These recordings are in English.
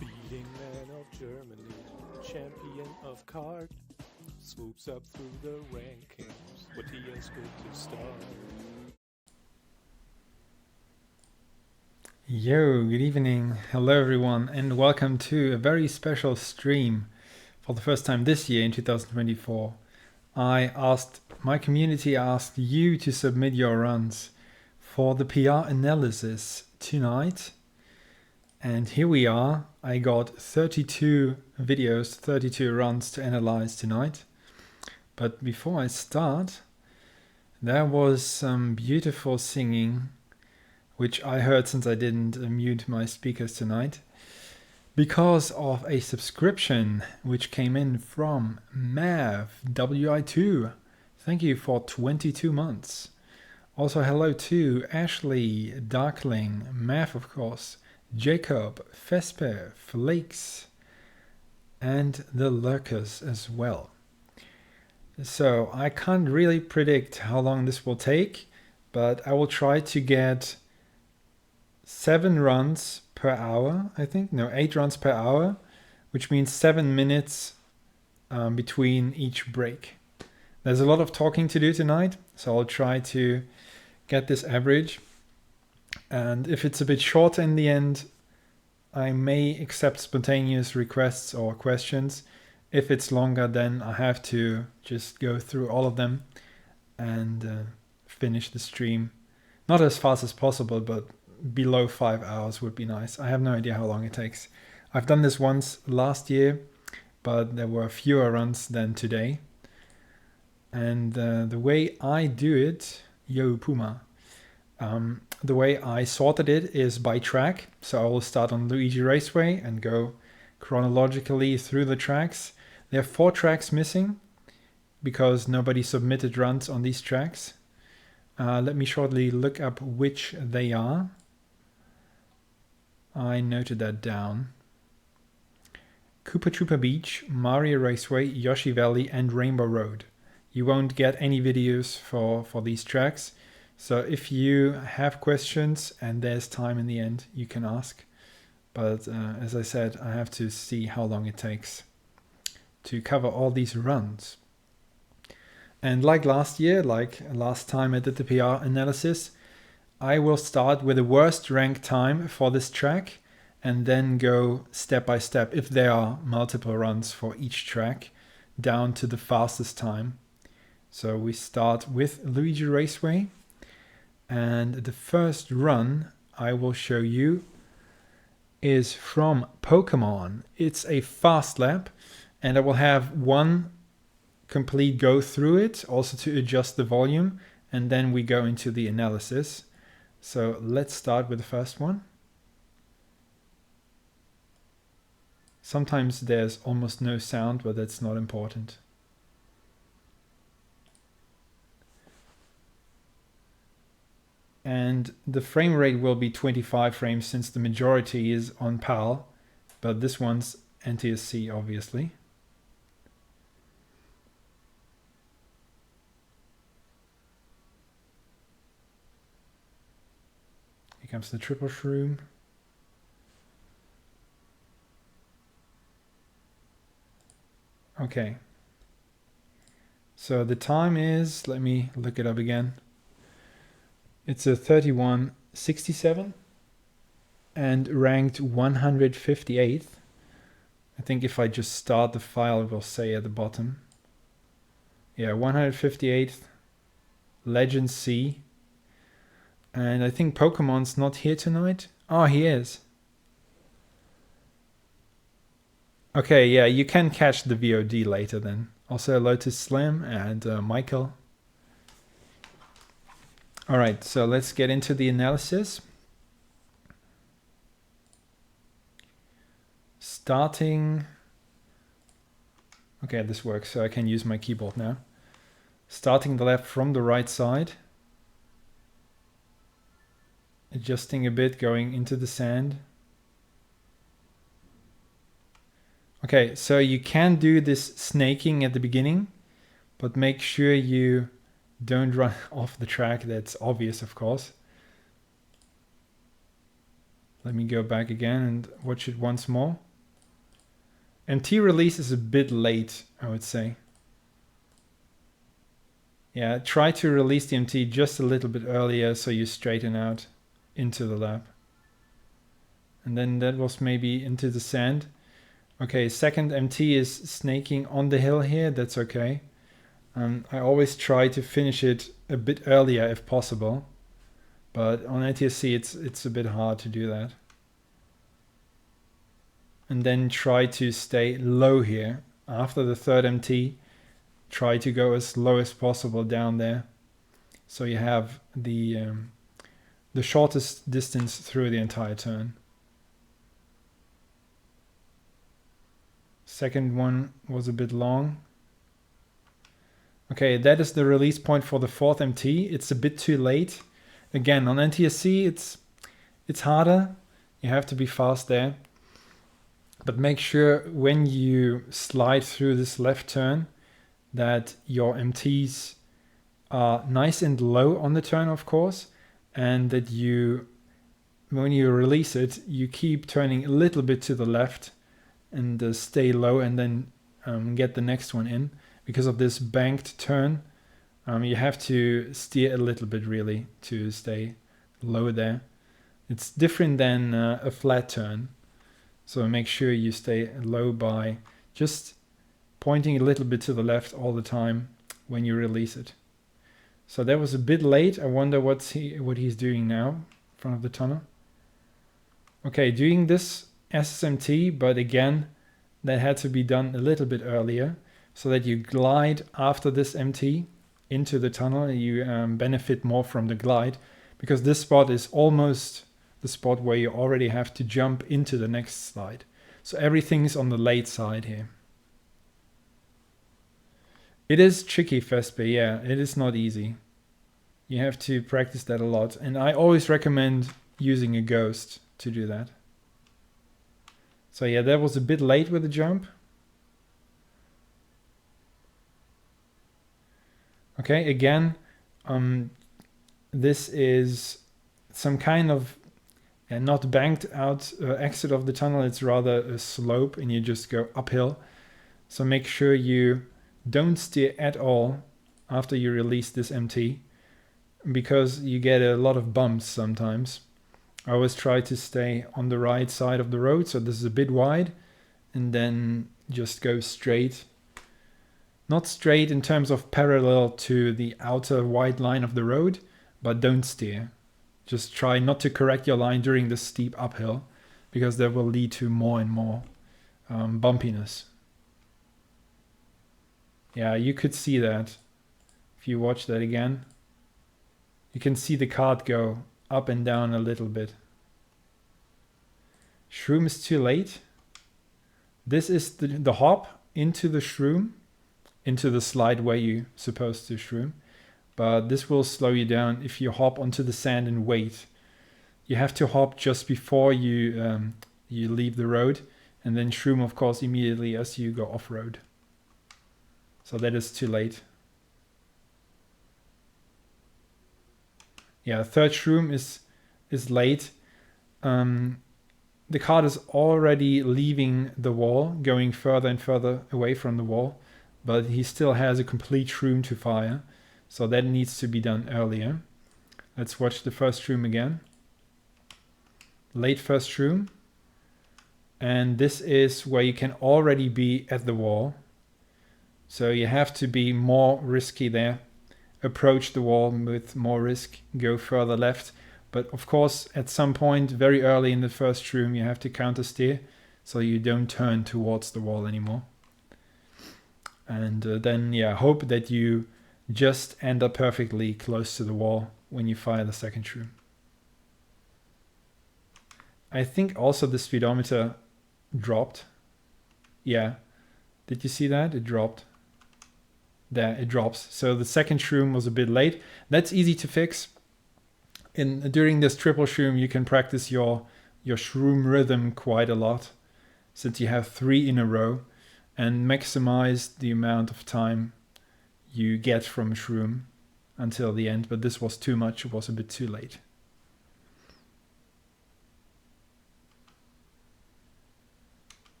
Leading man of Germany, champion of kart, swoops up through the rankings. Matthias, good to start. Yo, good evening. Hello, everyone, and welcome to a very special stream for the first time this year in 2024. My community asked you to submit your runs for the PR analysis tonight. And here we are. I got 32 videos, 32 runs to analyze tonight. But before I start, there was some beautiful singing, which I heard since I didn't mute my speakers tonight, because of a subscription which came in from Mav WI2. Thank you for 22 months. Also hello to Ashley, Darkling, Mav of course, Jacob, Vesper, Flakes, and the Lurkers as well. So I can't really predict how long this will take, but I will try to get 7 runs per hour, I think. No, 8 runs per hour, which means 7 minutes between each break. There's a lot of talking to do tonight, so I'll try to get this average. And if it's a bit short in the end, I may accept spontaneous requests or questions. If it's longer, then I have to just go through all of them and finish the stream. Not as fast as possible, but below 5 hours would be nice. I have no idea how long it takes. I've done this once last year, but there were fewer runs than today. And the way I do it, yo Puma, the way I sorted it is by track. So I will start on Luigi Raceway and go chronologically through the tracks. There are 4 tracks missing because nobody submitted runs on these tracks. Let me shortly look up which they are. I noted that down. Koopa Troopa Beach, Mario Raceway, Yoshi Valley, and Rainbow Road. You won't get any videos for these tracks. So if you have questions and there's time in the end, you can ask. But as I said, I have to see how long it takes to cover all these runs. And like last year, like last time I did the PR analysis, I will start with the worst rank time for this track and then go step by step, if there are multiple runs for each track, down to the fastest time. So we start with Luigi Raceway, and the first run I will show you is from Pokemon. It's a fast lap, and I will have one complete go through it, also to adjust the volume, and then we go into the analysis. So let's start with the first one. Sometimes there's almost no sound, but that's not important. And the frame rate will be 25 frames since the majority is on PAL, but this one's NTSC obviously. Here comes the triple shroom. Okay. So the time is, let me look it up again. It's a 31:67 and ranked 158th. I think if I just start the file, it will say at the bottom. Yeah, 158th, Legend C. And I think Pokemon's not here tonight. Oh, he is. Okay, yeah, you can catch the VOD later then. Also hello to Slim and Michael. All right, so let's get into the analysis. Starting, okay, this works, so I can use my keyboard now. Starting the lap from the right side. Adjusting a bit, going into the sand. Okay, so you can do this snaking at the beginning, but make sure you don't run off the track. That's obvious, of course. Let me go back again and watch it once more. MT release is a bit late, I would say. Yeah, try to release the MT just a little bit earlier so you straighten out into the lap. And then that was maybe into the sand. Okay, second MT is snaking on the hill here, that's okay. I always try to finish it a bit earlier if possible. But on ATSC it's a bit hard to do that. And then try to stay low here. After the third MT, try to go as low as possible down there. So you have the shortest distance through the entire turn. Second one was a bit long. Okay, that is the release point for the fourth MT. It's a bit too late. Again, on NTSC, it's harder. You have to be fast there. But make sure when you slide through this left turn that your MTs are nice and low on the turn, of course, and that when you release it, you keep turning a little bit to the left and stay low, and then get the next one in. Because of this banked turn, you have to steer a little bit really to stay low there. It's different than a flat turn. So make sure you stay low by just pointing a little bit to the left all the time when you release it. So that was a bit late. I wonder what he's doing now in front of the tunnel. Okay, doing this SSMT, but again, that had to be done a little bit earlier so that you glide after this MT into the tunnel. You benefit more from the glide because this spot is almost the spot where you already have to jump into the next slide. So everything's on the late side here. It is tricky, Vesper, yeah, it is not easy. You have to practice that a lot. And I always recommend using a ghost to do that. So yeah, that was a bit late with the jump. Okay, again, this is some kind of not banked out exit of the tunnel. It's rather a slope and you just go uphill. So make sure you don't steer at all after you release this MT, because you get a lot of bumps sometimes. I always try to stay on the right side of the road, so this is a bit wide, and then just go straight. Not straight in terms of parallel to the outer white line of the road, but don't steer. Just try not to correct your line during the steep uphill, because that will lead to more and more bumpiness. Yeah, you could see that if you watch that again. You can see the kart go up and down a little bit. Shroom is too late. This is the hop into the shroom, into the slide where you're supposed to shroom. But this will slow you down if you hop onto the sand and wait. You have to hop just before you leave the road, and then shroom, of course, immediately as you go off-road. So that is too late. Yeah, third shroom is late. The kart is already leaving the wall, going further and further away from the wall, but he still has a complete shroom to fire. So that needs to be done earlier. Let's watch the first shroom again. Late first shroom. And this is where you can already be at the wall. So you have to be more risky there. Approach the wall with more risk, go further left. But of course, at some point, very early in the first shroom, you have to counter steer so you don't turn towards the wall anymore. And then, yeah, hope that you just end up perfectly close to the wall when you fire the second shroom. I think also the speedometer dropped. Yeah, did you see that? It dropped. There, it drops. So the second shroom was a bit late. That's easy to fix. During this triple shroom, you can practice your shroom rhythm quite a lot, since you have 3 in a row, and maximize the amount of time you get from a shroom until the end. But this was too much. It was a bit too late.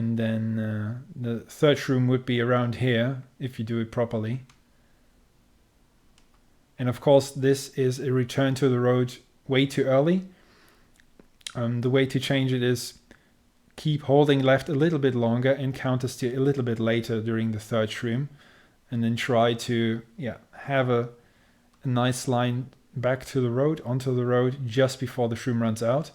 And then the third shroom would be around here if you do it properly. And of course, this is a return to the road way too early. The way to change it is keep holding left a little bit longer and counter steer a little bit later during the third shroom. And then try to have a nice line back to the road, onto the road, just before the shroom runs out.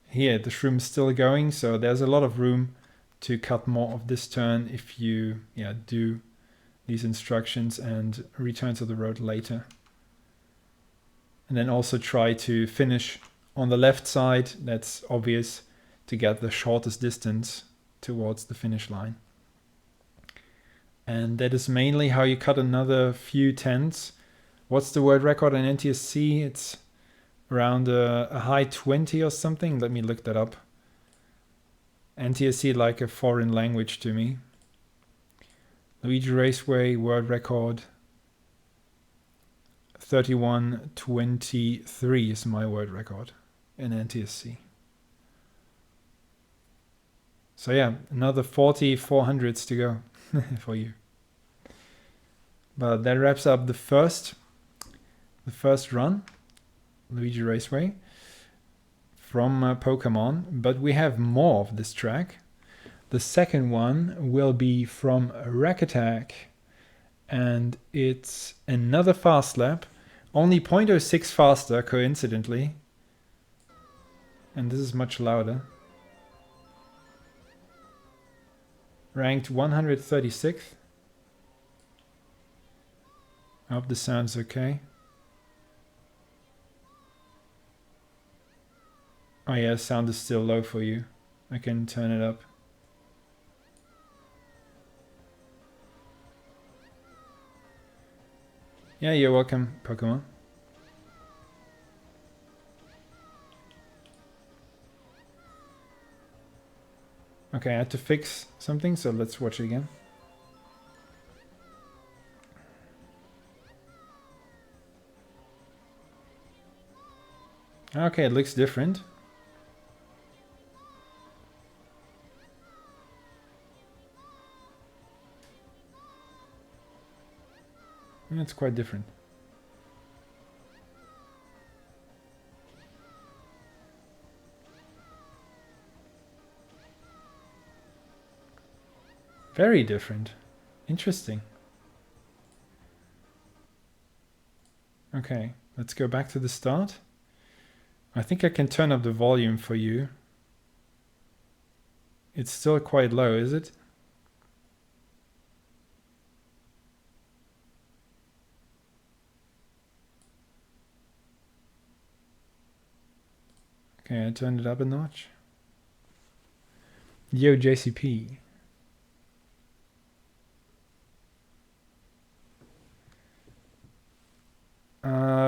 Here, the shroom is still going, so there's a lot of room to cut more of this turn if you do these instructions and return to the road later. And then also try to finish on the left side, that's obvious, to get the shortest distance towards the finish line. And that is mainly how you cut another few tenths. What's the world record in NTSC? It's around a high 20 or something. Let me look that up. NTSC like a foreign language to me. Luigi Raceway world record 31:23 is my world record in NTSC. So yeah, another 400s to go for you. But that wraps up the first run, Luigi Raceway, from Pokemon. But we have more of this track. The second one will be from Rack Attack, and it's another fast lap, only 0.06 faster, coincidentally. And this is much louder. Ranked 136th. I hope the sound's okay. Oh yeah, sound is still low for you. I can turn it up. Yeah, you're welcome, Pokemon. Okay, I had to fix something, so let's watch it again. Okay, it looks different. It's quite different. Very different. Interesting. Okay, let's go back to the start. I think I can turn up the volume for you. It's still quite low, is it? Okay, I turned it up a notch. Yo, JCP.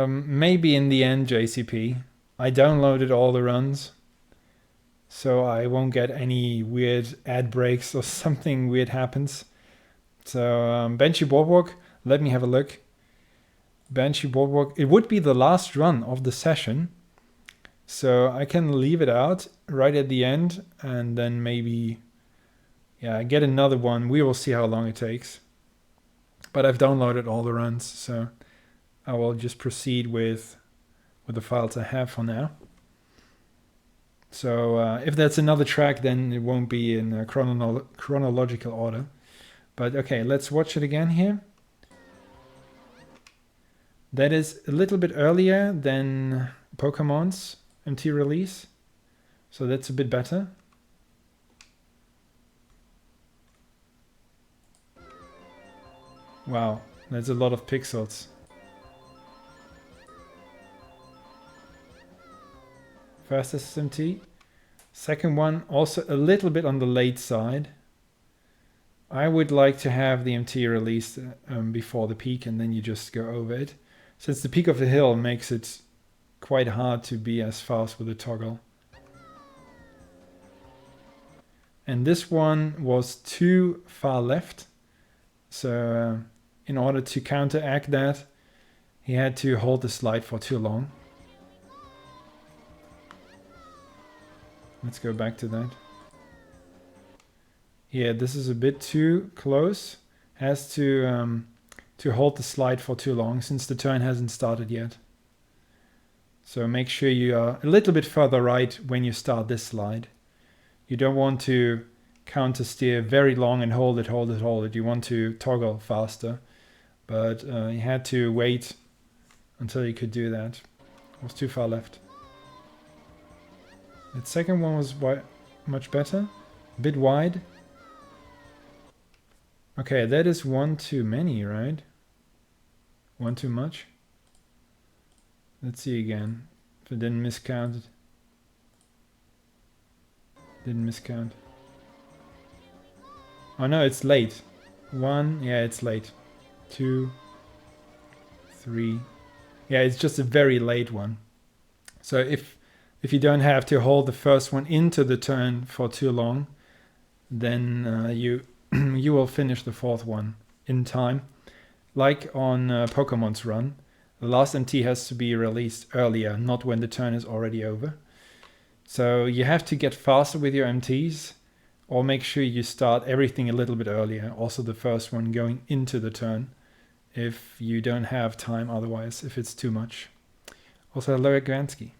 Maybe in the end, JCP. I downloaded all the runs, so I won't get any weird ad breaks or something weird happens. So Banshee Boardwalk, let me have a look. Banshee Boardwalk, it would be the last run of the session, so I can leave it out right at the end and then maybe get another one. We will see how long it takes. But I've downloaded all the runs, so I will just proceed with the files I have for now. So if that's another track, then it won't be in chronological order. But okay, let's watch it again here. That is a little bit earlier than Pokemon's MT release, so that's a bit better. Wow, that's a lot of pixels. First SMT. Second one, also a little bit on the late side. I would like to have the MT released before the peak, and then you just go over it. Since the peak of the hill makes it quite hard to be as fast with the toggle. And this one was too far left. So in order to counteract that, he had to hold the slide for too long. Let's go back to that. Yeah, this is a bit too close. Has to hold the slide for too long since the turn hasn't started yet. So make sure you are a little bit further right when you start this slide. You don't want to counter steer very long and hold it, hold it, hold it. You want to toggle faster, but you had to wait until you could do that. It was too far left. The second one was much better, a bit wide. Okay, that is one too many, right? One too much. Let's see again if it didn't miscount it. Didn't miscount. Oh no, it's late. One, yeah, it's late. 2, 3. Yeah, it's just a very late one. So if you don't have to hold the first one into the turn for too long, then you you will finish the fourth one in time. Like on Pokemon's run, the last MT has to be released earlier, not when the turn is already over. So you have to get faster with your MTs, or make sure you start everything a little bit earlier, also the first one going into the turn, if you don't have time otherwise, if it's too much. Also hello Gansky.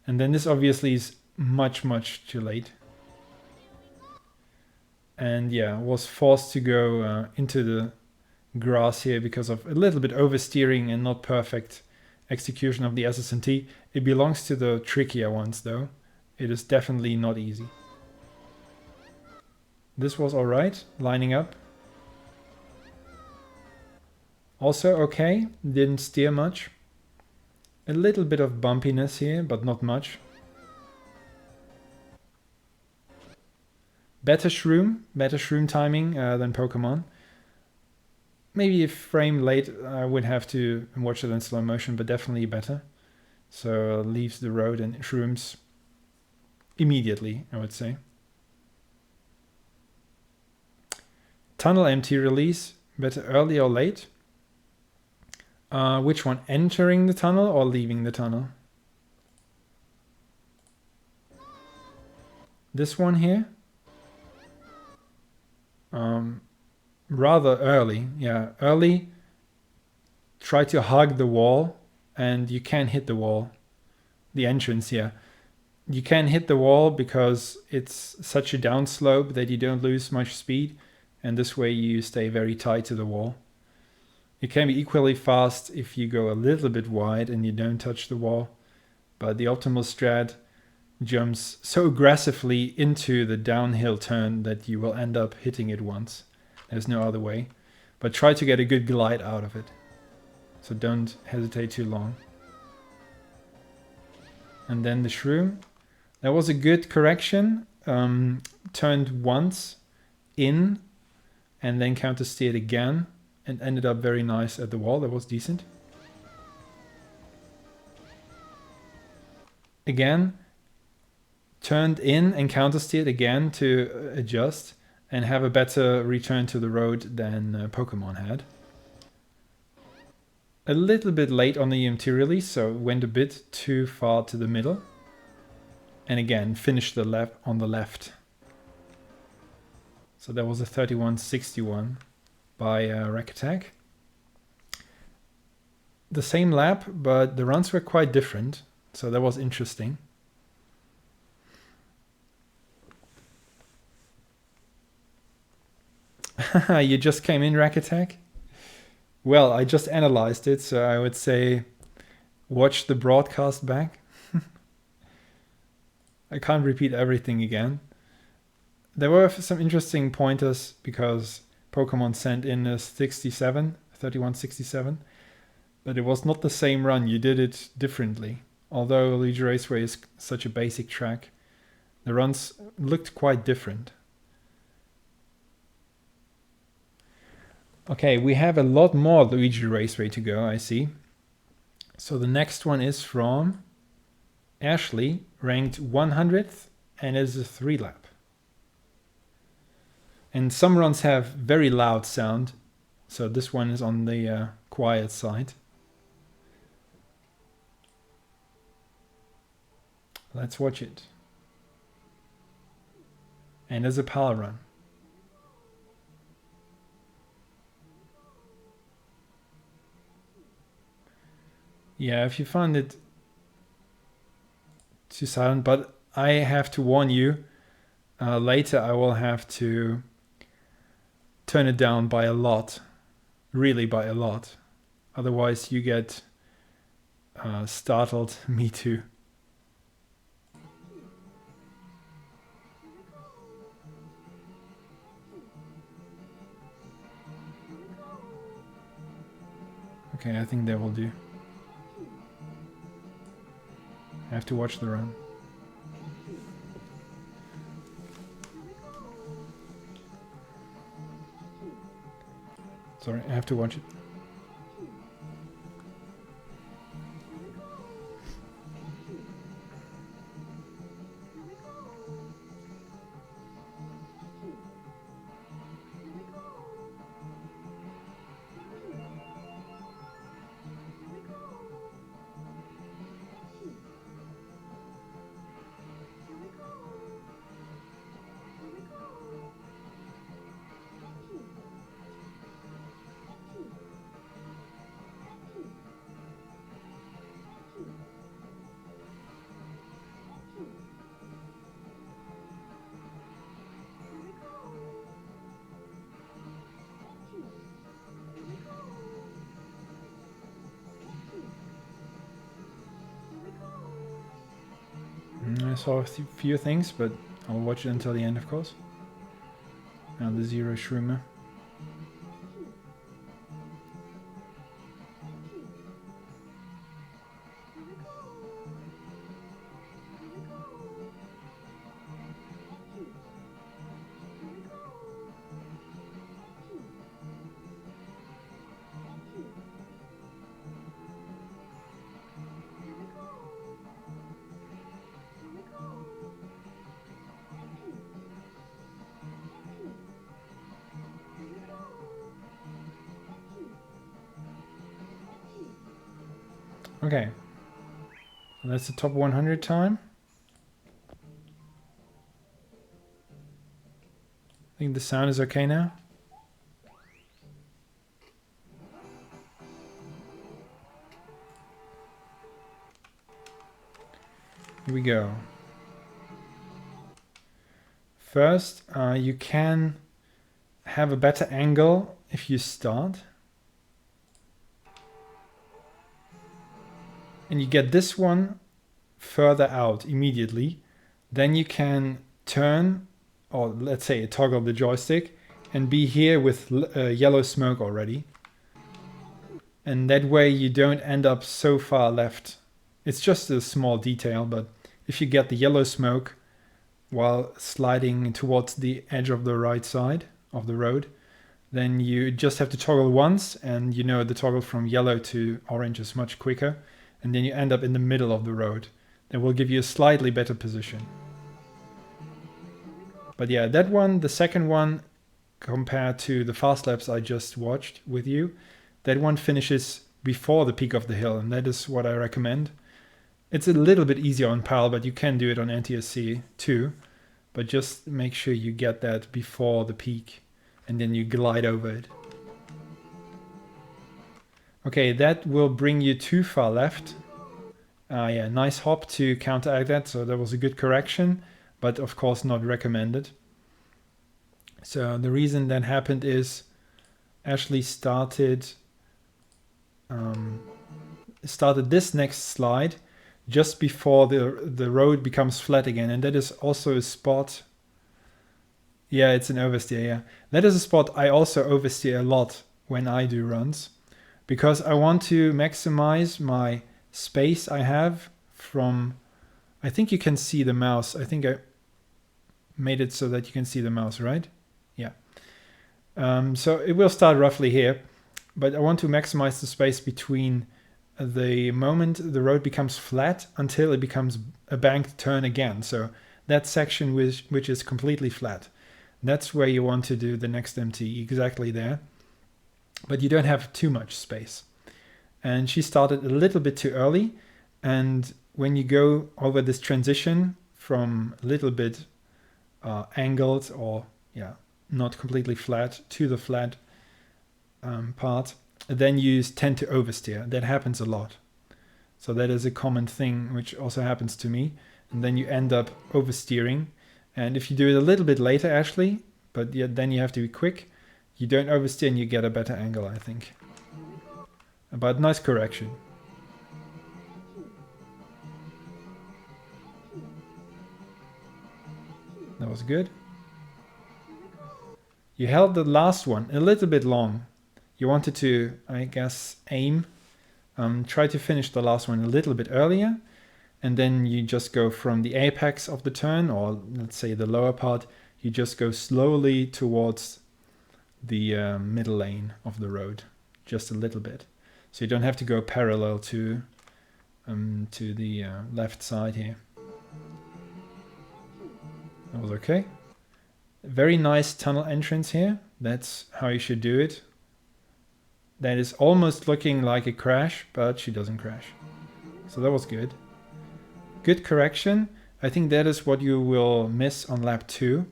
And then this obviously is much too late. And yeah, was forced to go into the grass here because of a little bit oversteering and not perfect execution of the SS&T. It belongs to the trickier ones though. It is definitely not easy. This was alright, lining up. Also okay, didn't steer much. A little bit of bumpiness here, but not much. Better shroom timing than Pokemon. Maybe a frame late, I would have to watch it in slow motion, but definitely better. So leaves the road and shrooms immediately, I would say. Tunnel MT release, better early or late? Which one, entering the tunnel or leaving the tunnel? This one here? Rather early, yeah. Early, try to hug the wall, and you can hit the wall. The entrance, yeah. You can hit the wall because it's such a downslope that you don't lose much speed, and this way you stay very tight to the wall. It can be equally fast if you go a little bit wide and you don't touch the wall, but the optimal strat jumps so aggressively into the downhill turn that you will end up hitting it once. There's no other way. But try to get a good glide out of it. So don't hesitate too long. And then the shroom. That was a good correction. Turned once in and then counter steered again and ended up very nice at the wall. That was decent. Again, turned in and counter steered again to adjust and have a better return to the road than Pokemon had. A little bit late on the EMT release, so went a bit too far to the middle. And again, finished on the left. So that was a 31.61 by Rack Attack. The same lap, but the runs were quite different, so that was interesting. You just came in, Rack Attack? Well, I just analyzed it, so I would say watch the broadcast back. I can't repeat everything again. There were some interesting pointers because Pokemon sent in a 31.67, but it was not the same run. You did it differently. Although Luigi Raceway is such a basic track, the runs looked quite different. Okay, we have a lot more Luigi Raceway to go, I see. So the next one is from Ashley, ranked 100th, and is a 3-lap. And some runs have very loud sound, so this one is on the quiet side. Let's watch it. and as a PAL run. Yeah, if you find it too silent, but I have to warn you, later I will have to turn it down by a lot, really by a lot. Otherwise you get startled. Me too. Okay, I think that will do. I have to watch the run. Sorry, I have to watch it. I saw a few things, but I'll watch it until the end, of course. Now the zero shroomer. Okay, that's the top 100 time. I think the sound is okay now. Here we go. First, you can have a better angle if you start. And you get this one further out immediately. Then you can turn, or let's say toggle the joystick, and be here with yellow smoke already. And that way you don't end up so far left. It's just a small detail, but if you get the yellow smoke while sliding towards the edge of the right side of the road, then you just have to toggle once, and you know the toggle from yellow to orange is much quicker. And then you end up in the middle of the road. That will give you a slightly better position. But yeah, that one, the second one, compared to the fast laps I just watched with you, that one finishes before the peak of the hill, and that is what I recommend. It's a little bit easier on PAL, but you can do it on NTSC too. But just make sure you get that before the peak, and then you glide over it. Okay, that will bring you too far left. Yeah, nice hop to counteract that, so that was a good correction, but of course not recommended. So the reason that happened is Ashley started this next slide just before the road becomes flat again, and that is also a spot. Yeah, it's an oversteer, yeah. That is a spot I also oversteer a lot when I do runs, because I want to maximize my space I have from, I think you can see the mouse. I think I made it so that you can see the mouse, right? Yeah. So it will start roughly here, but I want to maximize the space between the moment the road becomes flat until it becomes a banked turn again. So that section which is completely flat, that's where you want to do the next MT, exactly there. But you don't have too much space. And she started a little bit too early. And when you go over this transition from a little bit angled or not completely flat to the flat part, then you tend to oversteer. That happens a lot. So that is a common thing which also happens to me. And then you end up oversteering. And if you do it a little bit later actually, but then you have to be quick, you don't oversteer and you get a better angle, I think. But nice correction. That was good. You held the last one a little bit long. You wanted to, I guess, aim. Try to finish the last one a little bit earlier. And then you just go from the apex of the turn, or let's say the lower part, you just go slowly towards the middle lane of the road. Just a little bit. So you don't have to go parallel to the left side here. That was okay. Very nice tunnel entrance here. That's how you should do it. That is almost looking like a crash, but she doesn't crash. So that was good. Good correction. I think that is what you will miss on lap 2.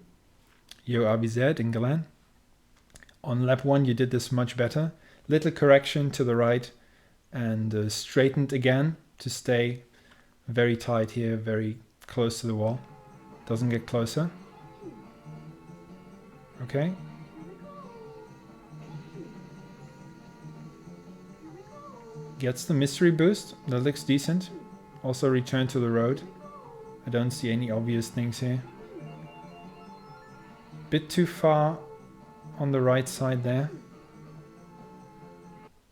Yo RBZ in Galan. On lap 1 you did this much better. Little correction to the right and straightened again to stay very tight here, very close to the wall. Doesn't get closer. Okay. Gets the mystery boost. That looks decent. Also return to the road. I don't see any obvious things here. Bit too far on the right side there.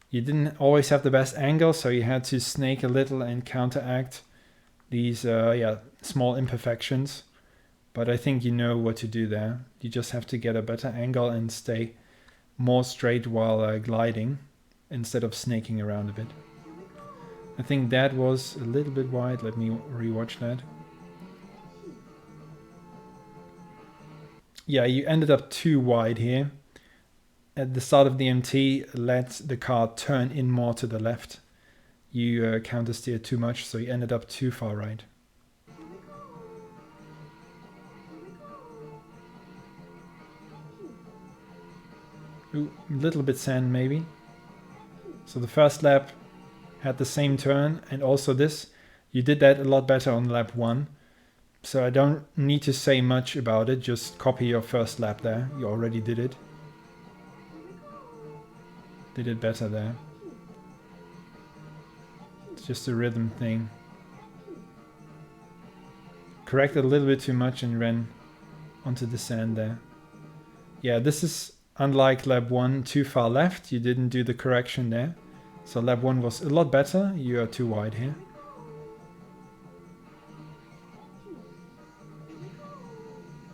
You didn't always have the best angle, so you had to snake a little and counteract these small imperfections. But I think you know what to do there. You just have to get a better angle and stay more straight while gliding instead of snaking around a bit. I think that was a little bit wide. Let me rewatch that. Yeah, you ended up too wide here. At the start of the MT, let the car turn in more to the left. You countersteered too much, so you ended up too far right. Ooh, a little bit sand maybe. So the first lap had the same turn and also this. You did that a lot better on lap 1. So I don't need to say much about it, just copy your first lap there. You already did it. Did it better there. It's just a rhythm thing. Corrected a little bit too much and ran onto the sand there. Yeah, this is unlike lap 1, too far left. You didn't do the correction there. So lap 1 was a lot better. You are too wide here.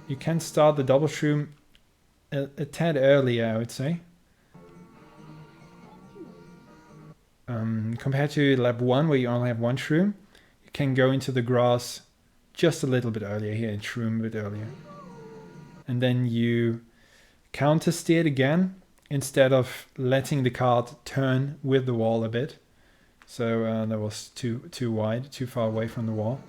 You can start the double shroom a tad earlier, I would say. Compared to lap 1 where you only have one shroom, you can go into the grass just a little bit earlier here and shroom a bit earlier. And then you counter steered again instead of letting the cart turn with the wall a bit. So that was too wide, too far away from the wall.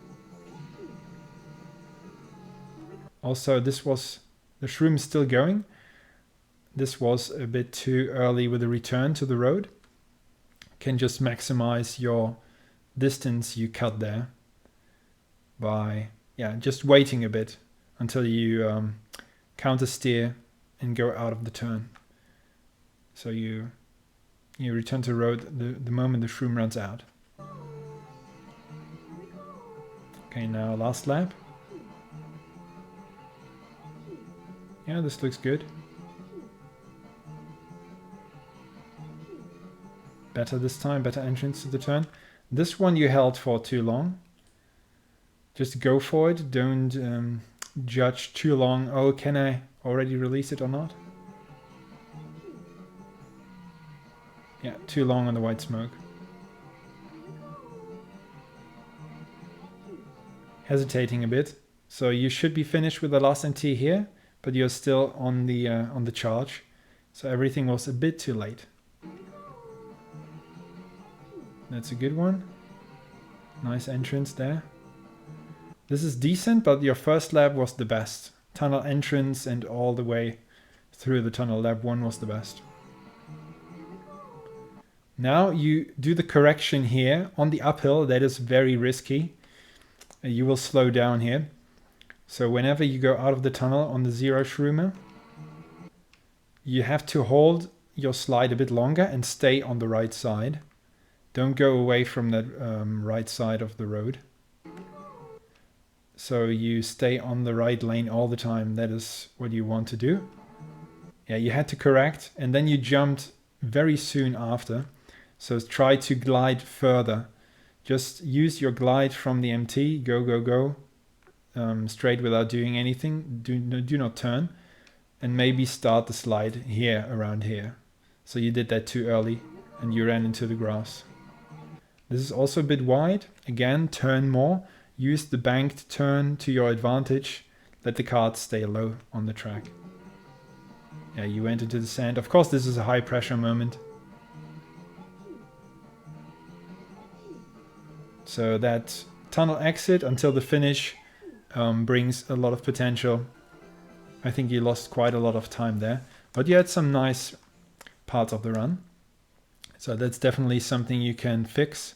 Also, this was the shroom is still going. This was a bit too early with the return to the road. Can just maximize your distance you cut there by just waiting a bit until you counter steer and go out of the turn. So you return to the road the moment the shroom runs out. Okay, now last lap. Yeah, this looks good. Better this time, better entrance to the turn. This one you held for too long. Just go for it. Don't judge too long. Oh, can I already release it or not? Yeah, too long on the white smoke. Hesitating a bit. So you should be finished with the last NT here, but you're still on the charge. So everything was a bit too late. That's a good one. Nice entrance there. This is decent, but your first lap was the best. tunnel entrance and all the way through the tunnel. Lap 1 was the best. Now you do the correction here on the uphill. That is very risky. You will slow down here. So whenever you go out of the tunnel on the zero shroomer, you have to hold your slide a bit longer and stay on the right side. Don't go away from that right side of the road. So you stay on the right lane all the time. That is what you want to do. Yeah, you had to correct, and then you jumped very soon after. So try to glide further. Just use your glide from the MT. Go, go, go. Straight without doing anything. Do not turn. And maybe start the slide here, around here. So you did that too early and you ran into the grass. This is also a bit wide. Again, turn more. Use the banked turn to your advantage. Let the kart stay low on the track. Yeah, you went into the sand. Of course, this is a high pressure moment. So that tunnel exit until the finish brings a lot of potential. I think you lost quite a lot of time there, but you had some nice parts of the run. So that's definitely something you can fix.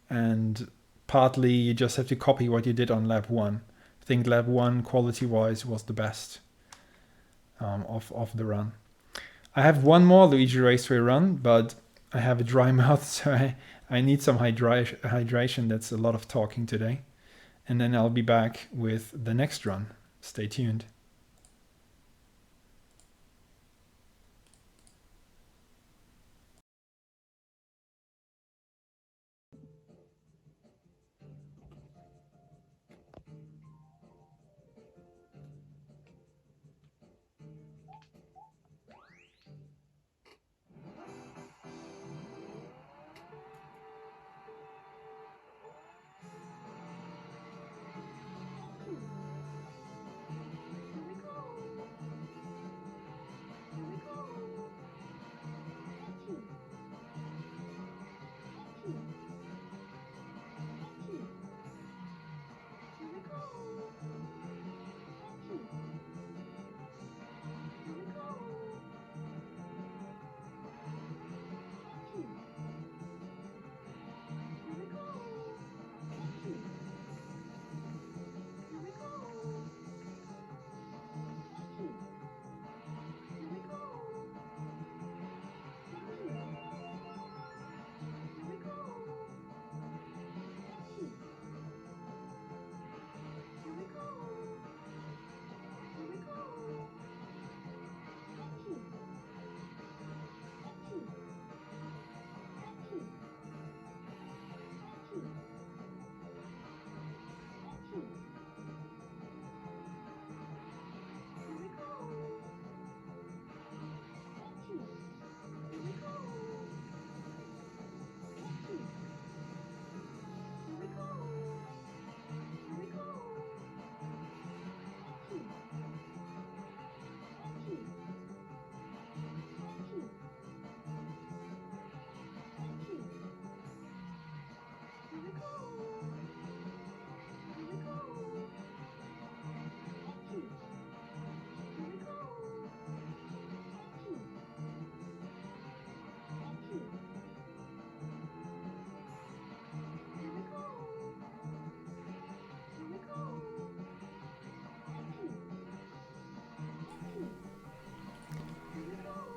And partly you just have to copy what you did on lap 1. I think lap 1 quality-wise was the best of the run. I have one more Luigi Raceway run, but I have a dry mouth, so I need some hydration. That's a lot of talking today. And then I'll be back with the next run. Stay tuned.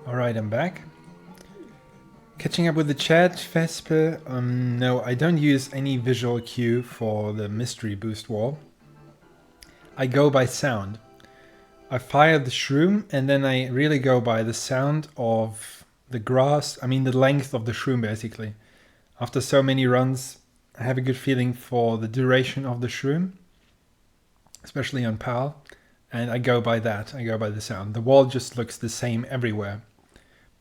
Alright, I'm back. Catching up with the chat, Vesper. No, I don't use any visual cue for the mystery boost wall. I go by sound. I fire the shroom and then I really go by the sound of the grass. I mean the length of the shroom basically. After so many runs, I have a good feeling for the duration of the shroom, especially on PAL. And I go by that, I go by the sound. The wall just looks the same everywhere.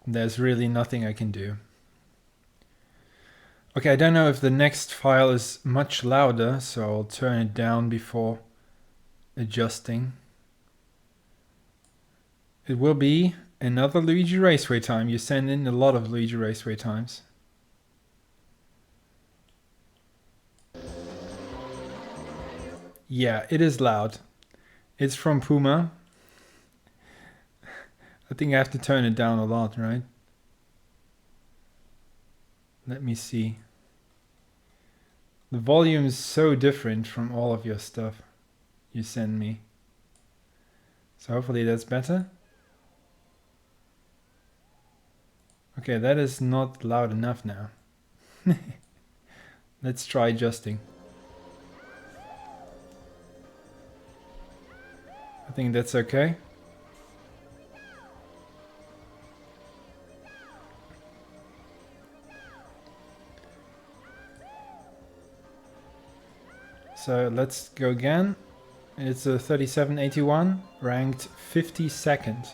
There's really nothing I can do. Okay, I don't know if the next file is much louder, so I'll turn it down before adjusting. It will be another Luigi Raceway time. You send in a lot of Luigi Raceway times. Yeah, it is loud. It's from Puma. I think I have to turn it down a lot, right? Let me see. The volume is so different from all of your stuff you send me. So hopefully that's better. Okay, that is not loud enough now. Let's try adjusting. I think that's okay. So let's go again. It's a 3781, ranked 52nd.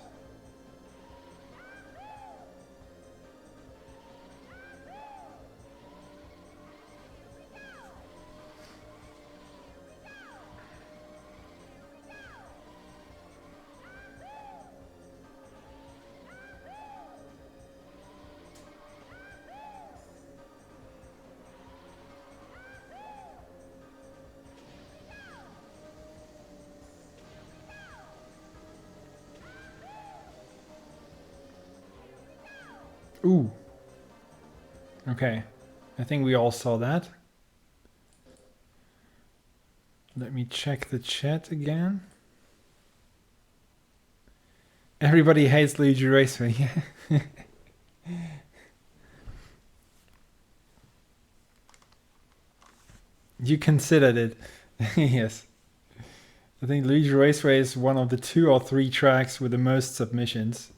Ooh. Okay. I think we all saw that. Let me check the chat again. Everybody hates Luigi Raceway. You considered it. Yes. I think Luigi Raceway is one of the 2 or 3 tracks with the most submissions.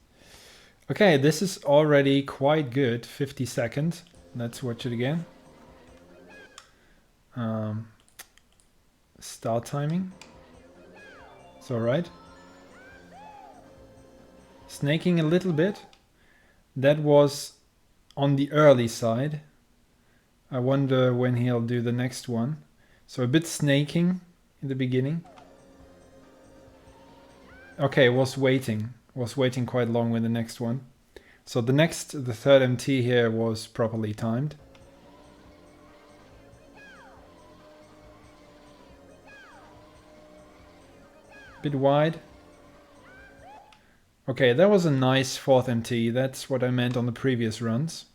Okay, this is already quite good. 52nd. Let's watch it again. Start timing. It's alright. Snaking a little bit. That was on the early side. I wonder when he'll do the next one. So a bit snaking in the beginning. Okay, was waiting quite long with the next one. So the third MT here was properly timed. Bit wide. Okay, that was a nice 4th MT. That's what I meant on the previous runs.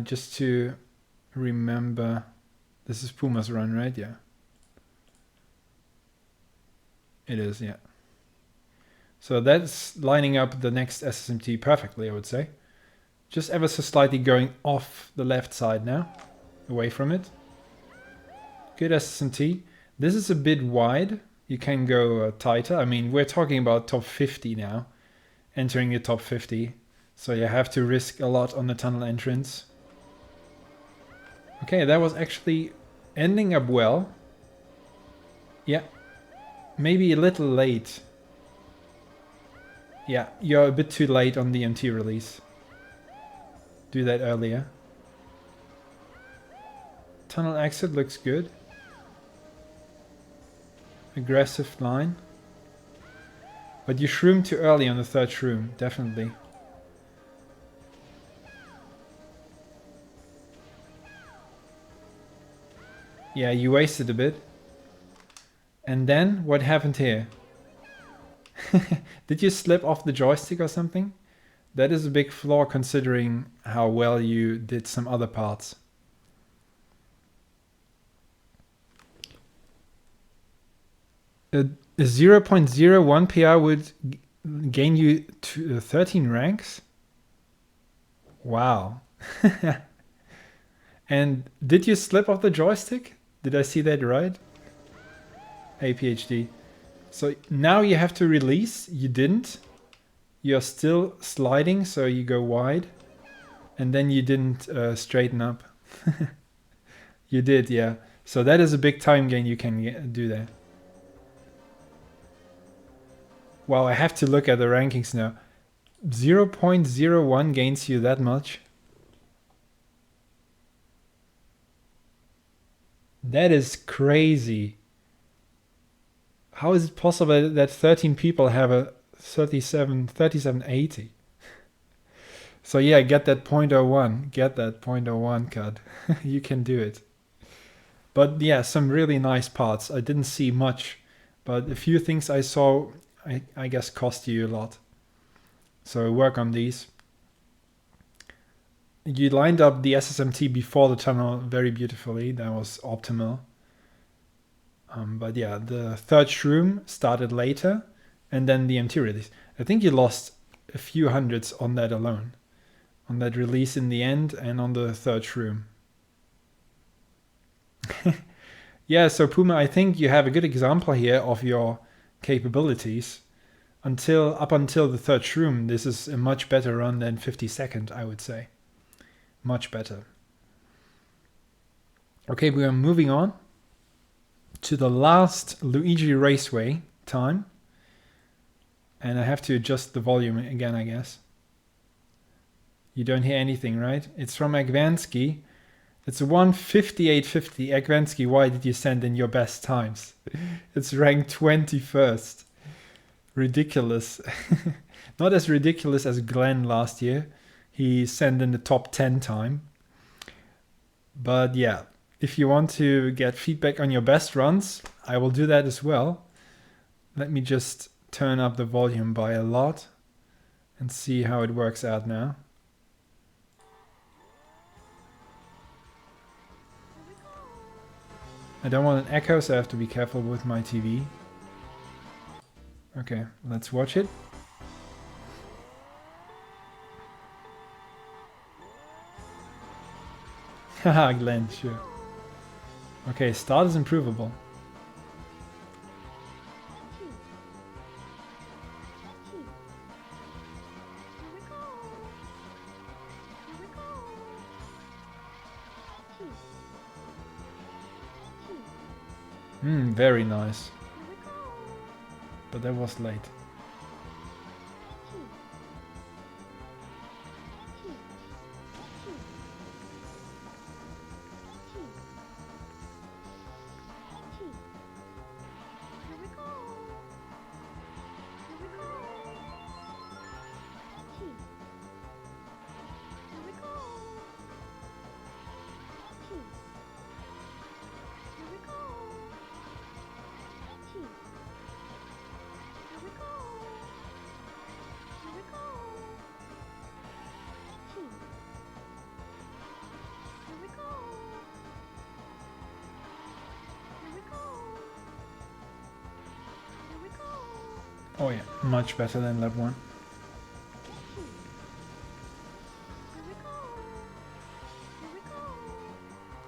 Just to remember, this is Puma's run, right? Yeah. It is, yeah. So that's lining up the next SSMT perfectly, I would say. Just ever so slightly going off the left side now, away from it. Good SSMT. This is a bit wide. You can go tighter. I mean, we're talking about top 50 now, entering the top 50. So you have to risk a lot on the tunnel entrance. Okay, that was actually ending up well. Yeah, maybe a little late. Yeah, you're a bit too late on the MT release. Do that earlier. Tunnel exit looks good. Aggressive line. But you shroomed too early on the 3rd shroom, definitely. Yeah, you wasted a bit. And then, what happened here? Did you slip off the joystick or something? That is a big flaw considering how well you did some other parts. A 0.01 PR would gain you 13 ranks? Wow. And did you slip off the joystick? Did I see that right? APHD. So now you have to release. You didn't. You're still sliding, so you go wide. And then you didn't straighten up. You did, yeah. So that is a big time gain you can do there. Wow, I have to look at the rankings now. 0.01 gains you that much. That is crazy. How is it possible that 13 people have a 3780? So yeah, get that 0.01. Get that 0.01 cut. You can do it. But yeah, some really nice parts. I didn't see much, but a few things I saw, I guess cost you a lot. So work on these. You lined up the SSMT before the tunnel very beautifully. That was optimal. But yeah, the third shroom started later, and then the MT release. I think you lost a few hundreds on that alone. On that release in the end and on the third shroom. Yeah, so Puma, I think you have a good example here of your capabilities. Up until the third shroom, this is a much better run than 52nd, I would say. Much better. Okay, we are moving on to the last Luigi Raceway time. And I have to adjust the volume again, I guess. You don't hear anything, right? It's from Agvansky. It's a 1:58.50. Agvansky, why did you send in your best times? It's ranked 21st. Ridiculous. Not as ridiculous as Glenn last year. He sent in the top 10 time. But yeah, if you want to get feedback on your best runs, I will do that as well. Let me just turn up the volume by a lot and see how it works out now. I don't want an echo, so I have to be careful with my TV. Okay, let's watch it. Haha, Glenn, sure. Okay, start is improvable. Very nice. But that was late. Oh yeah, much better than lap 1.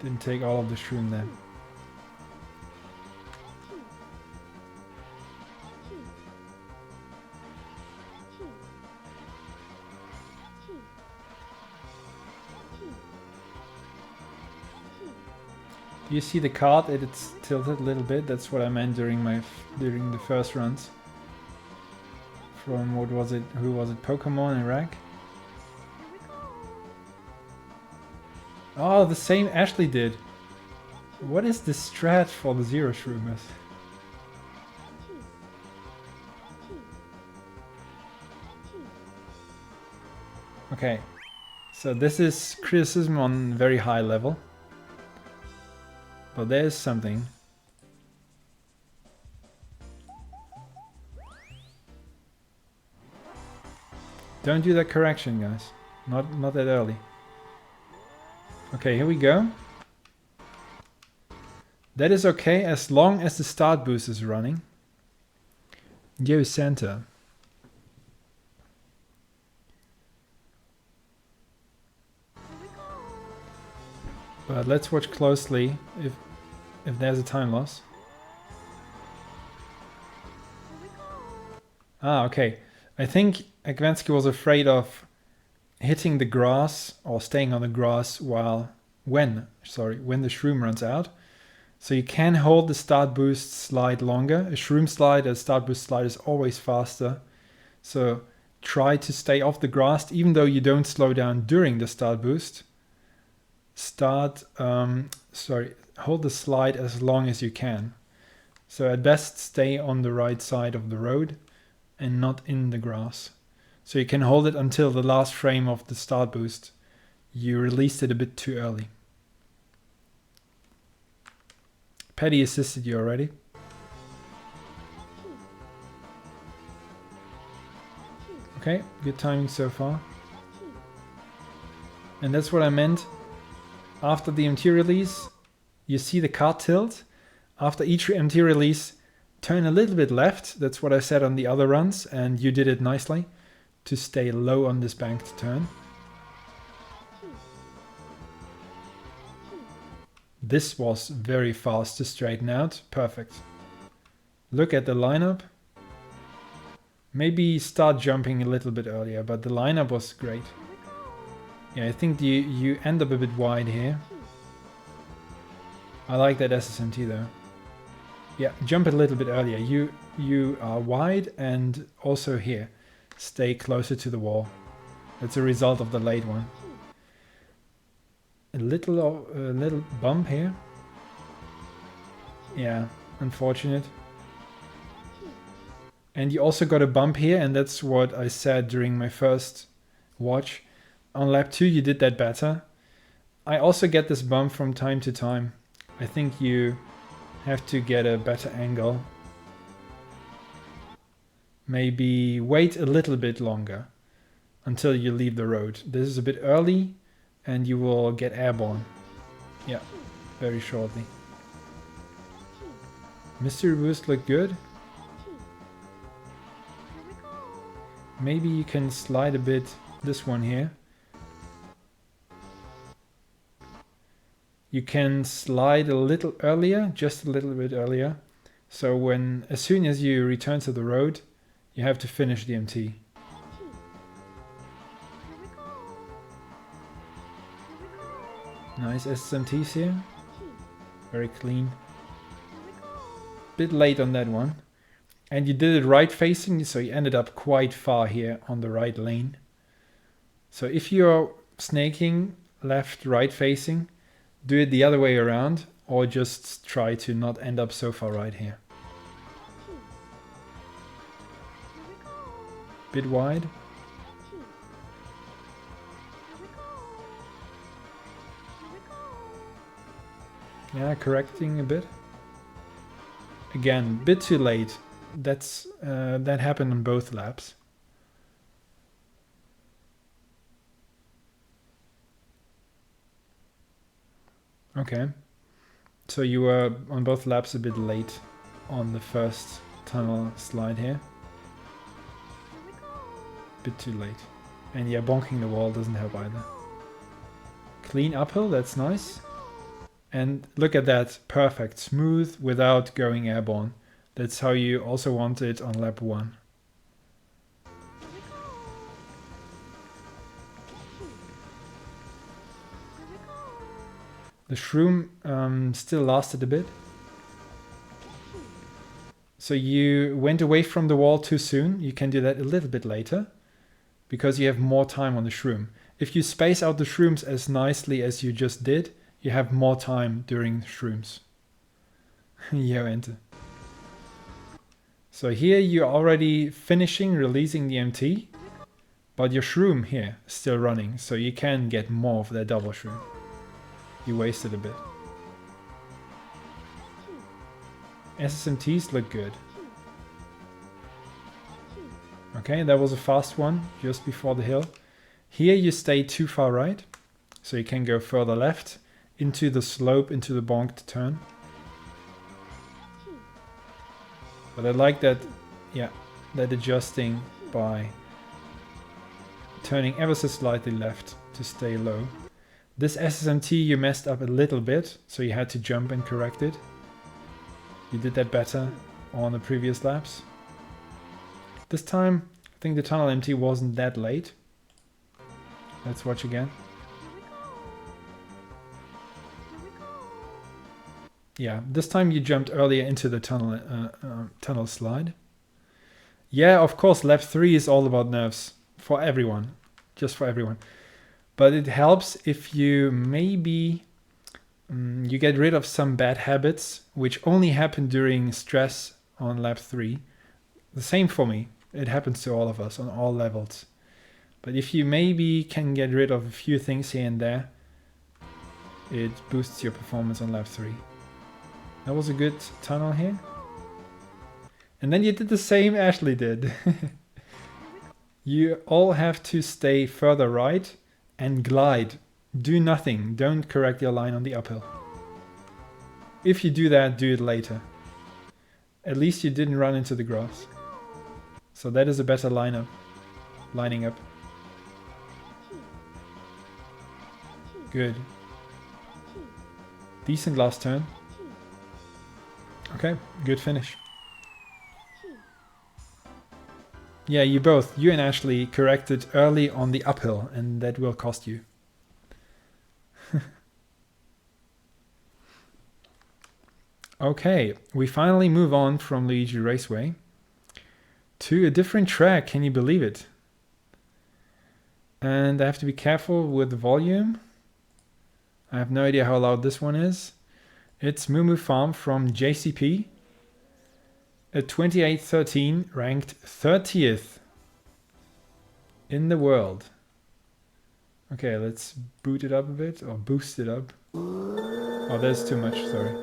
Didn't take all of the shroom then. Do you see the card? It's tilted a little bit. That's what I meant during the first runs. From what was it? Who was it? Pokemon Iraq? Oh, the same Ashley did. What is the strat for the Zero Shroomers? Okay, so this is criticism on very high level. But there's something. Don't do that correction, guys. Not that early. Okay, here we go. That is okay as long as the start boost is running. Yo, Santa. But let's watch closely if there's a time loss. Ah, okay. I think Agvansky was afraid of hitting the grass or staying on the grass when the shroom runs out. So you can hold the start boost slide longer. A shroom slide, a start boost slide is always faster. So try to stay off the grass even though you don't slow down during the start boost. Hold the slide as long as you can. So at best stay on the right side of the road and not in the grass. So you can hold it until the last frame of the start boost. You released it a bit too early. Paddy assisted you already. Okay, good timing so far. And that's what I meant. After the MT release, you see the cart tilt. After each MT release, turn a little bit left. That's what I said on the other runs, and you did it nicely to stay low on this banked turn. This was very fast to straighten out. Perfect. Look at the lineup. Maybe start jumping a little bit earlier, but the lineup was great. Yeah, I think you end up a bit wide here. I like that SSMT though. Yeah, jump a little bit earlier. You are wide, and also here. Stay closer to the wall. That's a result of the late one. A little bump here. Yeah, unfortunate. And you also got a bump here, and that's what I said during my first watch. On lap 2 you did that better. I also get this bump from time to time. I think you have to get a better angle. Maybe wait a little bit longer until you leave the road. This is a bit early and you will get airborne. Yeah, very shortly. Mystery Boost looked good. Maybe you can slide a bit this one here. You can slide a little earlier, just a little bit earlier. So as soon as you return to the road, you have to finish the MT. Nice SMTs here. Very clean. Bit late on that one. And you did it right facing, so you ended up quite far here on the right lane. So if you're snaking left, right facing, do it the other way around, or just try to not end up so far right here. Bit wide. Yeah, correcting a bit. Again, bit too late. That happened on both laps. Okay, so you were on both laps a bit late on the first tunnel slide here. Bit too late. And yeah, bonking the wall doesn't help either. Clean uphill, that's nice. And look at that, perfect, smooth without going airborne. That's how you also want it on lap 1. The shroom still lasted a bit. So you went away from the wall too soon. You can do that a little bit later because you have more time on the shroom. If you space out the shrooms as nicely as you just did, you have more time during shrooms. Yeah, enter. So here you're already finishing, releasing the MT, but your shroom here is still running, so you can get more of that double shroom. You wasted a bit. SSMTs look good. Okay, that was a fast one, just before the hill. Here you stay too far right, so you can go further left, into the slope, into the bonked turn. But I like that, yeah, that adjusting by turning ever so slightly left to stay low. This SSMT you messed up a little bit, so you had to jump and correct it. You did that better on the previous laps. This time, I think the tunnel MT wasn't that late. Let's watch again. Yeah, this time you jumped earlier into the tunnel slide. Yeah, of course, lap 3 is all about nerves for everyone, just for everyone. But it helps if you maybe you get rid of some bad habits, which only happen during stress on lap 3. The same for me. It happens to all of us on all levels. But if you maybe can get rid of a few things here and there, it boosts your performance on lap 3. That was a good tunnel here. And then you did the same Ashley did. You all have to stay further right and glide. Do nothing. Don't correct your line on the uphill. If you do that, do it later. At least you didn't run into the grass. So that is a better lining up. Good. Decent last turn. Okay, good finish. Yeah, you and Ashley corrected early on the uphill, and that will cost you. Okay, we finally move on from Luigi Raceway to a different track. Can you believe it? And I have to be careful with the volume. I have no idea how loud this one is. It's Moo Moo Farm from JCP. A 2813, ranked 30th in the world. Okay, let's boot it up a bit, or boost it up. Oh, there's too much, sorry.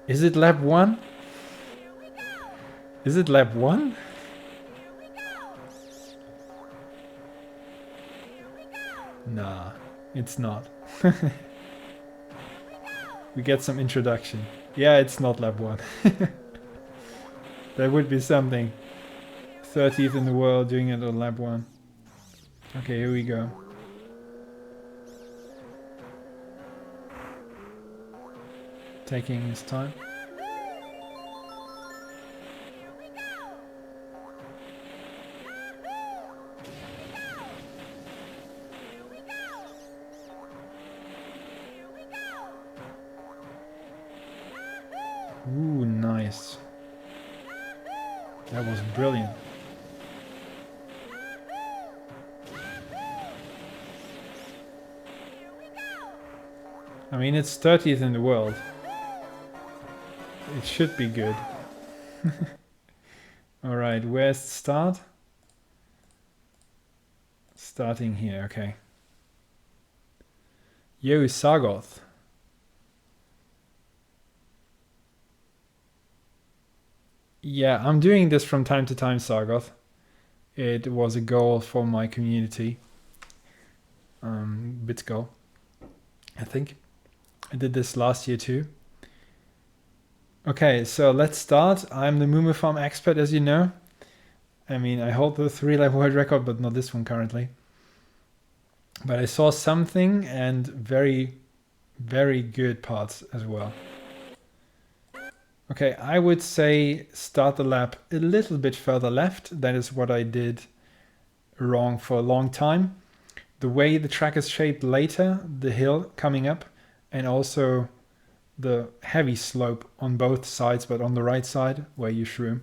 Is it lap 1? Is it lap 1? Nah, it's not. We get some introduction. Yeah, it's not lap 1. That would be something. 30th in the world doing it on lap 1. Okay, here we go. Taking his time. Ooh, nice. That was brilliant. I mean, it's 30th in the world. It should be good. Alright, where's the start? Starting here, okay. Yo, Sargoth. Yeah, I'm doing this from time to time, Sargoth. It was a goal for my community. Bit goal, I think. I did this last year too. Okay, so let's start. I'm the Moo Moo Farm expert, as you know. I mean, I hold the 3-lap world record, but not this one currently. But I saw something, and very, very good parts as well. Okay, I would say start the lap a little bit further left. That is what I did wrong for a long time. The way the track is shaped later, the hill coming up, and also the heavy slope on both sides, but on the right side where you shroom,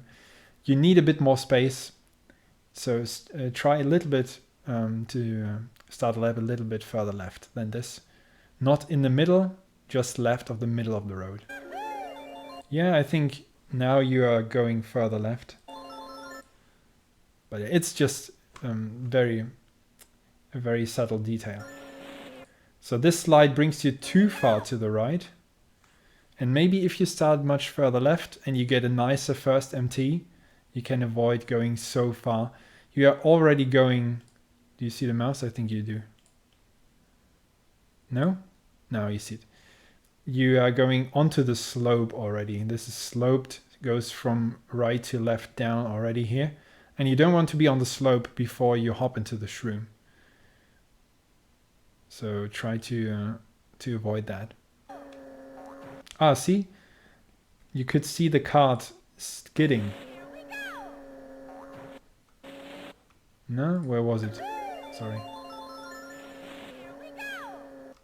you need a bit more space. So try a little bit to start the lap a little bit further left than this. Not in the middle, just left of the middle of the road. Yeah, I think now you are going further left. But it's just a very subtle detail. So this slide brings you too far to the right. And maybe if you start much further left and you get a nicer first MT, you can avoid going so far. You are already going... Do you see the mouse? I think you do. No? No, you see it. You are going onto the slope already. This is sloped, goes from right to left down already here. And you don't want to be on the slope before you hop into the shroom. So try to avoid that. Ah, see? You could see the cart skidding. No? Where was it? Sorry.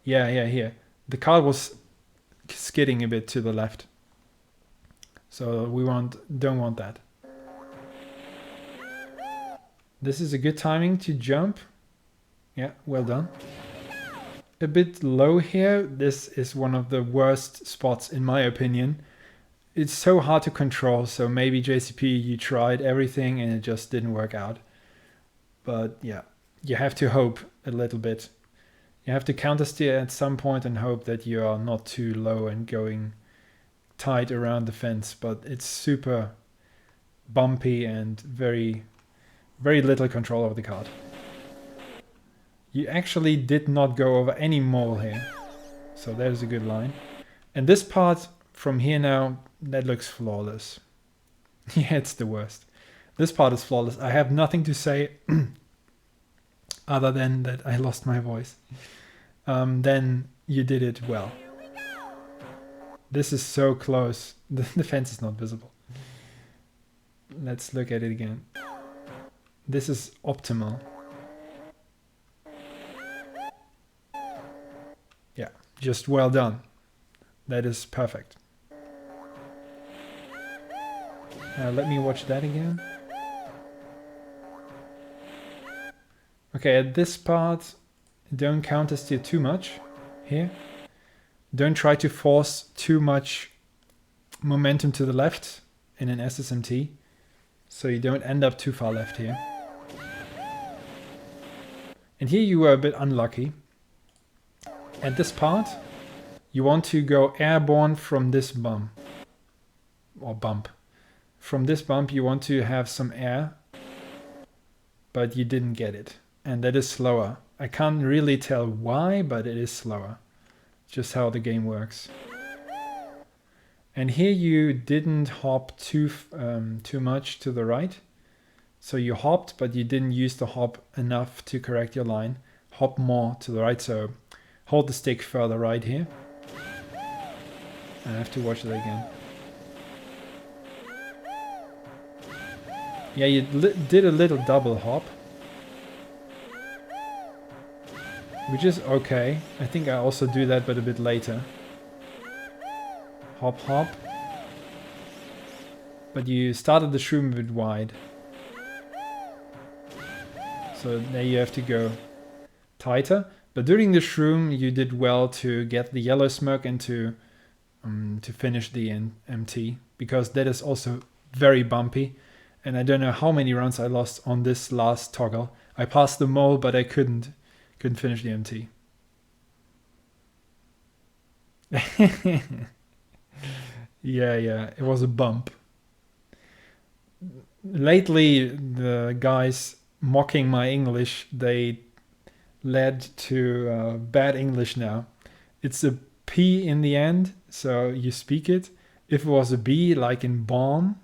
Yeah, here. The cart was skidding a bit to the left. So we don't want that. This is a good timing to jump. Yeah, well done. A bit low here. This is one of the worst spots in my opinion. It's so hard to control, so maybe JCP you tried everything and it just didn't work out. But yeah, you have to hope a little bit. You have to countersteer at some point and hope that you are not too low and going tight around the fence, but it's super bumpy and very, very little control over the cart. You actually did not go over any mole here, so there's a good line. And this part from here now, that looks flawless. Yeah, it's the worst. This part is flawless. I have nothing to say other than that I lost my voice. Then you did it well. This is so close. The fence is not visible. Let's look at it again. This is optimal. Yeah, just well done. That is perfect. Let me watch that again. Okay, at this part, don't countersteer too much here. Don't try to force too much momentum to the left in an SSMT, so you don't end up too far left here. And here you were a bit unlucky. At this part, you want to go airborne from this bump. Or bump. From this bump you want to have some air, but you didn't get it. And that is slower. I can't really tell why, but it is slower. Just how the game works. And here you didn't hop too much to the right. So you hopped, but you didn't use the hop enough to correct your line. Hop more to the right, so hold the stick further right here. I have to watch that again. Yeah, you did a little double hop. Which is okay. I think I also do that, but a bit later. Hop, hop. But you started the shroom a bit wide. So there you have to go tighter. But during the shroom, you did well to get the yellow smoke and to finish the MT. Because that is also very bumpy. And I don't know how many rounds I lost on this last toggle. I passed the mole, but I couldn't finish the MT. Yeah, it was a bump. Lately, the guys mocking my English, they led to bad English now. It's a P in the end, so you speak it. If it was a B, like in bomb,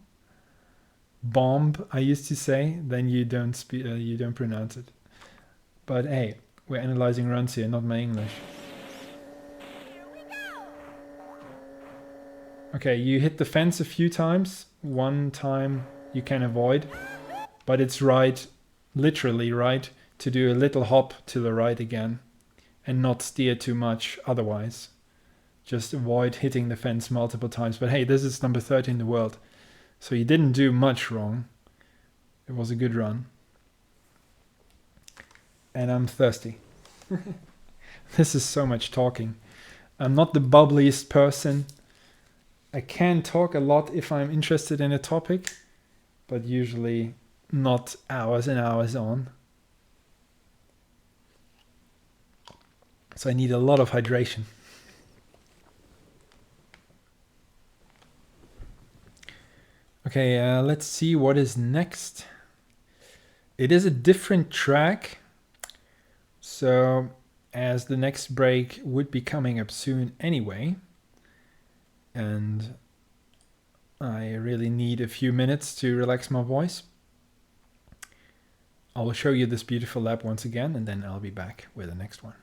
I used to say, then you don't speak, you don't pronounce it. But hey, we're analyzing runs here, not my English. Okay, you hit the fence a few times. One time you can avoid, but it's right, literally right, to do a little hop to the right again and not steer too much otherwise. Just avoid hitting the fence multiple times. But hey, this is number 30 in the world, so you didn't do much wrong. It was a good run. And I'm thirsty. This is so much talking. I'm not the bubbliest person. I can talk a lot if I'm interested in a topic, but usually not hours and hours on. So I need a lot of hydration. Okay, let's see what is next. It is a different track. So as the next break would be coming up soon anyway, and I really need a few minutes to relax my voice, I will show you this beautiful lap once again, and then I'll be back with the next one.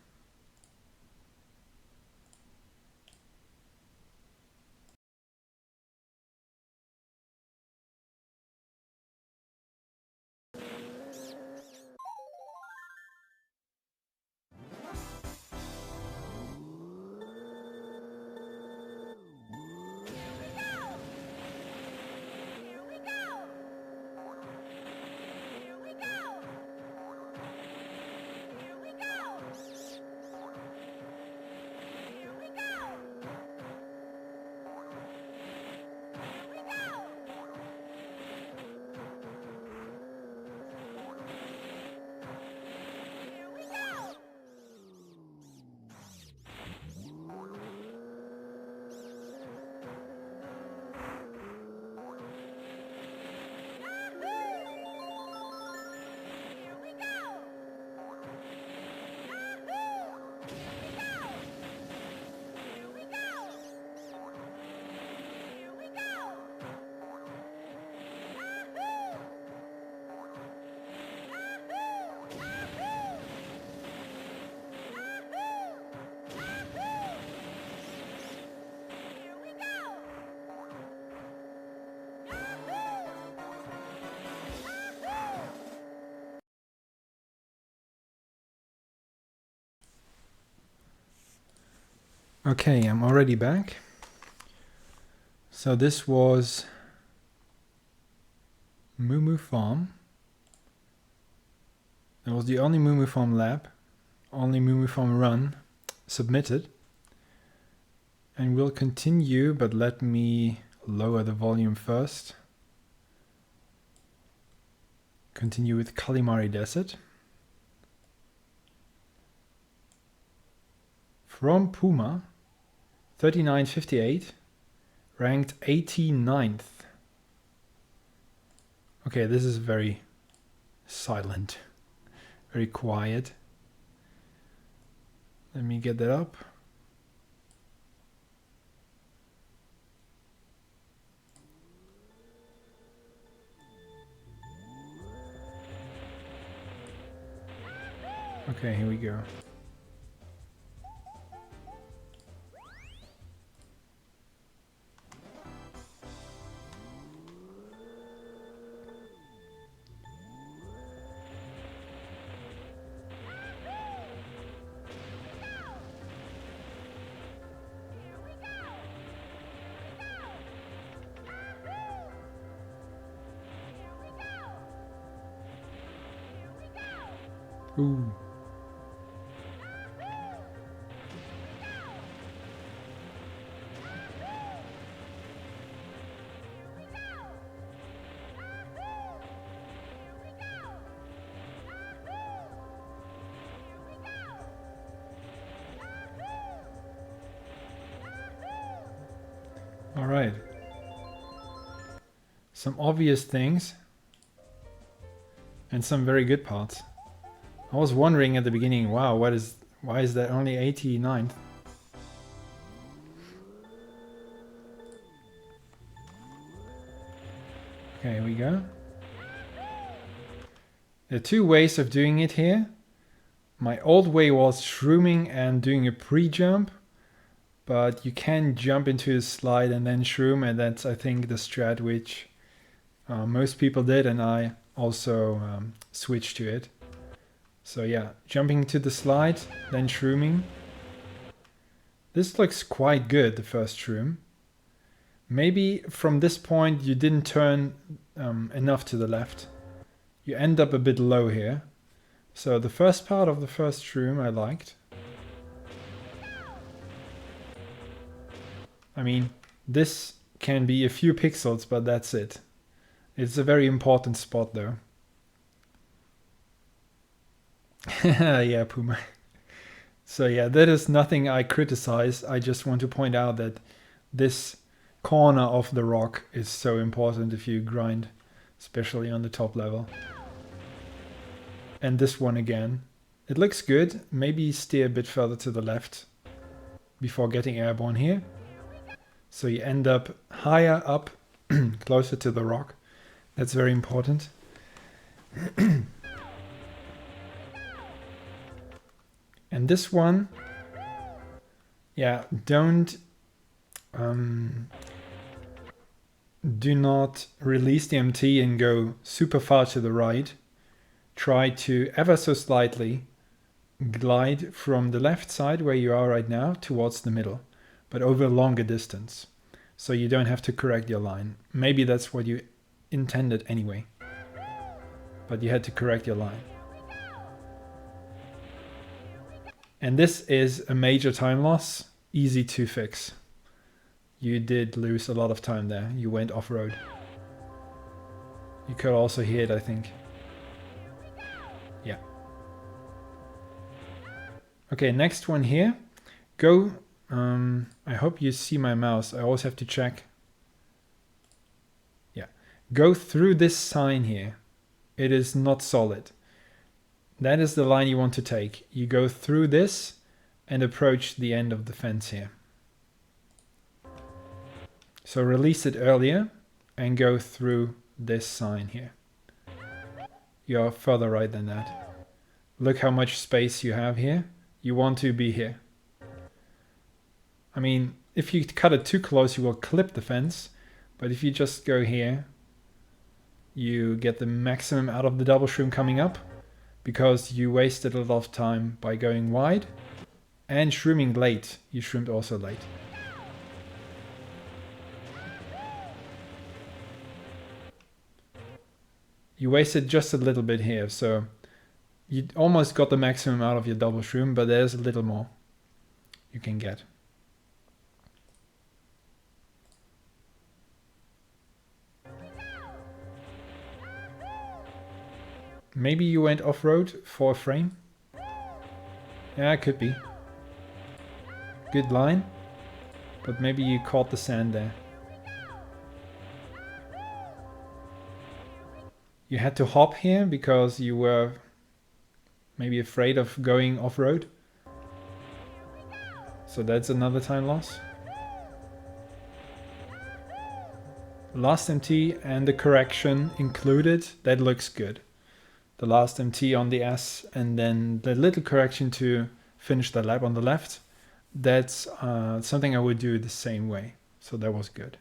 Okay, I'm already back. So this was Moo Farm. It was the only Moo Farm lab, only Moo Farm run submitted. And we'll continue, but let me lower the volume first. Continue with Kalimari Desert. From Puma, 3958, ranked 89th. Okay, this is very silent, very quiet. Let me get that up. Okay, here we go. Ooh. All right. Some obvious things and some very good parts. I was wondering at the beginning, wow, why is that only 89th? Okay, here we go. There are two ways of doing it here. My old way was shrooming and doing a pre-jump, but you can jump into a slide and then shroom, and that's, I think, the strat which most people did, and I also switched to it. So yeah, jumping to the slide, then shrooming. This looks quite good, the first shroom. Maybe from this point you didn't turn enough to the left. You end up a bit low here. So the first part of the first shroom I liked. I mean, this can be a few pixels, but that's it. It's a very important spot though. Yeah, Puma. So yeah, that is nothing I criticize. I just want to point out that this corner of the rock is so important if you grind, especially on the top level. And this one again. It looks good. Maybe steer a bit further to the left before getting airborne here. So you end up higher up, closer to the rock. That's very important. And this one, yeah, do not release the MT and go super far to the right. Try to ever so slightly glide from the left side where you are right now towards the middle, but over a longer distance. So you don't have to correct your line. Maybe that's what you intended anyway, but you had to correct your line. And this is a major time loss, easy to fix. You did lose a lot of time there. You went off-road. You could also hear it, I think. Yeah. Okay, next one here. Go, I hope you see my mouse. I always have to check. Yeah. Go through this sign here. It is not solid. That is the line you want to take. You go through this and approach the end of the fence here. So release it earlier and go through this sign here. You're further right than that. Look how much space you have here. You want to be here. I mean, if you cut it too close, you will clip the fence. But if you just go here, you get the maximum out of the double shroom coming up, because you wasted a lot of time by going wide And shrooming late. You shroomed also late. You wasted just a little bit here, so you almost got the maximum out of your double shroom, but there's a little more you can get. Maybe you went off-road for a frame? Yeah, it could be. Good line, but maybe you caught the sand there. You had to hop here because you were maybe afraid of going off-road. So that's another time loss. Last MT and the correction included, that looks good. The last MT on the S and then the little correction to finish the lap on the left. That's something I would do the same way. So that was good.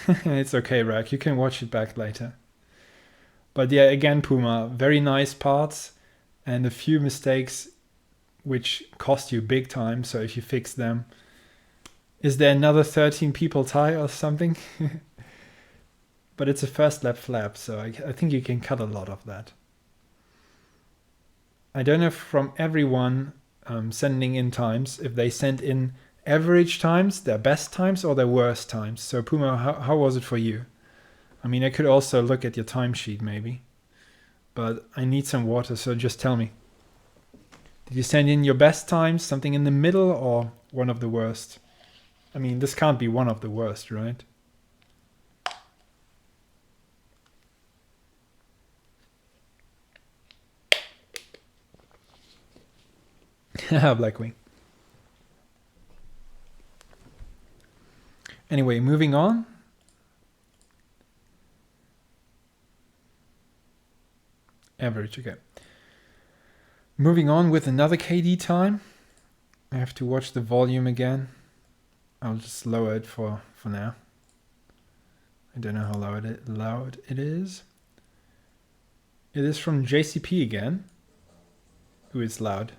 It's okay, Rack. You can watch it back later. But yeah, again, Puma, very nice parts and a few mistakes which cost you big time. So if you fix them, is there another 13 people tie or something? But it's a first lap flap, so I think you can cut a lot of that. I don't know from everyone sending in times, if they send in average times, their best times, or their worst times. So Puma, how was it for you? I mean, I could also look at your timesheet maybe, but I need some water, so just tell me. Did you send in your best times, something in the middle, or one of the worst? I mean, this can't be one of the worst, right? Blackwing. Anyway, moving on. Average, okay. Moving on with another KD time. I have to watch the volume again. I'll just lower it for now. I don't know how loud it is. It is from JCP again. Ooh, it's loud.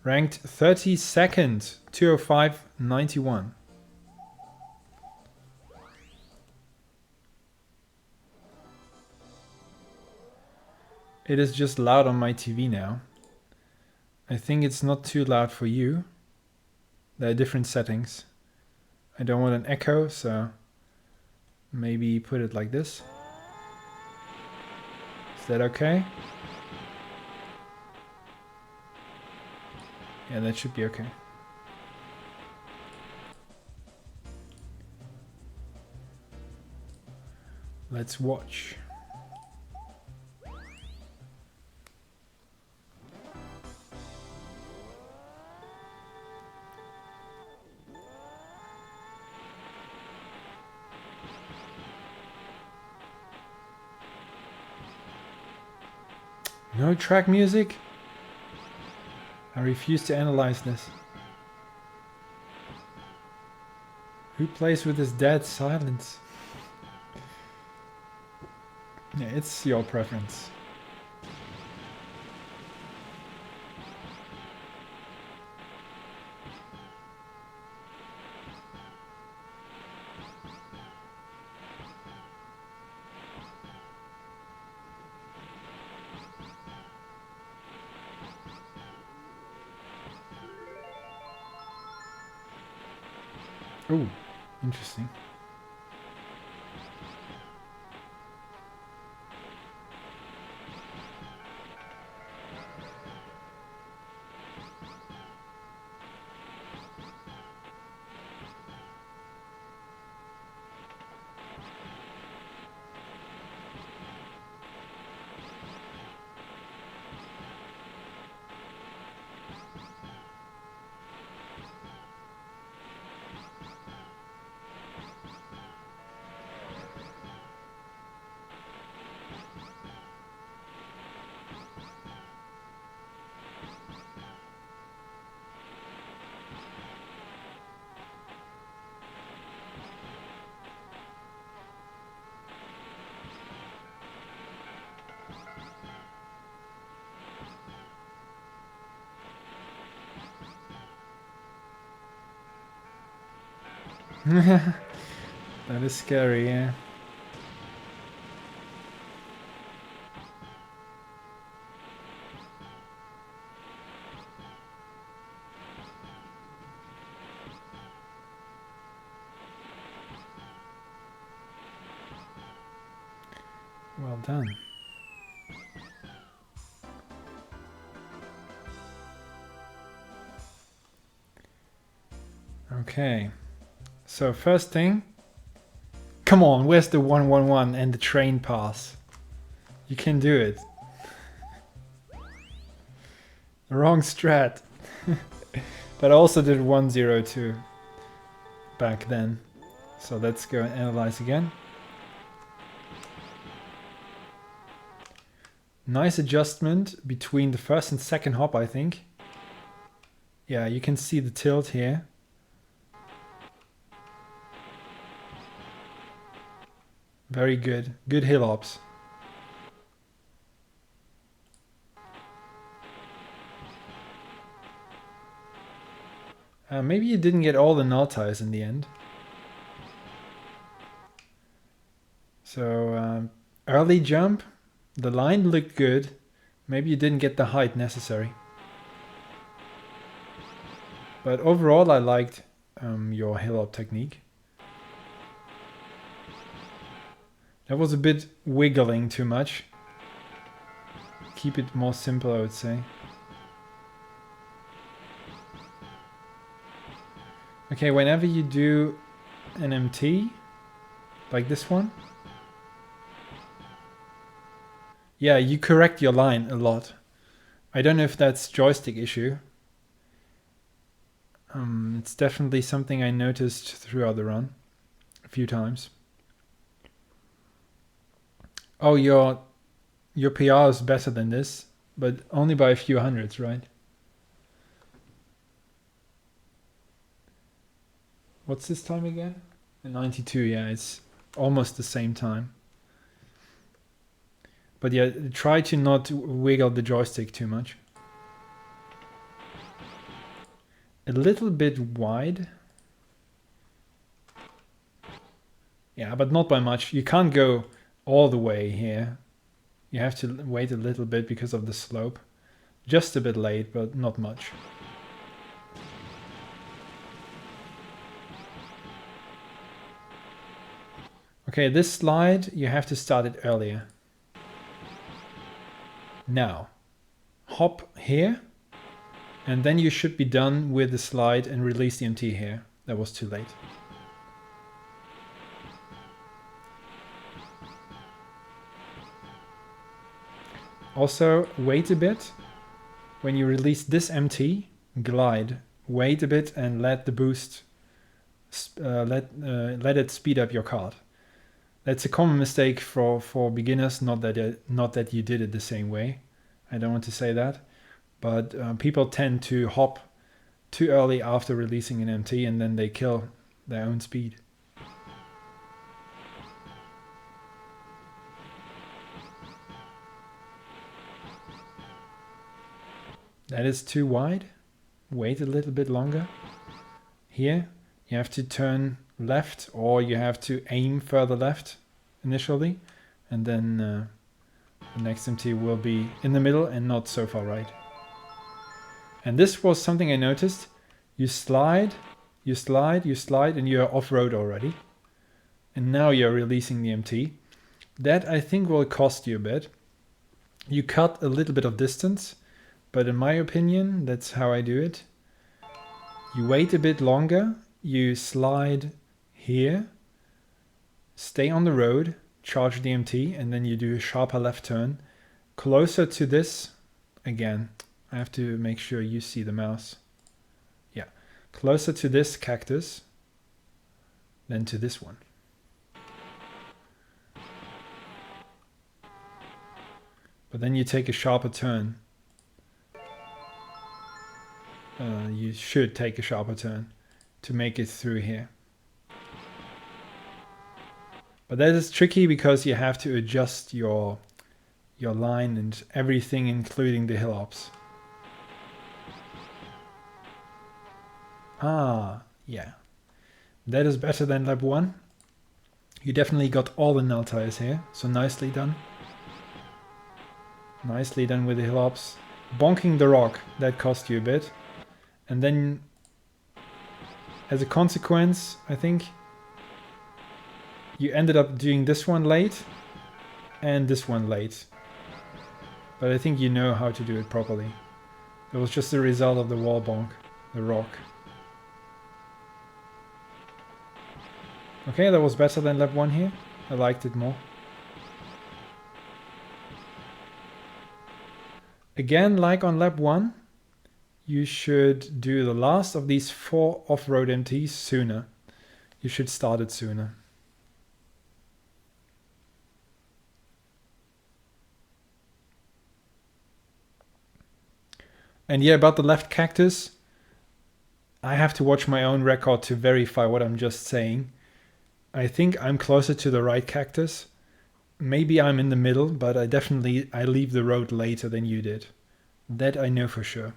Ranked 32nd, 205.91. It is just loud on my TV now. I think it's not too loud for you. There are different settings. I don't want an echo, so maybe put it like this. Is that okay? Yeah, that should be okay. Let's watch. No track music? I refuse to analyze this. Who plays with this dead silence? Yeah, it's your preference. Oh, interesting. That is scary, yeah. Well done. Okay. So first thing. Come on, where's the 111 and the train pass? You can do it. Wrong strat. But I also did 102 back then. So let's go and analyze again. Nice adjustment between the first and second hop, I think. Yeah, you can see the tilt here. Very good. Good hill hops. Maybe you didn't get all the null ties in the end. So early jump, the line looked good. Maybe you didn't get the height necessary. But overall I liked your hill hop technique. That was a bit wiggling too much. Keep it more simple, I would say. Okay, whenever you do an MT, like this one, yeah, you correct your line a lot. I don't know if that's joystick issue. It's definitely something I noticed throughout the run a few times. Oh, your PR is better than this, but only by a few hundreds, right? What's this time again? 92, yeah, it's almost the same time. But yeah, try to not wiggle the joystick too much. A little bit wide. Yeah, but not by much. You can't go all the way here. You have to wait a little bit because of the slope. Just a bit late, but not much. Okay, this slide, you have to start it earlier. Now, hop here, and then you should be done with the slide and release the MT here. That was too late. Also, wait a bit. When you release this MT, glide. Wait a bit and let the boost, let it speed up your kart. That's a common mistake for beginners, not that you did it the same way. I don't want to say that. But people tend to hop too early after releasing an MT and then they kill their own speed. That is too wide. Wait a little bit longer. Here, you have to turn left or you have to aim further left initially. And then the next MT will be in the middle and not so far right. And this was something I noticed. You slide, you slide, you slide, and you're off-road already. And now you're releasing the MT. That I think will cost you a bit. You cut a little bit of distance, but in my opinion, that's how I do it. You wait a bit longer, you slide here, stay on the road, charge the MT, and then you do a sharper left turn. Closer to this, again, I have to make sure you see the mouse. Yeah, closer to this cactus than to this one. But then you take a sharper turn. You should take a sharper turn to make it through here. But that is tricky because you have to adjust your line and everything, including the hill hops. Ah, yeah. That is better than lap 1. You definitely got all the null tires here, so nicely done. Nicely done with the hill hops. Bonking the rock, that cost you a bit. And then, as a consequence, I think you ended up doing this one late and this one late. But I think you know how to do it properly. It was just the result of the wall bonk, the rock. Okay, that was better than lap 1 here. I liked it more. Again, like on lap 1, you should do the last of these 4 off-road MTs sooner. You should start it sooner. And yeah, about the left cactus, I have to watch my own record to verify what I'm just saying. I think I'm closer to the right cactus. Maybe I'm in the middle, but I leave the road later than you did. That I know for sure.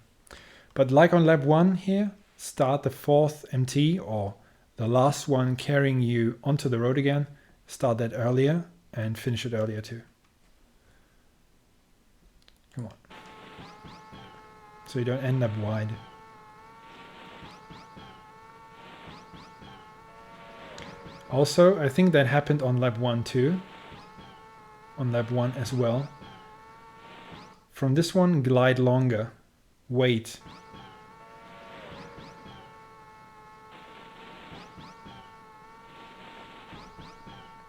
But like on lap 1 here, start the 4th MT or the last one carrying you onto the road again. Start that earlier and finish it earlier too. Come on. So you don't end up wide. Also, I think that happened on lap 1 too. On lap 1 as well. From this one, glide longer. Wait.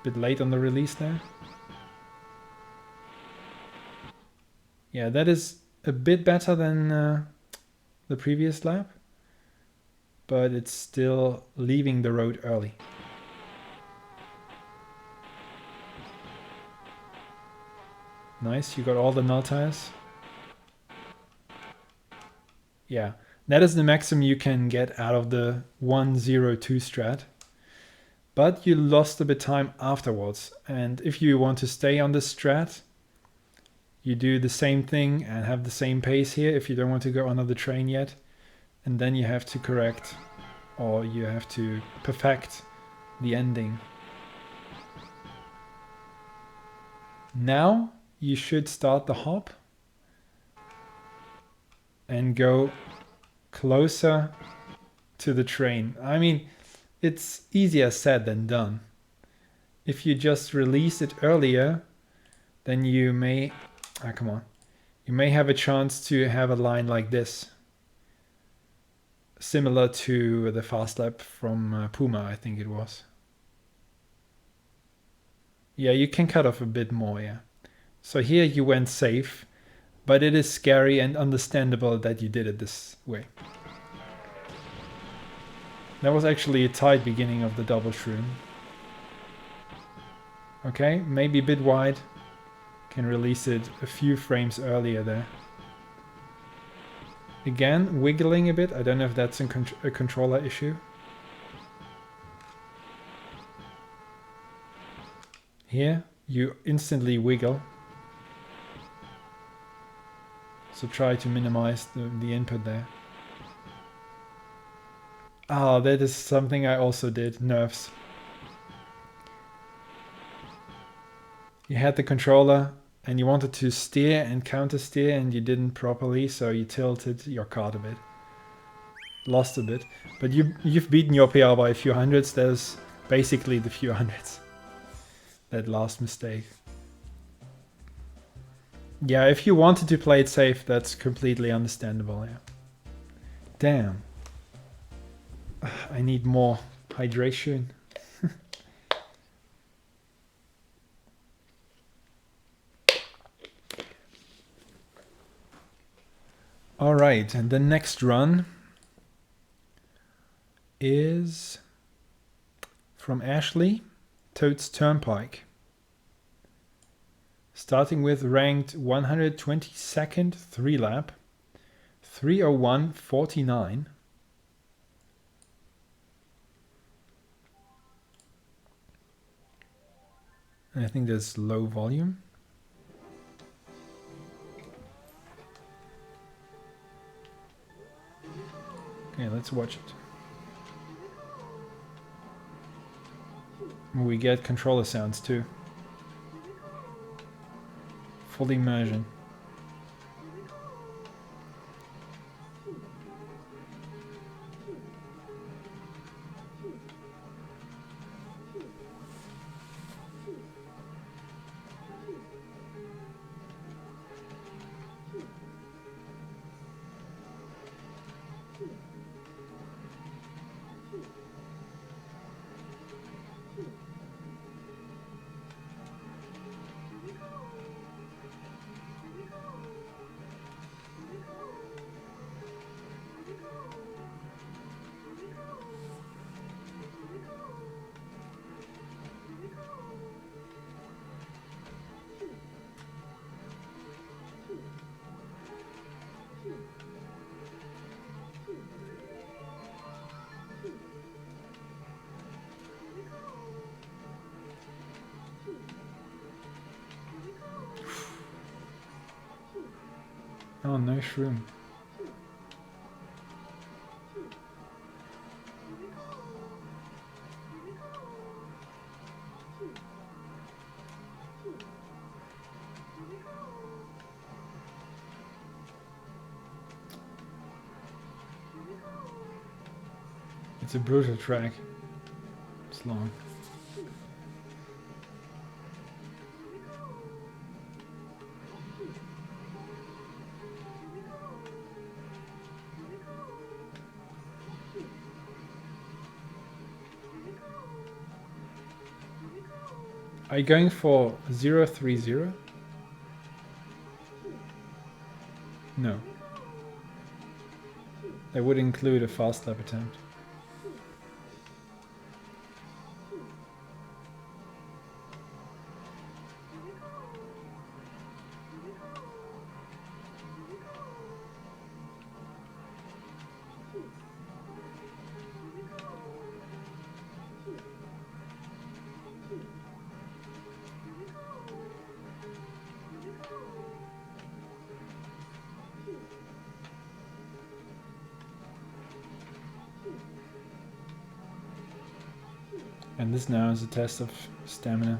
Bit late on the release there. Yeah, that is a bit better than the previous lap. But it's still leaving the road early. Nice, you got all the null tires. Yeah, that is the maximum you can get out of the 102 strat. But you lost a bit time afterwards. And if you want to stay on this strat, you do the same thing and have the same pace here if you don't want to go under the train yet. And then you have to correct or you have to perfect the ending. Now you should start the hop and go closer to the train. I mean, it's easier said than done. If you just release it earlier, then you may, come on, you may have a chance to have a line like this. Similar to the fast lap from Puma, I think it was. Yeah, you can cut off a bit more, yeah. So here you went safe, but it is scary and understandable that you did it this way. That was actually a tight beginning of the double shroom. Okay, maybe a bit wide. Can release it a few frames earlier there. Again, wiggling a bit. I don't know if that's a controller issue. Here, you instantly wiggle. So try to minimize the input there. Ah, that is something I also did, nerfs. You had the controller and you wanted to steer and counter steer and you didn't properly, so you tilted your cart a bit. Lost a bit. But you've beaten your PR by a few hundreds. There's basically the few hundreds. That last mistake. Yeah, if you wanted to play it safe, that's completely understandable, yeah. Damn. I need more hydration. All right, and the next run is from Ashley, Toads Turnpike. Starting with ranked 122nd 3 lap, 3:01:49. And I think there's low volume. Okay, let's watch it. We get controller sounds too. Full immersion. Oh, no shroom. It's a brutal track. It's long. Are you going for 030? No. That would include a fast lap attempt. And this now is a test of stamina.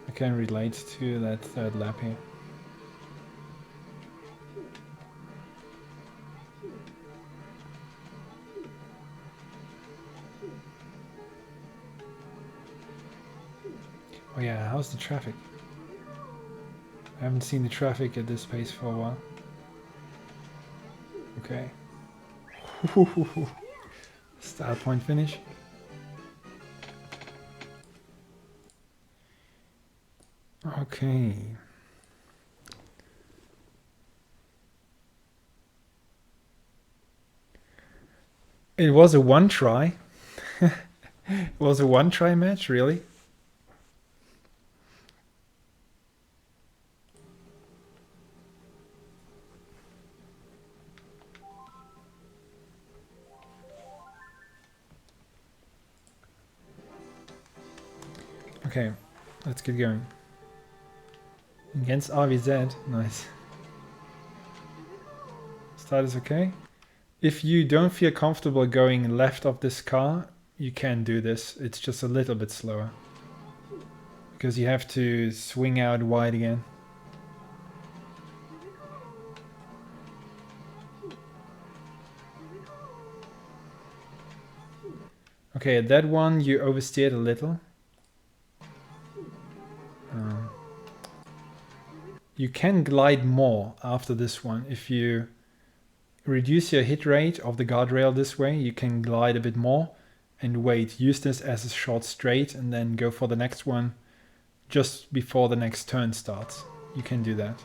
I can relate to that third lap here. Oh yeah, how's the traffic? I haven't seen the traffic at this pace for a while. Okay. Start point finish. Okay. It was a one try. It was a one try match, really? Okay, let's get going. Against RVZ, nice. Start is okay. If you don't feel comfortable going left of this car, you can do this. It's just a little bit slower. Because you have to swing out wide again. Okay, at that one you oversteered a little. You can glide more after this one. If you reduce your hit rate of the guardrail this way, you can glide a bit more and wait. Use this as a short straight and then go for the next one just before the next turn starts. You can do that.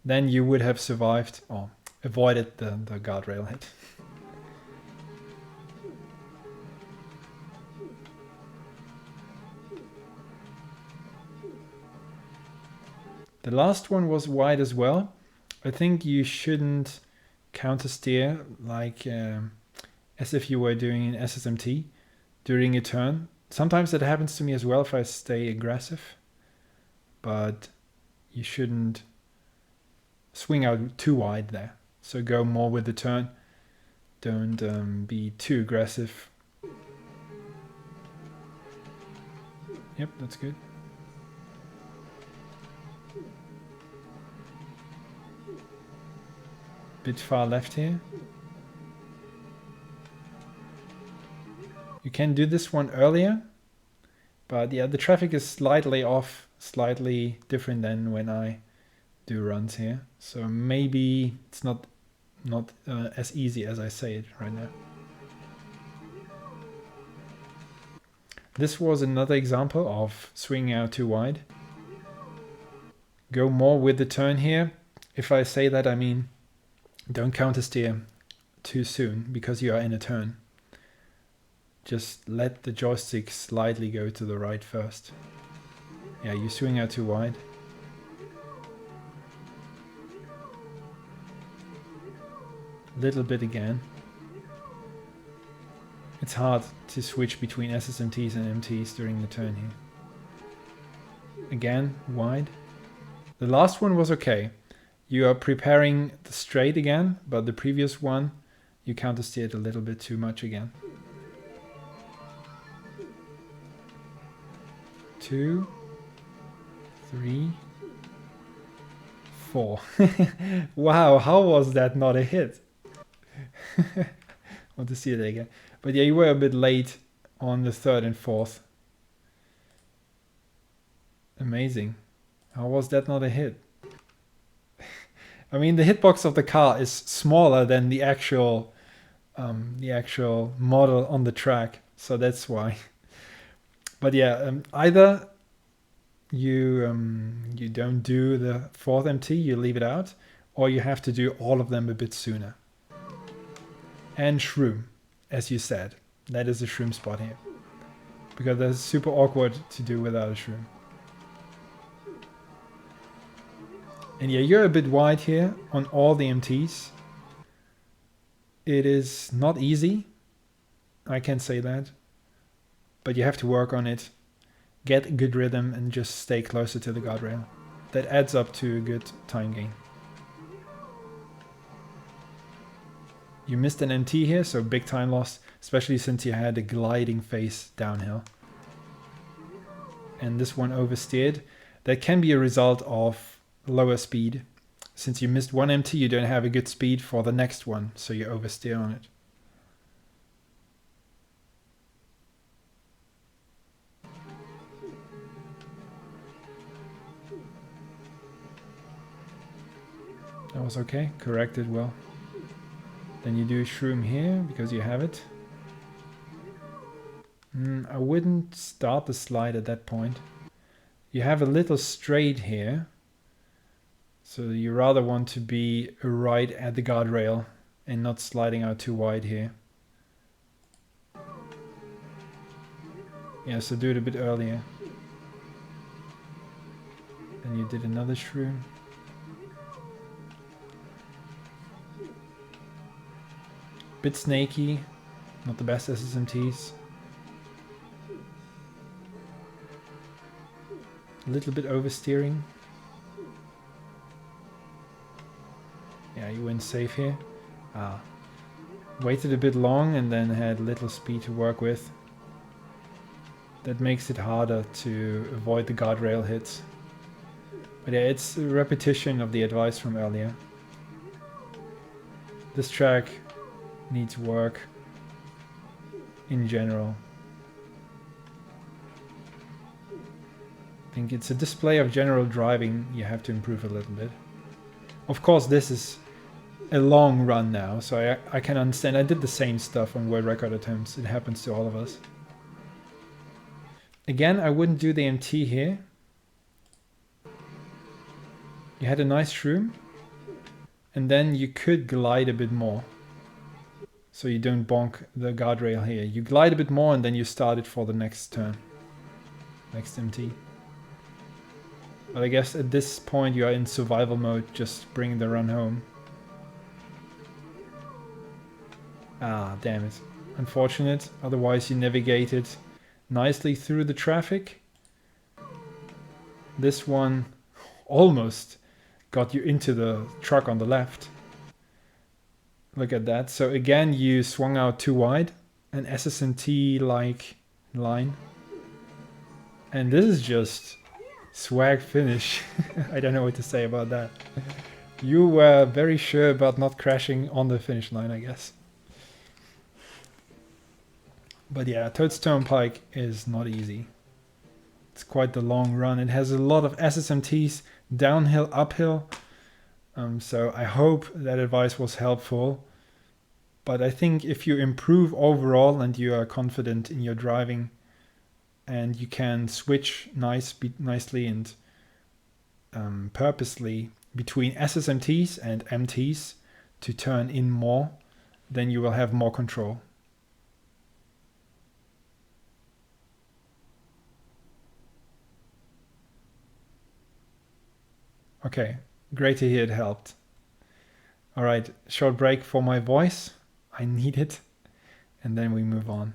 Then you would have survived or avoided the guardrail hit. The last one was wide as well. I think you shouldn't counter steer like as if you were doing an SSMT during a turn. Sometimes that happens to me as well if I stay aggressive, but you shouldn't swing out too wide there. So go more with the turn. Don't be too aggressive. Yep, that's good. Bit far left here. You can do this one earlier, but yeah, the traffic is slightly off, slightly different than when I do runs here. So maybe it's not as easy as I say it right now. This was another example of swinging out too wide. Go more with the turn here. If I say that, I mean don't countersteer too soon because you are in a turn. Just let the joystick slightly go to the right first. Yeah, you swing out too wide. Little bit again. It's hard to switch between SSMTs and MTs during the turn here. Again, wide. The last one was okay. You are preparing the straight again, but the previous one, you countersteered a little bit too much again. 2, 3, 4. Wow, how was that not a hit? Want to see it again. But yeah, you were a bit late on the third and fourth. Amazing. How was that not a hit? I mean, the hitbox of the car is smaller than the actual model on the track, so that's why. But yeah, either you don't do the fourth MT, you leave it out, or you have to do all of them a bit sooner. And shroom, as you said, that is a shroom spot here, because that's super awkward to do without a shroom. And yeah, you're a bit wide here on all the MTs. It is not easy, I can say that, but you have to work on it, get a good rhythm and just stay closer to the guardrail. That adds up to a good time gain. You missed an MT here, so big time loss, especially since you had a gliding face downhill. And this one oversteered. That can be a result of lower speed. Since you missed one MT, you don't have a good speed for the next one, so you oversteer on it. That was okay, corrected well. Then you do shroom here, because you have it. I wouldn't start the slide at that point. You have a little straight here. So you rather want to be right at the guardrail and not sliding out too wide here. Yeah, so do it a bit earlier. Then you did another shroom. Bit snaky, not the best SSMTs. A little bit oversteering. Yeah, you went safe here. Waited a bit long and then had little speed to work with. That makes it harder to avoid the guardrail hits. But yeah, it's a repetition of the advice from earlier. This track needs work in general. I think it's a display of general driving you have to improve a little bit. Of course, this is a long run now, so I can understand. I did the same stuff on world record attempts. It happens to all of us. Again, I wouldn't do the MT here. You had a nice shroom, and then you could glide a bit more, so you don't bonk the guardrail here. You glide a bit more and then you start it for the next turn, next MT. But I guess at this point you are in survival mode, just bring the run home. Ah, damn it. Unfortunate, otherwise you navigated nicely through the traffic. This one almost got you into the truck on the left. Look at that. So again, you swung out too wide, an SSMT-like line. And this is just swag finish. I don't know what to say about that. You were very sure about not crashing on the finish line, I guess. But yeah, Toad's Turnpike is not easy. It's quite the long run. It has a lot of SSMTs, downhill, uphill. So I hope that advice was helpful. But I think if you improve overall and you are confident in your driving and you can switch nicely and purposely between SSMTs and MTs to turn in more, then you will have more control. Okay, great to hear it helped. All right, short break for my voice. I need it. And then we move on.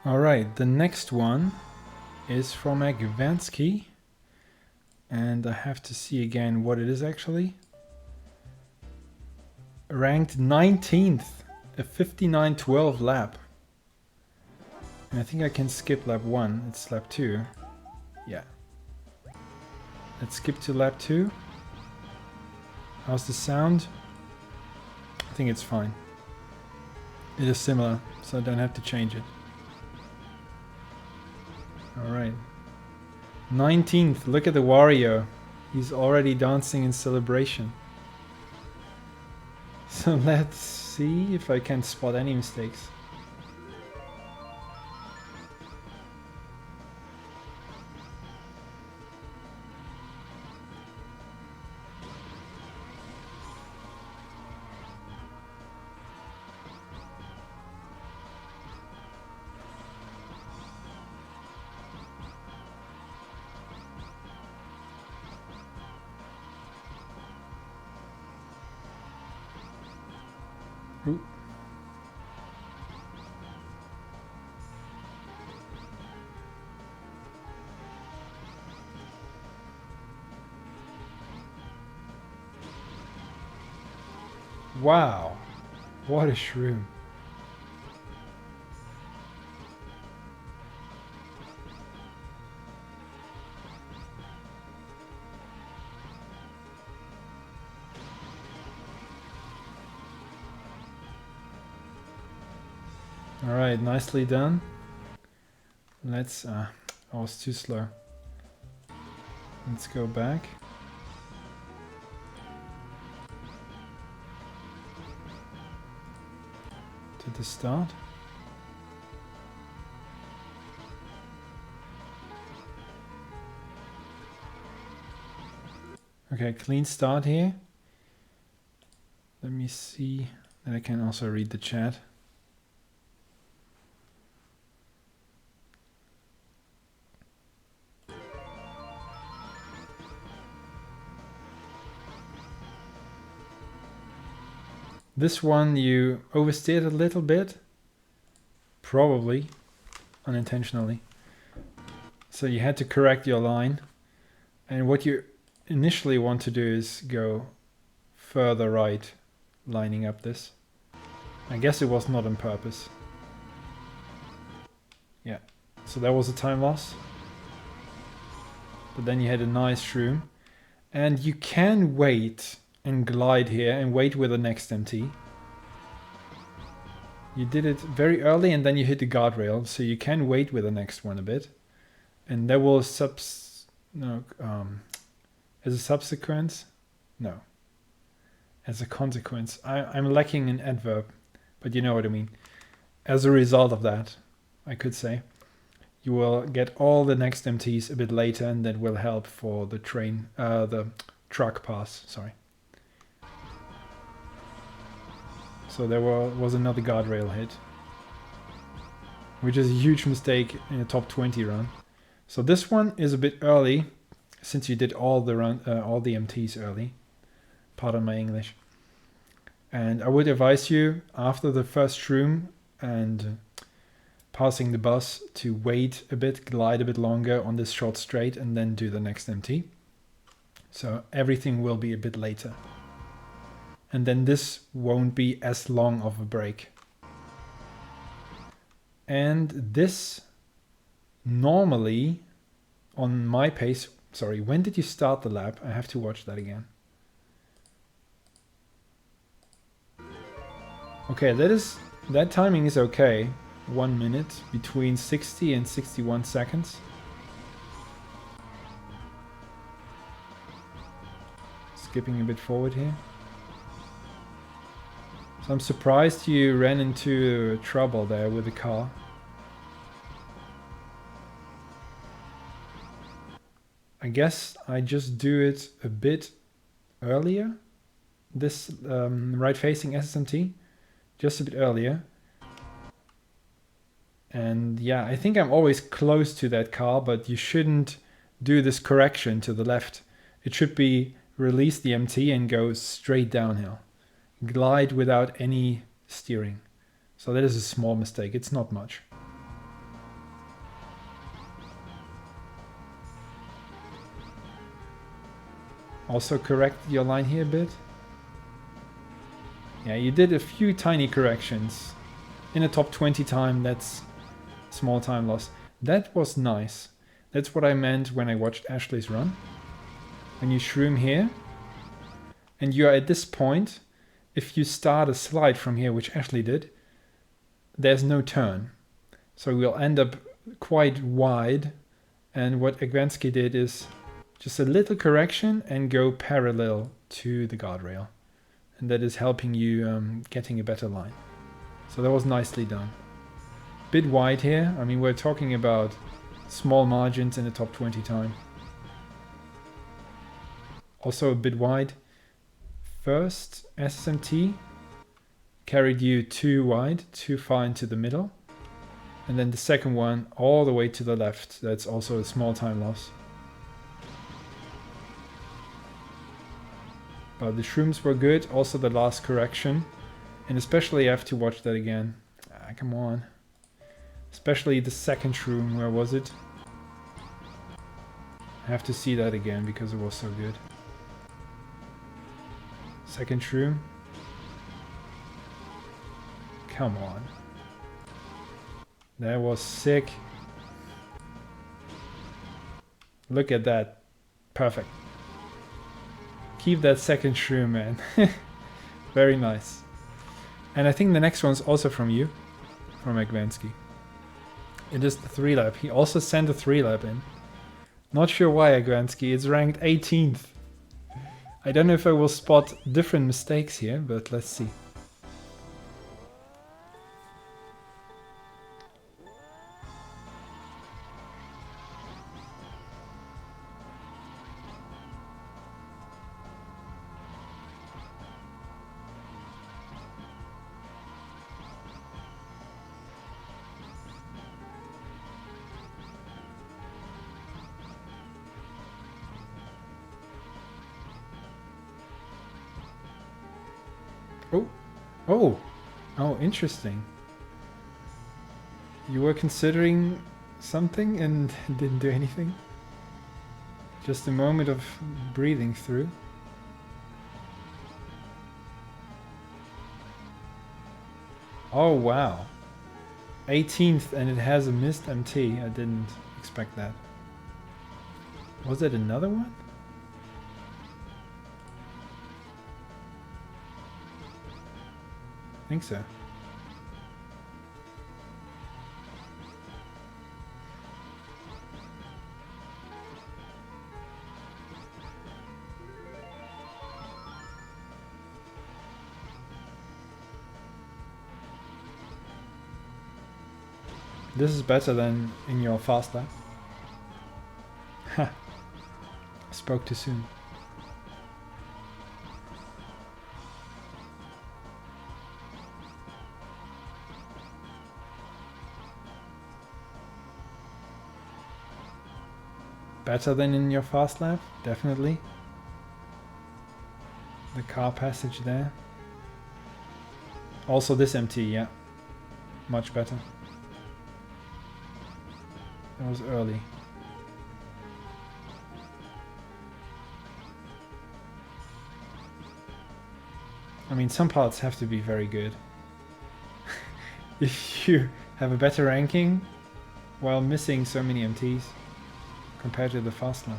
All right, the next one is from Agvansky. And I have to see again what it is actually. Ranked 19th, a 59.12 lap. And I think I can skip lap 1, it's lap 2. Yeah. Let's skip to lap 2. How's the sound? I think it's fine. It is similar, so I don't have to change it. Alright. 19th, look at the Wario. He's already dancing in celebration. So let's see if I can spot any mistakes. Ooh. Wow, what a shroom. All right, nicely done. Let's, I was too slow. Let's go back. to the start. Okay, clean start here. Let me see that I can also read the chat. This one you oversteered a little bit, probably unintentionally. So you had to correct your line. And what you initially want to do is go further right, lining up this. I guess it was not on purpose. Yeah, so that was a time loss. But then you had a nice shroom. And you can wait and glide here and wait with the next MT. You did it very early and then you hit the guardrail, so you can wait with the next one a bit. And there will as a subsequence? No. As a consequence. I'm lacking an adverb, but you know what I mean. As a result of that, I could say, you will get all the next MTs a bit later, and that will help for the the truck pass, sorry. So there was another guardrail hit, which is a huge mistake in a top 20 run. So this one is a bit early, since you did all the MTs early. Pardon my English. And I would advise you, after the first shroom and passing the bus, to wait a bit, glide a bit longer on this short straight, and then do the next MT. So everything will be a bit later. And then this won't be as long of a break. And this normally on my pace, sorry, when did you start the lap? I have to watch that again. Okay, that timing is okay. 1 minute between 60 and 61 seconds. Skipping a bit forward here. So I'm surprised you ran into trouble there with the car. I guess I just do it a bit earlier. This right facing SSMT, just a bit earlier. And yeah, I think I'm always close to that car, but you shouldn't do this correction to the left. It should be release the MT and go straight downhill. Glide without any steering. So that is a small mistake, it's not much. Also correct your line here a bit. Yeah, you did a few tiny corrections. In a top 20 time, that's small time loss. That was nice. That's what I meant when I watched Ashley's run. When you shroom here, and you are at this point, if you start a slide from here, which Ashley did, there's no turn. So we'll end up quite wide. And what Agvansky did is just a little correction and go parallel to the guardrail. And that is helping you getting a better line. So that was nicely done. Bit wide here. I mean, we're talking about small margins in the top 20 time. Also a bit wide. First SMT carried you too wide, too far into the middle. And then the second one all the way to the left. That's also a small time loss. But the shrooms were good, also the last correction. And especially I have to watch that again. Come on. Especially the second shroom, where was it? I have to see that again because it was so good. Second shroom. Come on. That was sick. Look at that. Perfect. Keep that second shroom, man. Very nice. And I think the next one's also from you, from Agvansky. It is the 3-lap. He also sent a 3-lap in. Not sure why, Agvansky. It's ranked 18th. I don't know if I will spot different mistakes here, but let's see. Oh, oh, oh, interesting. You were considering something and didn't do anything? Just a moment of breathing through. Oh, wow. 18th and it has a missed MT. I didn't expect that. Was it another one? I think so. This is better than in your fast lap. Ha! Spoke too soon. Better than in your fast lap, definitely. The car passage there. Also this MT, yeah. Much better. That was early. I mean, some parts have to be very good. If you have a better ranking while missing so many MTs compared to the fast lap.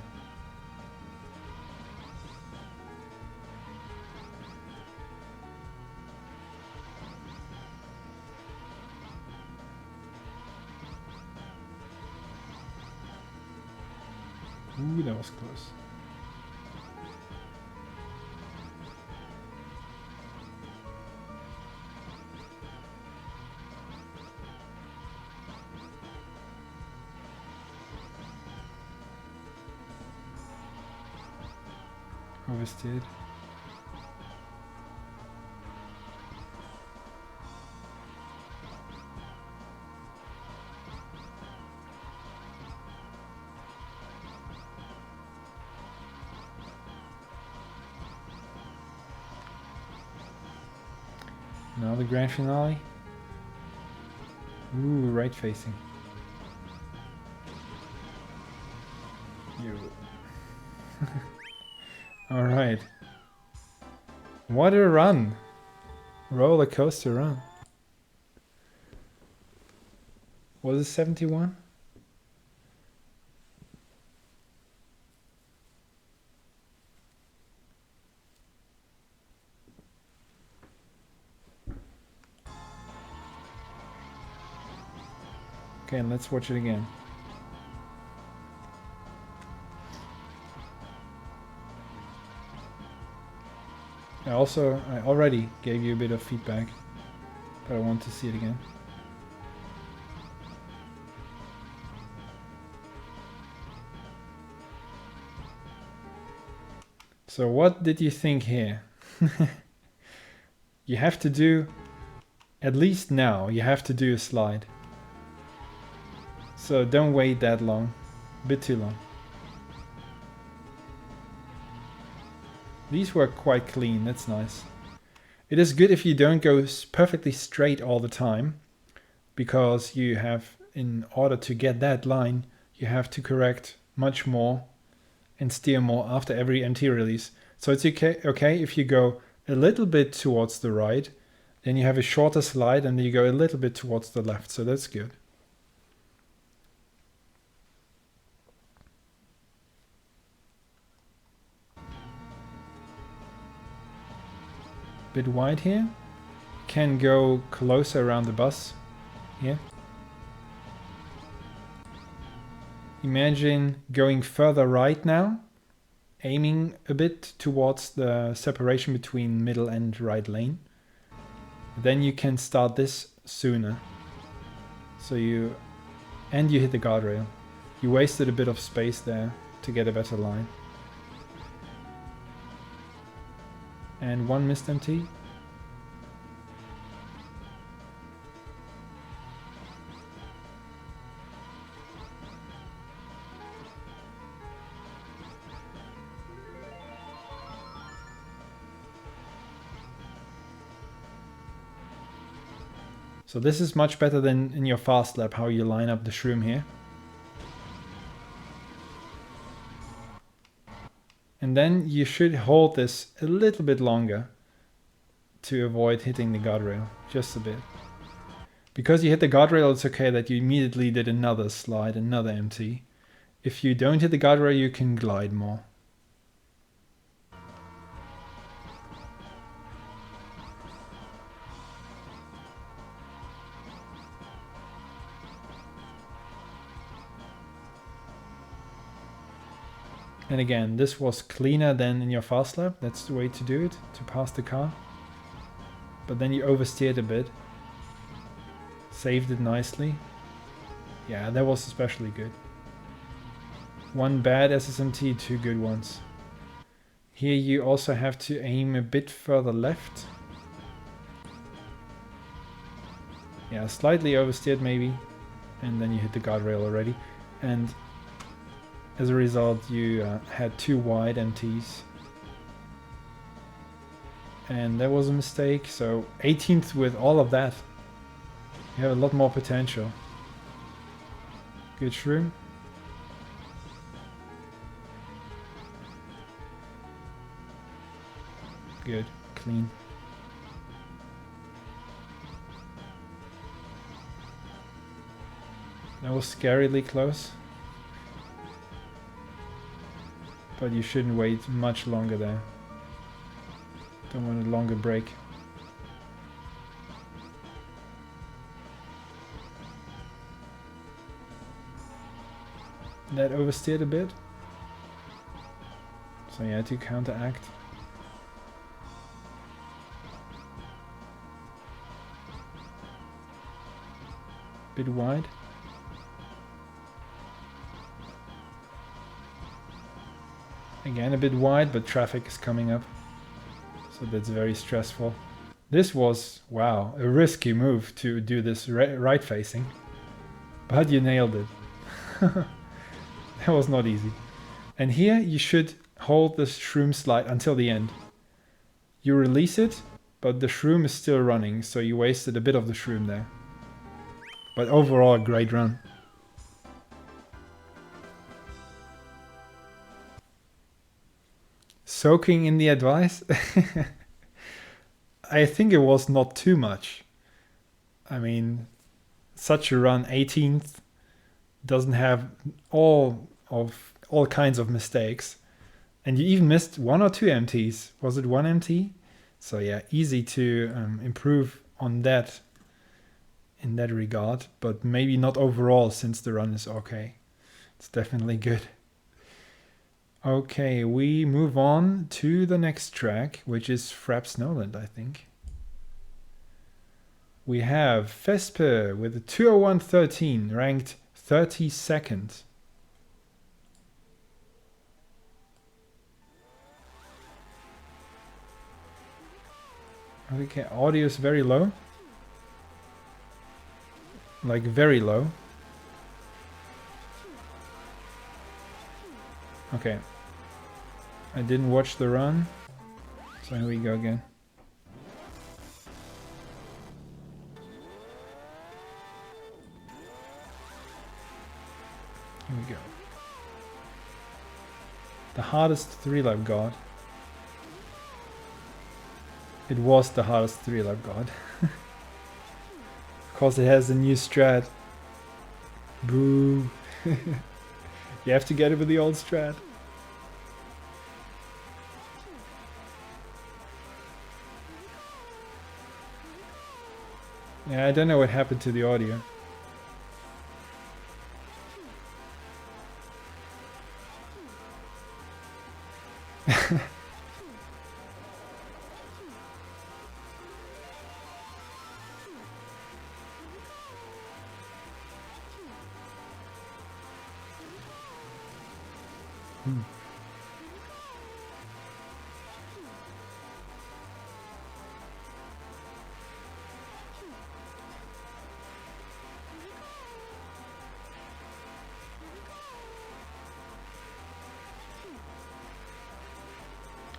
Ooh, that was close. Oversteered. Now the grand finale. Ooh, right facing. You. Alright. What a run! Roller coaster run. Was it 71? Okay, and let's watch it again. I already gave you a bit of feedback, but I want to see it again. So what did you think here? You have to do, at least now, you have to do a slide. So don't wait that long, a bit too long. These were quite clean, that's nice. It is good if you don't go perfectly straight all the time, because you have, in order to get that line, you have to correct much more and steer more after every MT release. So it's okay if you go a little bit towards the right, then you have a shorter slide and you go a little bit towards the left, so that's good. Bit wide here. Can go closer around the bus here. Imagine going further right now, aiming a bit towards the separation between middle and right lane. Then you can start this sooner. So you hit the guardrail. You wasted a bit of space there to get a better line. And one missed MT. So this is much better than in your fast lap, how you line up the shroom here. And then you should hold this a little bit longer to avoid hitting the guardrail, just a bit. Because you hit the guardrail, it's okay that you immediately did another slide, another empty. If you don't hit the guardrail, you can glide more. And again, this was cleaner than in your fast lap. That's the way to do it, to pass the car. But then you oversteered a bit. Saved it nicely. Yeah, that was especially good. One bad SSMT, two good ones. Here you also have to aim a bit further left. Yeah, slightly oversteered maybe. And then you hit the guardrail already. And as a result, you had two wide MTs. And that was a mistake. So 18th with all of that. You have a lot more potential. Good shroom. Good, clean. That was scarily close. But you shouldn't wait much longer there. Don't want a longer break. That oversteered a bit. So you had to counteract. Bit wide. Again a bit wide, but traffic is coming up. So that's very stressful. This was, wow, a risky move to do this right facing. But you nailed it. That was not easy. And here you should hold the shroom slide until the end. You release it, but the shroom is still running, so you wasted a bit of the shroom there. But overall, a great run. Soaking in the advice? I think it was not too much. I mean, such a run, 18th, doesn't have all kinds of mistakes. And you even missed one or two MTs. Was it one MT? So yeah, easy to improve on that in that regard, but maybe not overall since the run is okay. It's definitely good. Okay, we move on to the next track, which is Fraps Noland, I think. We have Vesper with a 201.13, ranked 32nd. Okay, audio is very low. Like very low. Okay. I didn't watch the run. So here we go again. Here we go. The hardest 3-lap god. It was the hardest 3-lap god. Of course it has a new strat. Boo. You have to get it with the old strat. Yeah, I don't know what happened to the audio.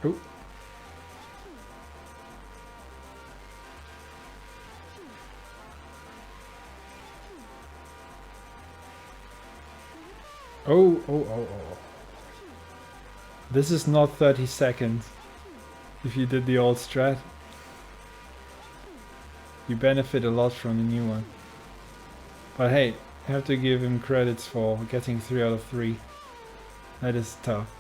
Oh. Oh, oh, oh, oh. This is not 30 seconds. If you did the old strat, you benefit a lot from the new one. But hey, I have to give him credits for getting 3 out of 3. That is tough.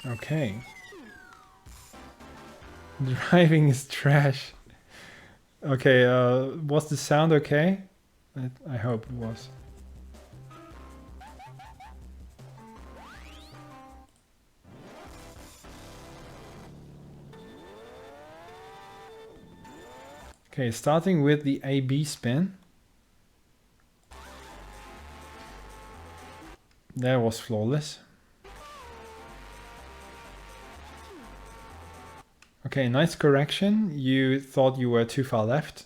Okay. Driving is trash. Okay, was the sound okay? I hope it was. Okay, starting with the AB spin. That was flawless. Okay, nice correction. You thought you were too far left.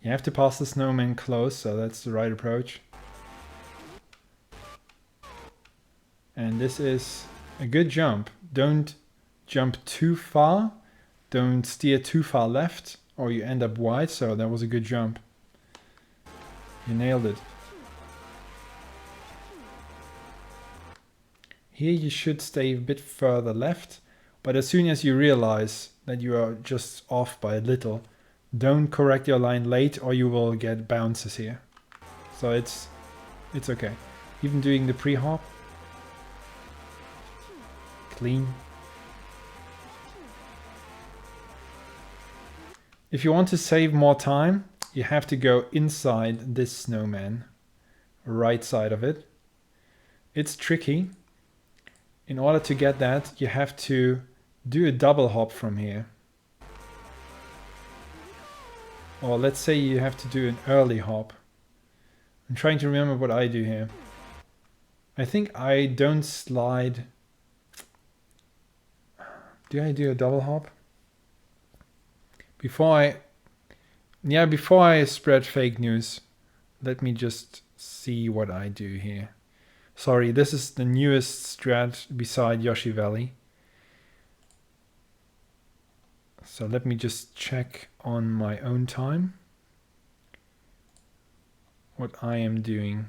You have to pass the snowman close, so that's the right approach. And this is a good jump. Don't jump too far. Don't steer too far left, or you end up wide, so that was a good jump. You nailed it. Here you should stay a bit further left, but as soon as you realize that you are just off by a little, don't correct your line late or you will get bounces here. So it's okay. Even doing the pre-hop. Clean. If you want to save more time, you have to go inside this snowman, right side of it. It's tricky. In order to get that, you have to do a double hop from here. Or let's say you have to do an early hop. I'm trying to remember what I do here. I think I don't slide. Do I do a double hop? Before I spread fake news, let me just see what I do here. Sorry, this is the newest strat beside Yoshi Valley. So let me just check on my own time what I am doing.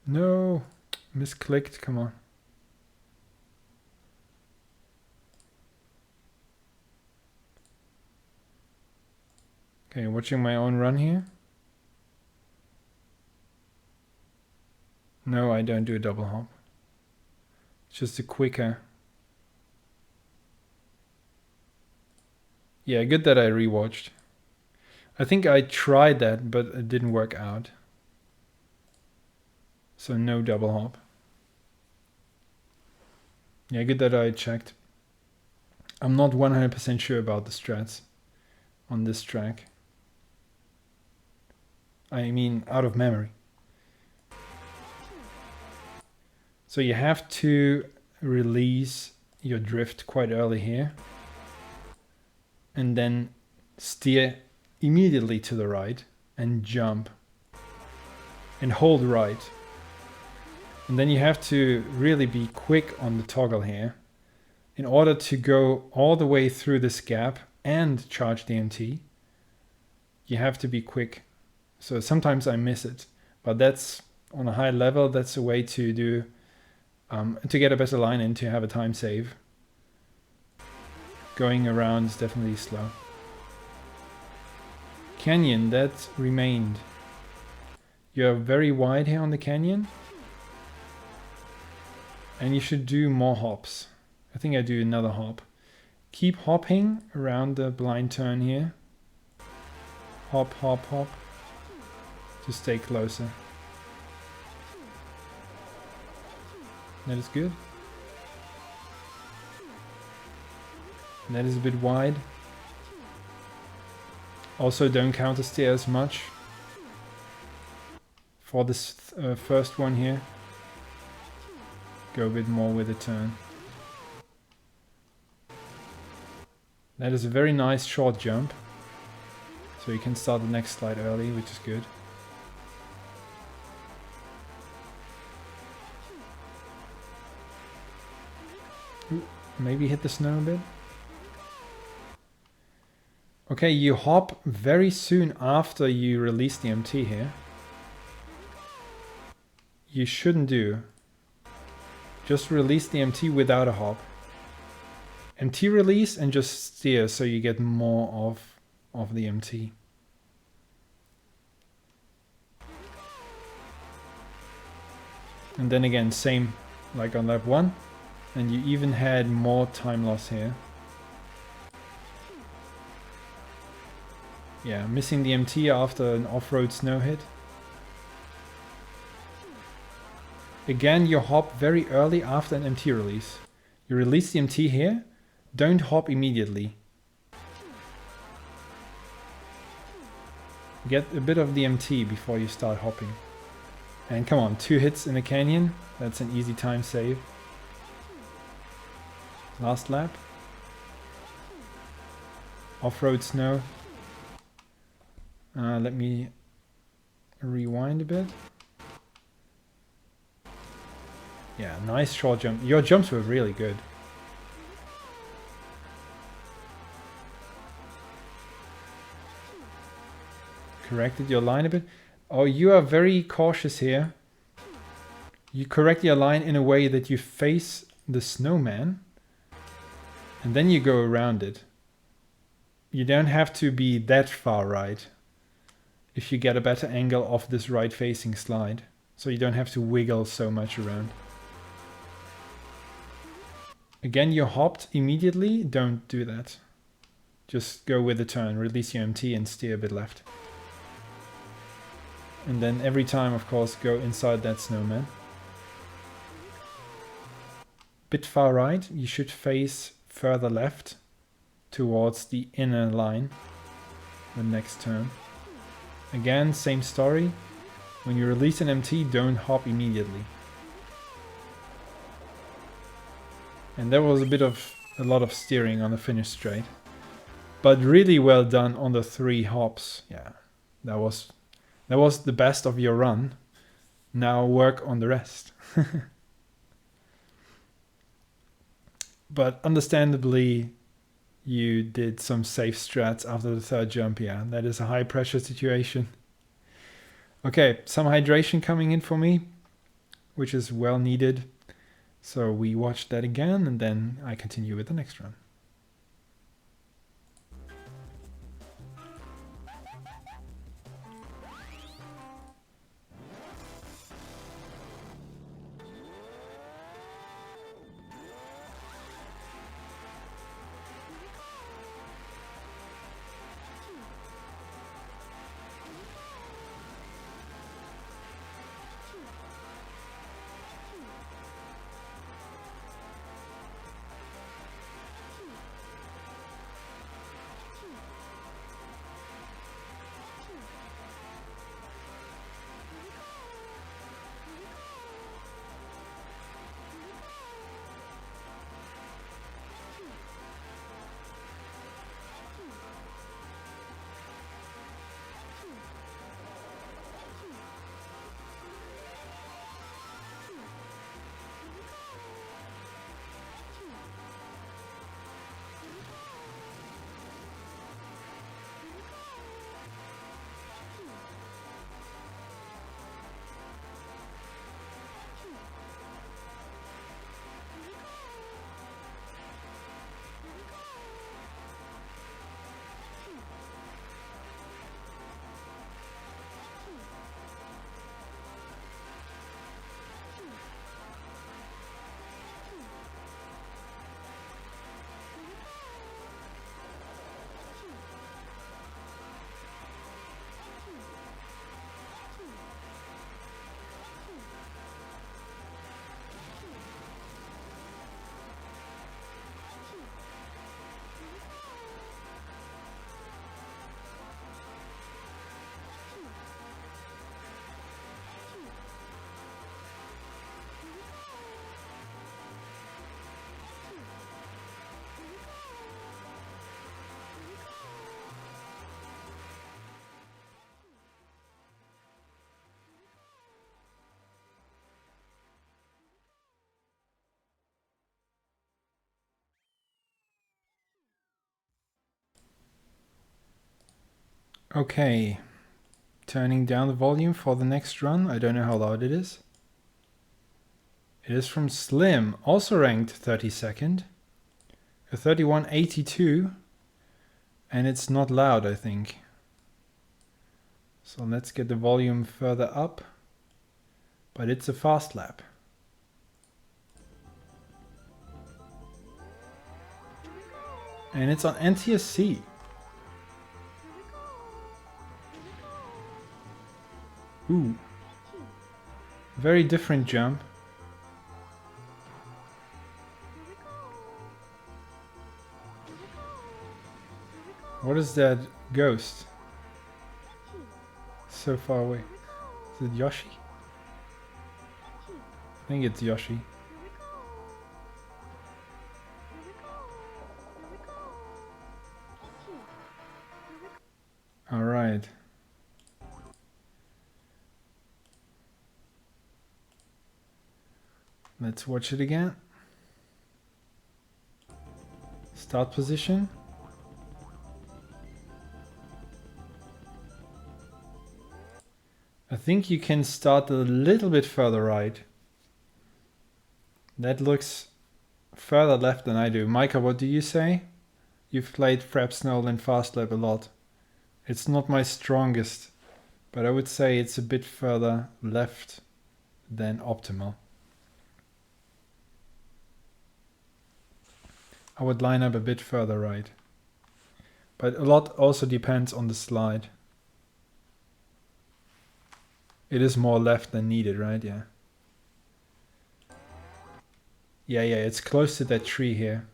No, misclicked, come on. Okay, watching my own run here. No, I don't do a double hop. It's just a quicker. Yeah, good that I rewatched. I think I tried that, but it didn't work out. So no double hop. Yeah, good that I checked. I'm not 100% sure about the strats on this track. I mean, out of memory. So you have to release your drift quite early here. And then steer immediately to the right and jump. And hold right. And then you have to really be quick on the toggle here in order to go all the way through this gap and charge DMT. You have to be quick. So sometimes I miss it, but that's on a high level. That's a way to do, to get a better line and to have a time save. Going around is definitely slow. Canyon, that remained. You're very wide here on the canyon. And you should do more hops. I think I do another hop. Keep hopping around the blind turn here. Hop, hop, hop. To stay closer. That is good. And that is a bit wide. Also don't counter steer as much. for this first one here. Go a bit more with the turn. That is a very nice short jump. So you can start the next slide early, which is good. Ooh, maybe hit the snow a bit. Okay, you hop very soon after you release the MT here. You shouldn't do. Just release the MT without a hop. MT release and just steer so you get more of the MT. And then again, same like on lap 1. And you even had more time loss here. Yeah, missing the MT after an off-road snow hit. Again, you hop very early after an MT release. You release the MT here, don't hop immediately. Get a bit of the MT before you start hopping. And come on, 2 hits in a canyon, that's an easy time save. Last lap. Off-road snow. Let me rewind a bit. Yeah, nice short jump. Your jumps were really good. Corrected your line a bit. Oh, you are very cautious here. You correct your line in a way that you face the snowman. And then you go around it. You don't have to be that far right if you get a better angle of this right facing slide. So you don't have to wiggle so much around. Again, you hopped immediately. Don't do that. Just go with the turn, release your MT and steer a bit left. And then every time, of course, go inside that snowman. Bit far right, you should face further left towards the inner line the next turn. Again, same story. When you release an MT, don't hop immediately. And there was a lot of steering on the finish straight. But really well done on the 3 hops. Yeah, that was the best of your run. Now work on the rest. But understandably, you did some safe strats after the 3rd jump. Yeah, that is a high pressure situation. Okay, some hydration coming in for me, which is well needed. So we watch that again and then I continue with the next run. Okay, turning down the volume for the next run. I don't know how loud it is. It is from Slim, also ranked 32nd. A 31.82. And it's not loud, I think. So let's get the volume further up. But it's a fast lap. And it's on NTSC. Ooh. Very different jump. What is that ghost? So far away. Is it Yoshi? I think it's Yoshi. All right. Let's watch it again. Start position. I think you can start a little bit further right. That looks further left than I do. Micah, what do you say? You've played Fraps Null and Fastlap a lot. It's not my strongest, but I would say it's a bit further left than optimal. I would line up a bit further right. But a lot also depends on the slide. It is more left than needed, right? Yeah. Yeah, it's close to that tree here.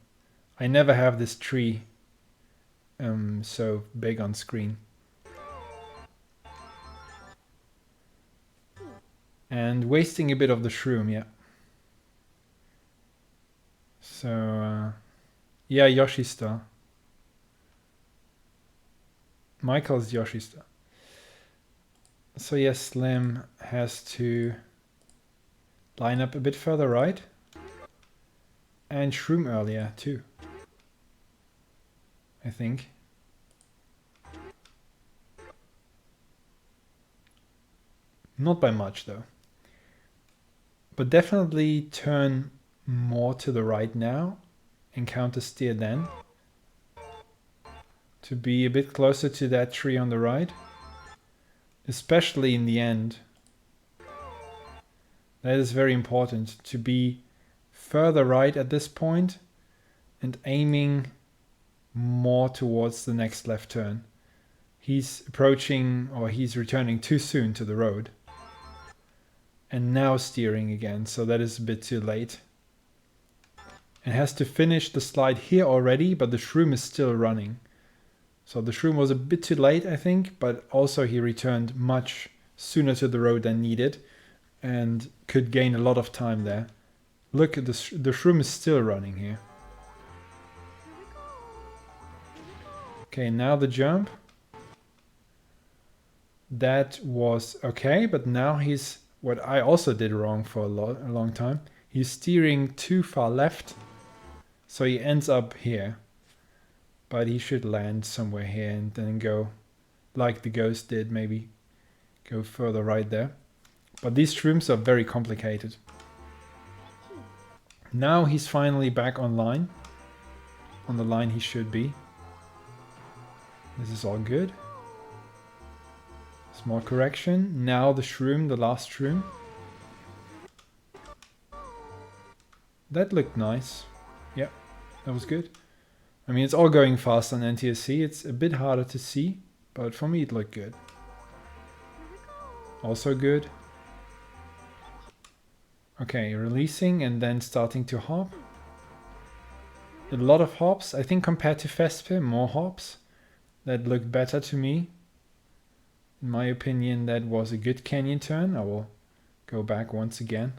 I never have this tree so big on screen. And wasting a bit of the shroom, yeah. So, yeah, Yoshi Star. Michael's Yoshi Star. So yes, Slim has to line up a bit further right. And shroom earlier too. I think. Not by much though. But definitely turn more to the right now and counter steer then. To be a bit closer to that tree on the right. Especially in the end. That is very important to be further right at this point and aiming more towards the next left turn. He's approaching or he's returning too soon to the road. And now steering again, so that is a bit too late. It has to finish the slide here already, but the shroom is still running. So the shroom was a bit too late, I think, but also he returned much sooner to the road than needed and could gain a lot of time there. Look, the shroom is still running here. Okay, now the jump. That was okay, but now he's, what I also did wrong for a long time, he's steering too far left, so he ends up here. But he should land somewhere here and then go, like the ghost did, maybe go further right there. But these shrooms are very complicated. Now he's finally back online, on the line he should be. This is all good. Small correction. Now the shroom, the last shroom. That looked nice. Yeah, that was good. I mean, it's all going fast on NTSC. It's a bit harder to see, but for me it looked good. Also good. Okay, releasing and then starting to hop. A lot of hops. I think compared to Vespe, more hops. That looked better to me. In my opinion, that was a good canyon turn. I will go back once again.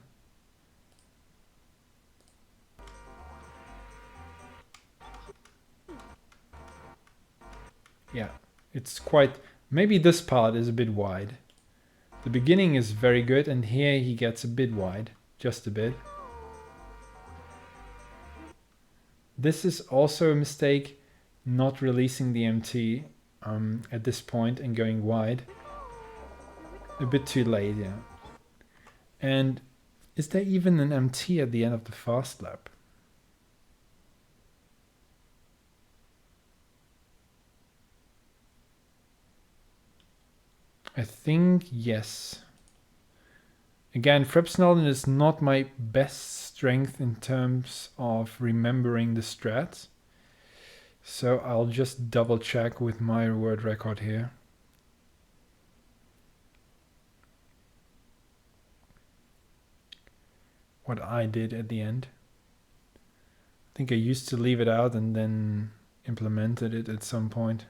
Yeah, it's quite... Maybe this part is a bit wide. The beginning is very good, and here he gets a bit wide. Just a bit. This is also a mistake, not releasing the MT at this point and going wide. A bit too late, yeah. And is there even an MT at the end of the fast lap? I think yes. Again, Frepsnollen is not my best strength in terms of remembering the strats. So I'll just double check with my word record here. What I did at the end. I think I used to leave it out and then implemented it at some point.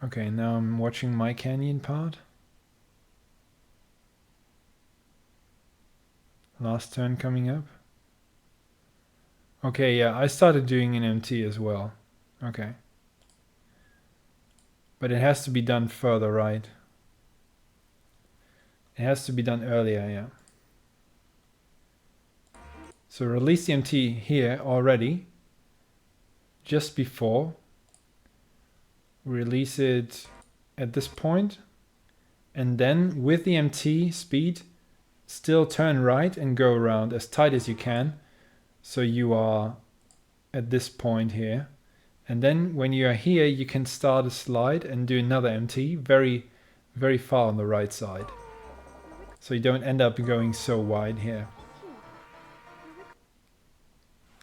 Okay, now I'm watching my canyon part. Last turn coming up. Okay, yeah, I started doing an MT as well. Okay. But it has to be done further right. It has to be done earlier, yeah. So release the MT here already. Just before. Release it at this point. And then with the MT speed, still turn right and go around as tight as you can. So you are at this point here. And then when you are here, you can start a slide and do another MT very, very far on the right side. So you don't end up going so wide here.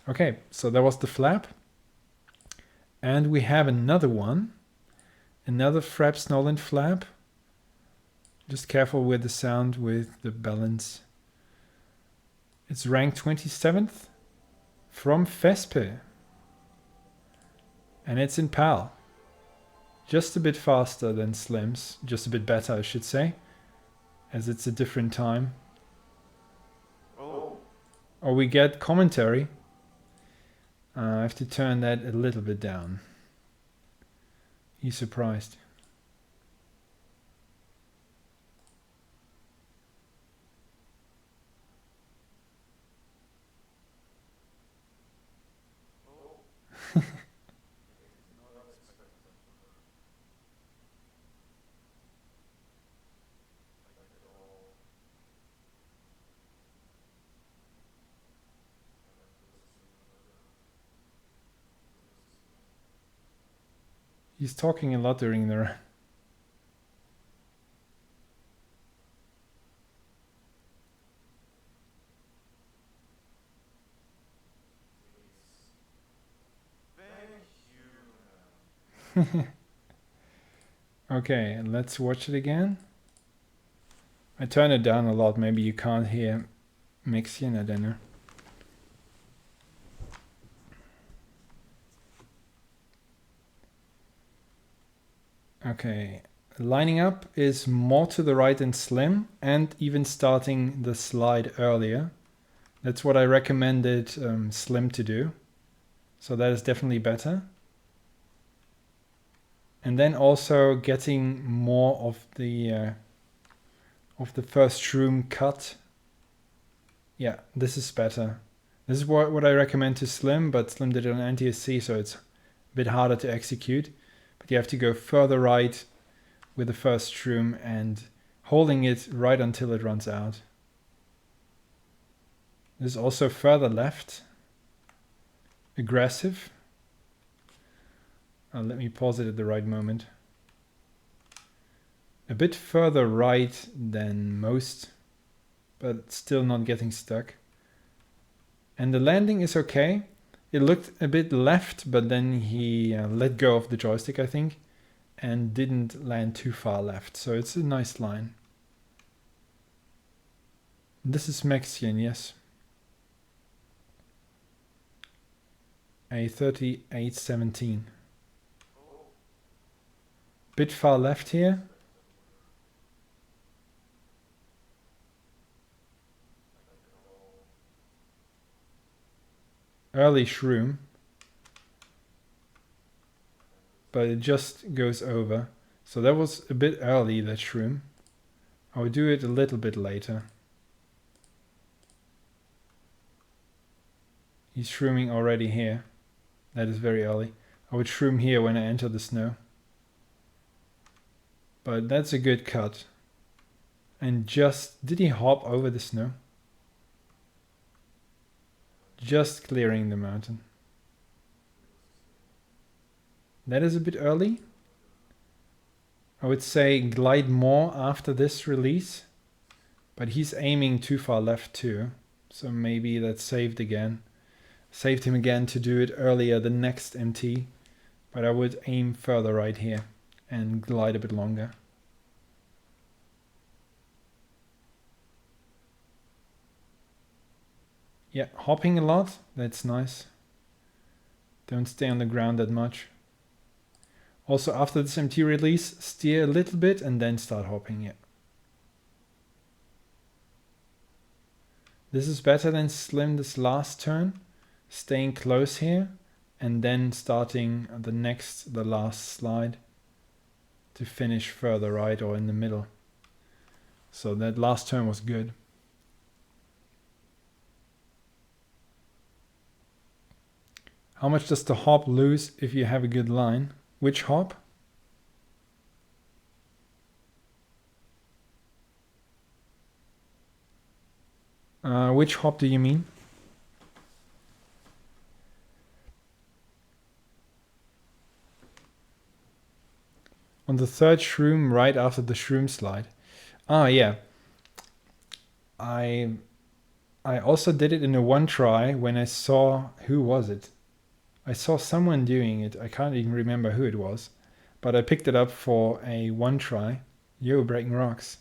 Okay, so that was the flap. And we have another one. Another Frepsnollen flap. Just careful with the sound, with the balance. It's ranked 27th from Vespe. And it's in PAL. Just a bit faster than Slim's. Just a bit better, I should say. As it's a different time. Oh, we get commentary. I have to turn that a little bit down. He's surprised. He's talking a lot during the run. Okay, let's watch it again. I turn it down a lot, maybe you can't hear Mixian, I don't know. Okay, lining up is more to the right than Slim and even starting the slide earlier. That's what I recommended Slim to do. So that is definitely better. And then also getting more of the first shroom cut. Yeah, this is better. This is what I recommend to Slim, but Slim did it on NTSC, so it's a bit harder to execute. But you have to go further right with the first shroom and holding it right until it runs out. This is also further left. Aggressive. Let me pause it at the right moment. A bit further right than most, but still not getting stuck. And the landing is okay. It looked a bit left, but then he let go of the joystick, I think, and didn't land too far left. So it's a nice line. This is Mexican, yes. A 38.17. Bit far left here. Early shroom. But it just goes over. So that was a bit early, that shroom. I will do it a little bit later. He's shrooming already here. That is very early. I would shroom here when I enter the snow. But that's a good cut. And did he hop over the snow? Just clearing the mountain. That is a bit early. I would say glide more after this release. But he's aiming too far left too. So maybe that's saved again. Saved him again to do it earlier the next MT. But I would aim further right here and glide a bit longer. Yeah, hopping a lot, that's nice. Don't stay on the ground that much. Also after this MT release, steer a little bit and then start hopping, yeah. This is better than Slim this last turn. Staying close here and then starting the last slide to finish further right or in the middle. So that last turn was good. How much does the hop lose if you have a good line? Which hop? Which hop do you mean? On the third shroom right after the shroom slide. Ah, yeah. I also did it in a one try when I saw, who was it? I saw someone doing it. I can't even remember who it was, but I picked it up for a one try. Yo, breaking rocks.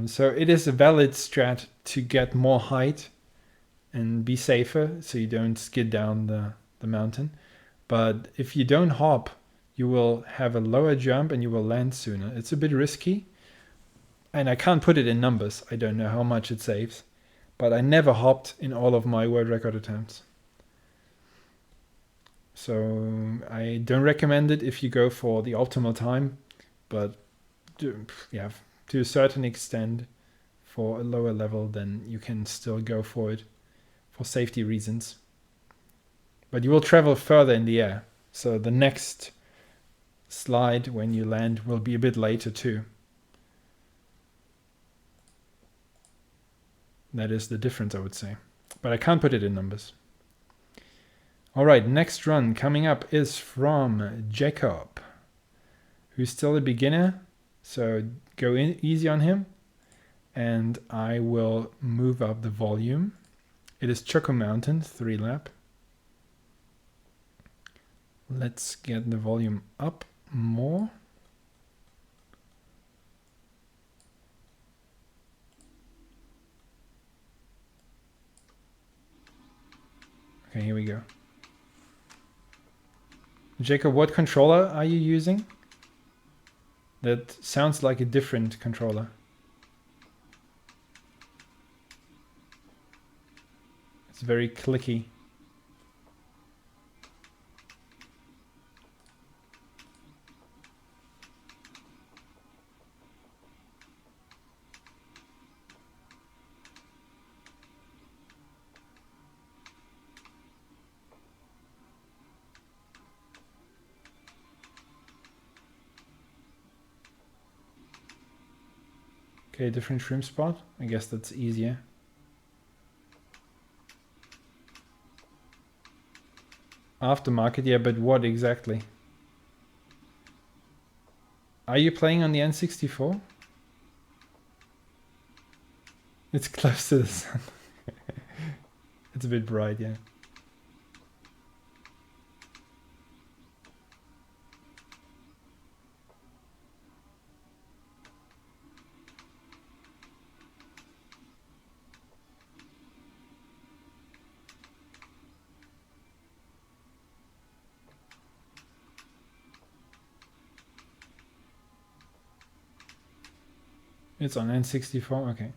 So it is a valid strat to get more height and be safer so you don't skid down the mountain. But if you don't hop, you will have a lower jump and you will land sooner. It's a bit risky. And I can't put it in numbers. I don't know how much it saves. But I never hopped in all of my world record attempts. So I don't recommend it if you go for the optimal time. But yeah, to a certain extent, for a lower level, then you can still go for it for safety reasons. But you will travel further in the air. So the next slide when you land will be a bit later too. That is the difference, I would say. But I can't put it in numbers. All right, next run coming up is from Jacob, who's still a beginner. So go in easy on him. And I will move up the volume. It is Choco Mountain, 3 lap. Let's get the volume up more. Okay, here we go. Jacob, what controller are you using? That sounds like a different controller. It's very clicky. Okay, different shrimp spot. I guess that's easier. Aftermarket, yeah, but what exactly? Are you playing on the N64? It's close to the sun. It's a bit bright, yeah. It's on N64, okay.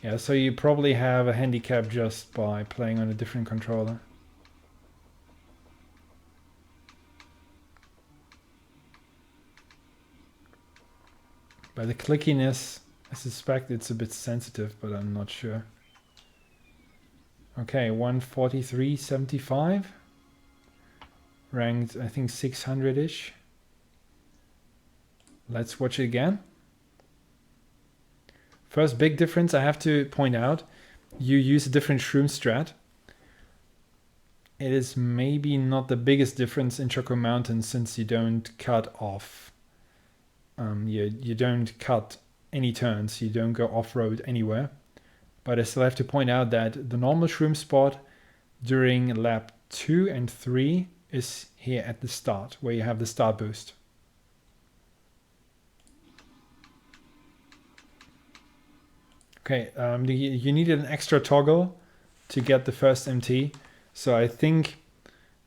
Yeah, so you probably have a handicap just by playing on a different controller. But the clickiness I suspect it's a bit sensitive, but I'm not sure. Okay, 143.75. Ranked, I think 600-ish. Let's watch it again. First big difference I have to point out, you use a different shroom strat. It is maybe not the biggest difference in Choco Mountain since you don't cut off. You don't cut any turns, you don't go off-road anywhere. But I still have to point out that the normal shroom spot during lap 2 and 3 is here at the start, where you have the start boost. Okay, you needed an extra toggle to get the first MT. So I think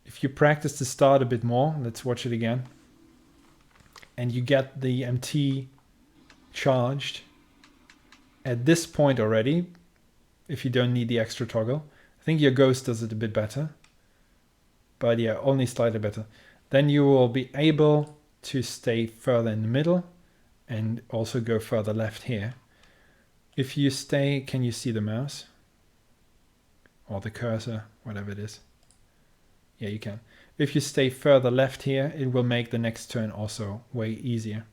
if you practice the start a bit more, let's watch it again, and you get the MT charged at this point already, if you don't need the extra toggle. I think your Ghost does it a bit better, but yeah, only slightly better. Then you will be able to stay further in the middle and also go further left here. If you stay, can you see the mouse? Or the cursor, whatever it is. Yeah, you can. If you stay further left here, it will make the next turn also way easier.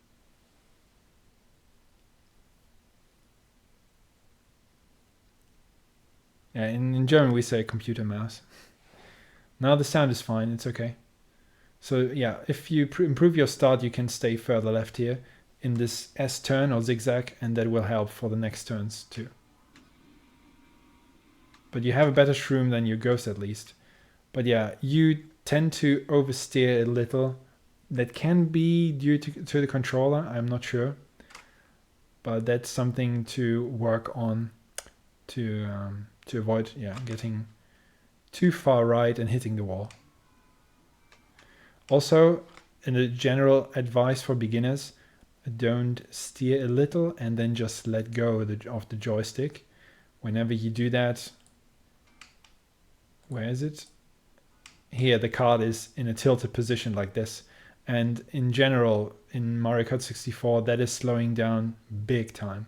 Yeah, in German we say computer mouse. Now the sound is fine, it's okay. So yeah, if you improve your start, you can stay further left here in this S turn or zigzag, and that will help for the next turns too. But you have a better shroom than your Ghost at least. But yeah, you tend to oversteer a little. That can be due to the controller, I'm not sure. But that's something to work on to avoid getting too far right and hitting the wall. Also, in a general advice for beginners, don't steer a little and then just let go of the joystick. Whenever you do that, where is it? Here, the card is in a tilted position like this. And in general, in Mario Kart 64, that is slowing down big time.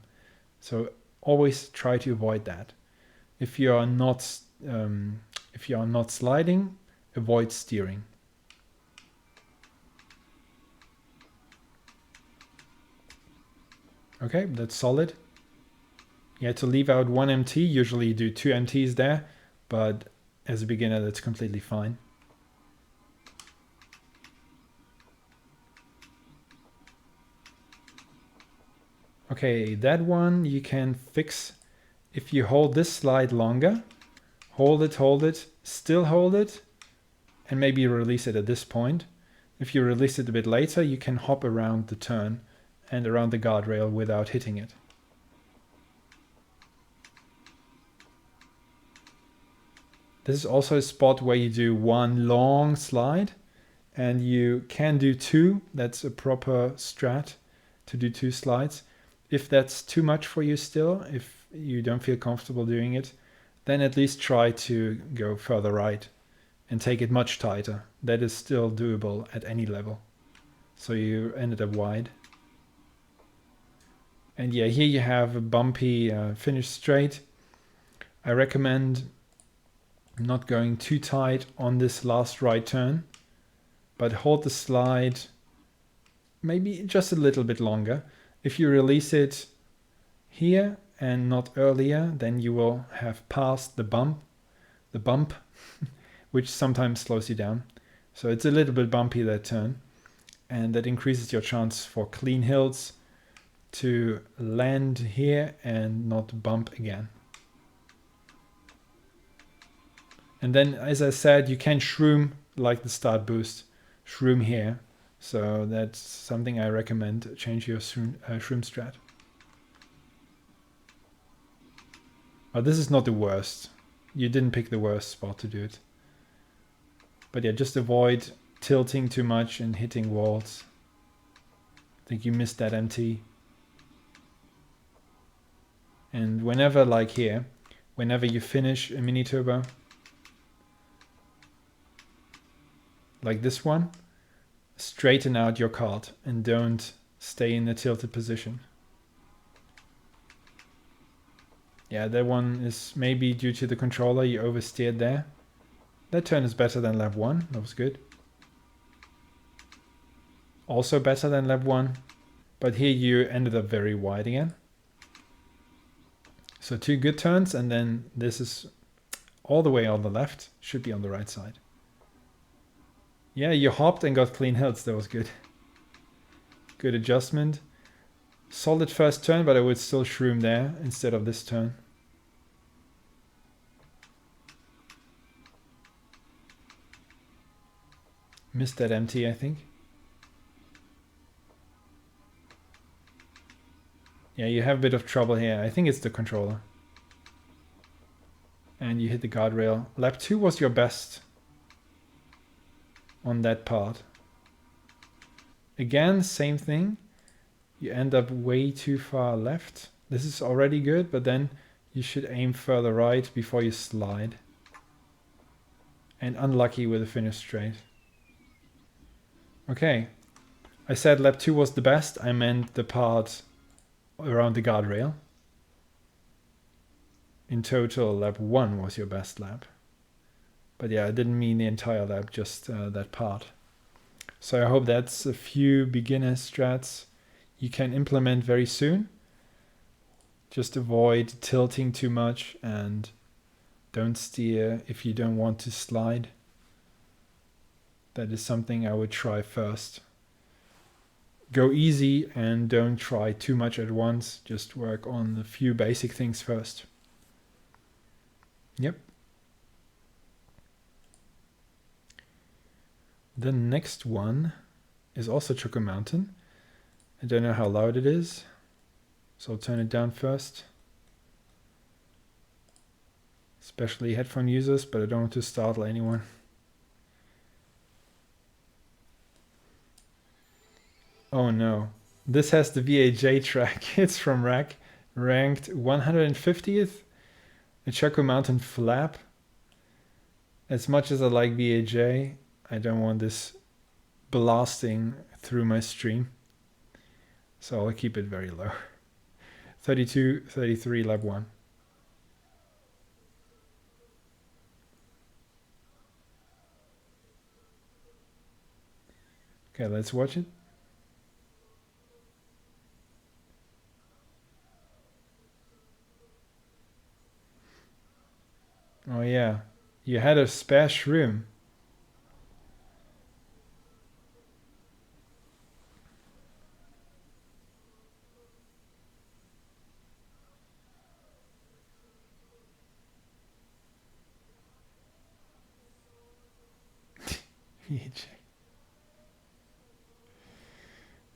So always try to avoid that. If you are not sliding, avoid steering. Okay, that's solid. You had to leave out one MT. Usually you do 2 MTs there, but as a beginner, that's completely fine. Okay, that one you can fix if you hold this slide longer. Hold it, still hold it, and maybe release it at this point. If you release it a bit later, you can hop around the turn and around the guardrail without hitting it. This is also a spot where you do one long slide, and you can do 2. That's a proper strat to do 2 slides. If that's too much for you still, if you don't feel comfortable doing it, then at least try to go further right and take it much tighter. That is still doable at any level. So you ended up wide. And yeah, here you have a bumpy finish straight. I recommend not going too tight on this last right turn, but hold the slide maybe just a little bit longer. If you release it here and not earlier, then you will have passed the bump, which sometimes slows you down. So it's a little bit bumpy that turn, and that increases your chance for clean hills to land here and not bump again. And then, as I said, you can shroom like the start boost, shroom here. So that's something I recommend. Change your shroom strat. But this is not the worst. You didn't pick the worst spot to do it. But yeah, just avoid tilting too much and hitting walls. I think you missed that MT. And whenever, like here, whenever you finish a mini turbo, like this one, straighten out your cart and don't stay in a tilted position. Yeah, that one is maybe due to the controller, you oversteered there. That turn is better than lap 1, that was good. Also better than lap 1, but here you ended up very wide again. So 2 good turns, and then this is all the way on the left, should be on the right side. Yeah, you hopped and got clean hills, that was good. Good adjustment. Solid first turn, but I would still shroom there instead of this turn. Missed that empty, I think. Yeah, you have a bit of trouble here. I think it's the controller. And you hit the guardrail. Lap 2 was your best on that part. Again, same thing. You end up way too far left. This is already good, but then you should aim further right before you slide. And unlucky with the finish straight. Okay. I said lap 2 was the best. I meant the part around the guardrail. In total, lap 1 was your best lap. But yeah, I didn't mean the entire lap, just that part. So I hope that's a few beginner strats you can implement very soon. Just avoid tilting too much and don't steer if you don't want to slide. That is something I would try first. Go easy and don't try too much at once. Just work on a few basic things first. Yep. The next one is also Choco Mountain. I don't know how loud it is, so I'll turn it down first. Especially headphone users, but I don't want to startle anyone. Oh no, this has the VAJ track. It's from Rack, ranked 150th. A Choco Mountain flap. As much as I like VAJ, I don't want this blasting through my stream. So I'll keep it very low. 32, 33, lap 1. Okay, let's watch it. Oh yeah, you had a spare shroom.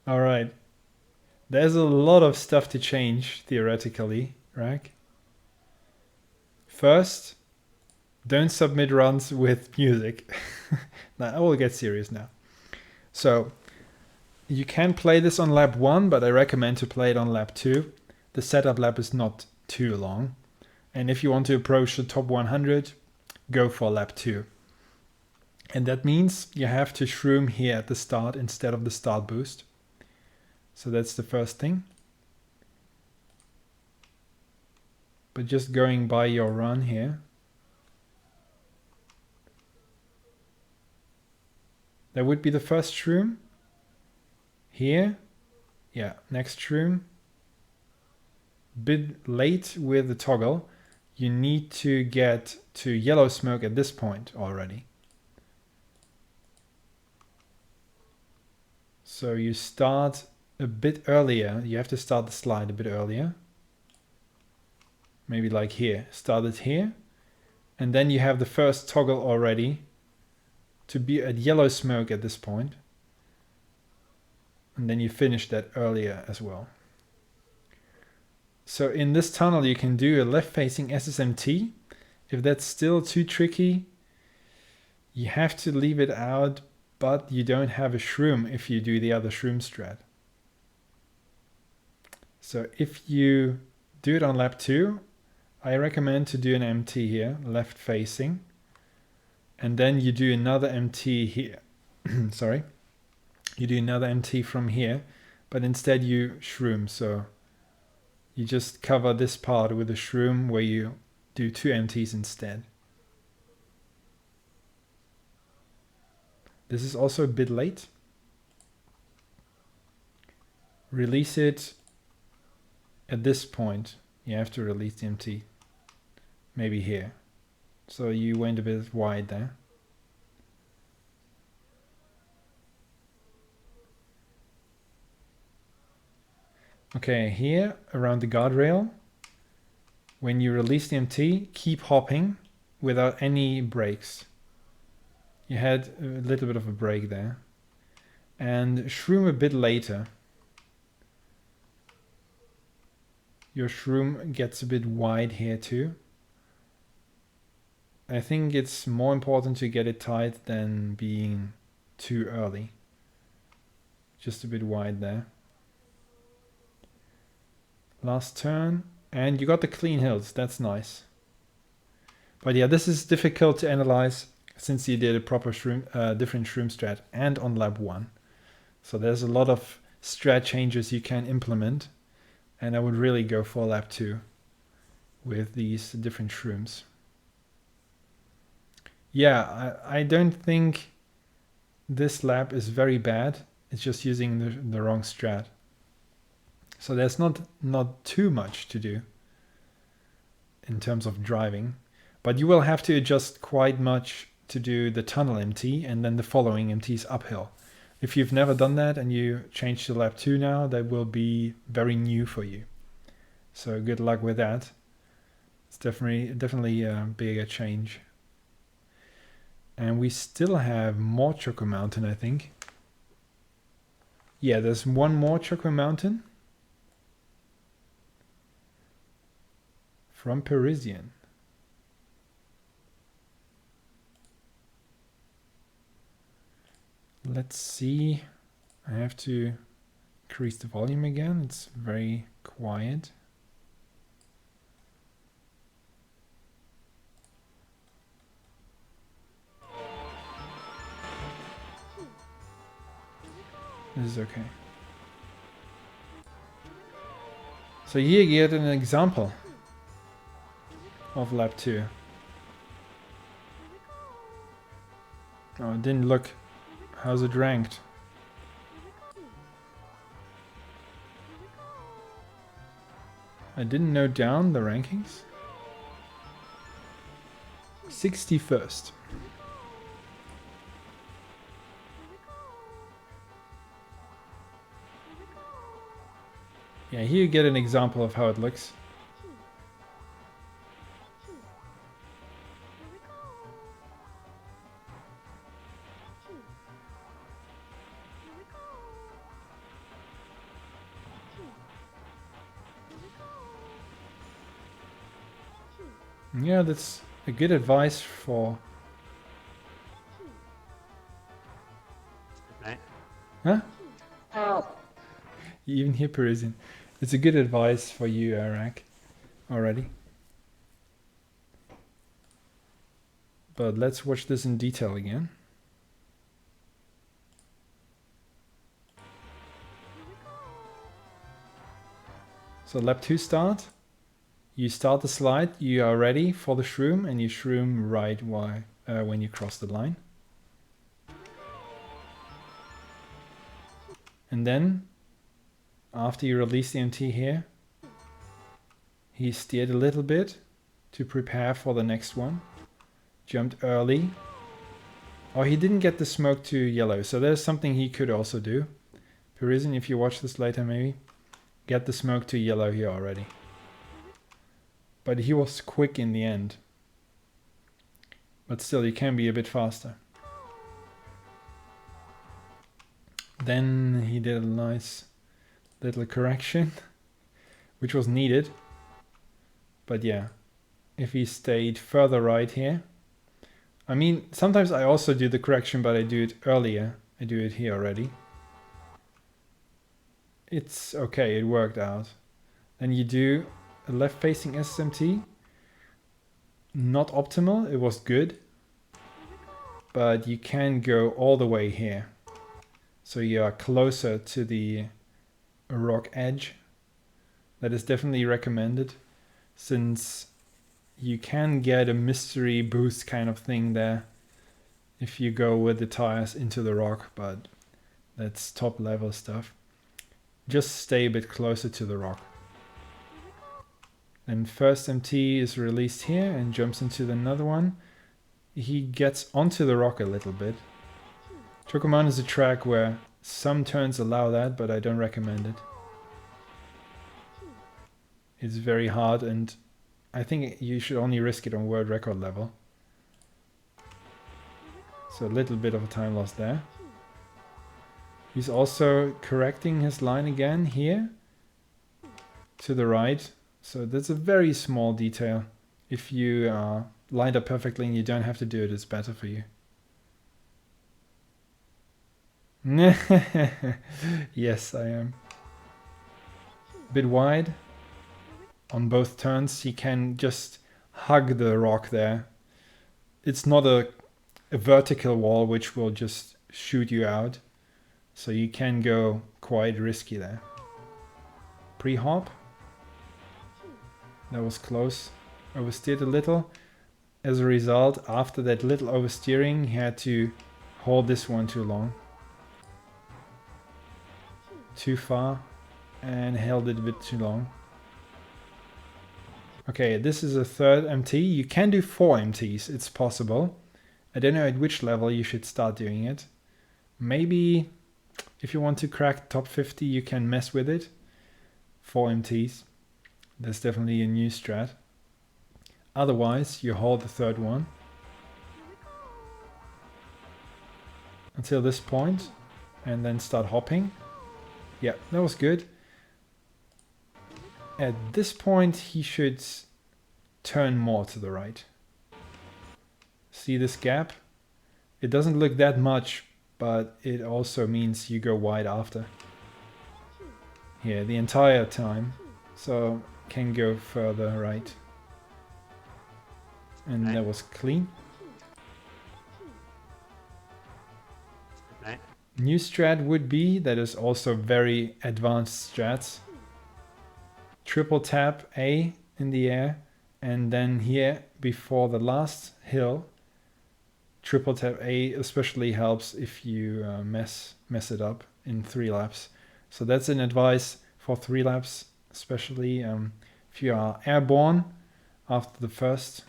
All right. There's a lot of stuff to change, theoretically, right? First, don't submit runs with music. Now, I will get serious now. So, you can play this on lap 1, but I recommend to play it on lap 2. The setup lap is not too long. And if you want to approach the top 100, go for lap 2. And that means you have to shroom here at the start instead of the start boost. So that's the first thing. But just going by your run here. That would be the first shroom. Here. Yeah, next shroom. Bit late with the toggle. You need to get to yellow smoke at this point already. So you start a bit earlier. You have to start the slide a bit earlier. Maybe like here. Start it here. And then you have the first toggle already to be at yellow smoke at this point. And then you finish that earlier as well. So in this tunnel you can do a left-facing SSMT. If that's still too tricky, you have to leave it out, but you don't have a shroom if you do the other shroom strat. So if you do it on lap 2, I recommend to do an MT here, left facing. And then you do another MT here. Sorry. You do another MT from here, but instead you shroom. So You just cover this part with a shroom where you do 2 empties instead. This is also a bit late. Release it at this point. You have to release the empty. Maybe here. So you went a bit wide there. Okay, here around the guardrail, when you release the MT, keep hopping without any brakes. You had a little bit of a break there. And shroom a bit later. Your shroom gets a bit wide here too. I think it's more important to get it tight than being too early. Just a bit wide there. Last turn, and you got the clean hills, that's nice. But yeah, this is difficult to analyze since you did a proper shroom, different shroom strat and on lap 1. So there's a lot of strat changes you can implement, and I would really go for lap 2 with these different shrooms. Yeah, I don't think this lap is very bad. It's just using the wrong strat. So there's not too much to do in terms of driving, but you will have to adjust quite much to do the tunnel MT and then the following MTs uphill. If you've never done that and you change to lap 2 now, that will be very new for you. So good luck with that. It's definitely a bigger change. And we still have more Choco Mountain, I think. Yeah, there's one more Choco Mountain. From Parisian. Let's see. I have to increase the volume again. It's very quiet. This is okay. So here you get an example of lap 2. Oh, it didn't look. How's it ranked? I didn't note down the rankings. 61st. Yeah, here you get an example of how it looks. Yeah, that's a good advice for... Right. Huh? Oh. You even hear Parisian. It's a good advice for you, Arak, already. But let's watch this in detail again. So lap 2 start. You start the slide, you are ready for the shroom, and you shroom right when you cross the line. And then, after you release the MT here, he steered a little bit to prepare for the next one. Jumped early. Oh, he didn't get the smoke to yellow, so there's something he could also do. Parisian, if you watch this later maybe, get the smoke to yellow here already. But he was quick in the end. But still, you can be a bit faster. Then he did a nice little correction, which was needed. But yeah, if he stayed further right here. I mean, sometimes I also do the correction, but I do it earlier. I do it here already. It's okay, it worked out. Then you do a left-facing SMT. Not optimal, it was good. But you can go all the way here. So you are closer to the rock edge, That is definitely recommended, since you can get a mystery boost kind of thing there if you go with the tires into the rock, but that's top level stuff. Just stay a bit closer to the rock. Then first MT is released here and jumps into another one. He gets onto the rock a little bit. Chocoman is a track where some turns allow that, but I don't recommend it. It's very hard, and I think you should only risk it on world record level. So a little bit of a time loss there. He's also correcting his line again here to the right. So that's a very small detail. If you are lined up perfectly and you don't have to do it, it's better for you. Yes, I am. A bit wide on both turns. He can just hug the rock there. It's not a vertical wall which will just shoot you out. So you can go quite risky there. Pre-hop. That was close. Oversteered a little. As a result, after that little oversteering, he had to hold this one too long. Too far. And held it a bit too long. Okay, this is a third MT. You can do 4 MTs. It's possible. I don't know at which level you should start doing it. Maybe if you want to crack top 50, you can mess with it. 4 MTs. That's definitely a new strat. Otherwise, you hold the third one until this point and then start hopping. Yeah, that was good. At this point, he should turn more to the right. See this gap? It doesn't look that much, but it also means you go wide after. Here, the entire time. So can go further right. And that was clean. New strat would be, that is also very advanced strats. Triple tap A in the air, and then here before the last hill, triple tap A especially helps if you mess it up in 3 laps. So that's an advice for 3 laps, especially if you are airborne after the first.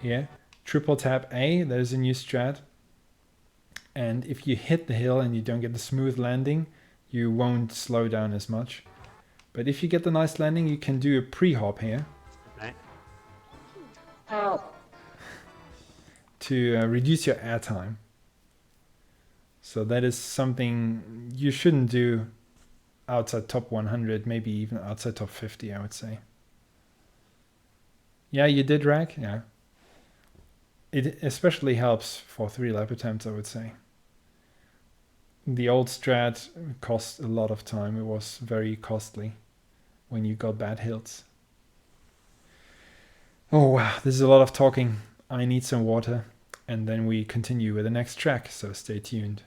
Here, triple tap A, there's a new strat. And if you hit the hill and you don't get the smooth landing, you won't slow down as much. But if you get the nice landing, you can do a pre-hop here. To reduce your air time. So that is something you shouldn't do outside top 100, maybe even outside top 50, I would say. Yeah, you did rack? Yeah. It especially helps for 3 lap attempts, I would say. The old strat cost a lot of time. It was very costly when you got bad hills. Oh wow, this is a lot of talking. I need some water, and then we continue with the next track, so stay tuned.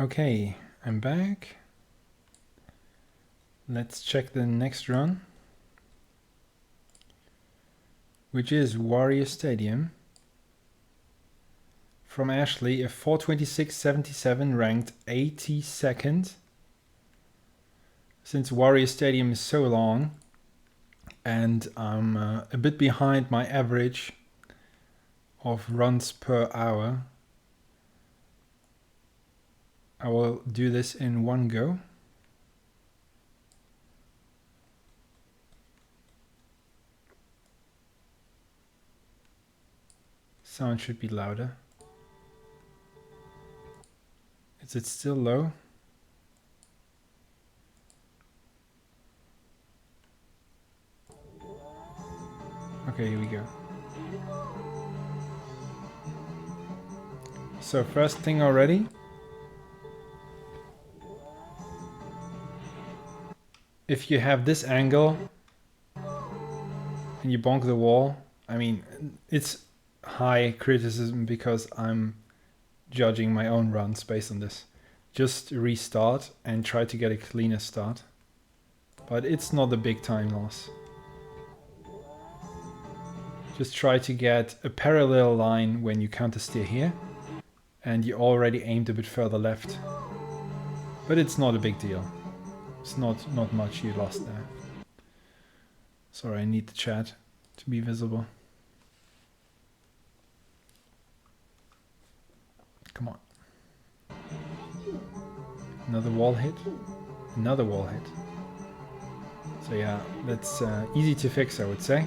Okay, I'm back. Let's check the next run, which is Warrior Stadium. From Ashley, a 4:26.77 ranked 82nd. Since Warrior Stadium is so long and I'm a bit behind my average of runs per hour, I will do this in one go. Sound should be louder. Is it still low? Okay, here we go. So first thing already. If you have this angle and you bonk the wall, I mean, it's high criticism because I'm judging my own runs based on this. Just restart and try to get a cleaner start. But it's not a big time loss. Just try to get a parallel line when you counter steer here. And you already aimed a bit further left. But it's not a big deal. It's not much you lost there. Sorry, I need the chat to be visible. Come on. Another wall hit. Another wall hit. So yeah, that's easy to fix, I would say.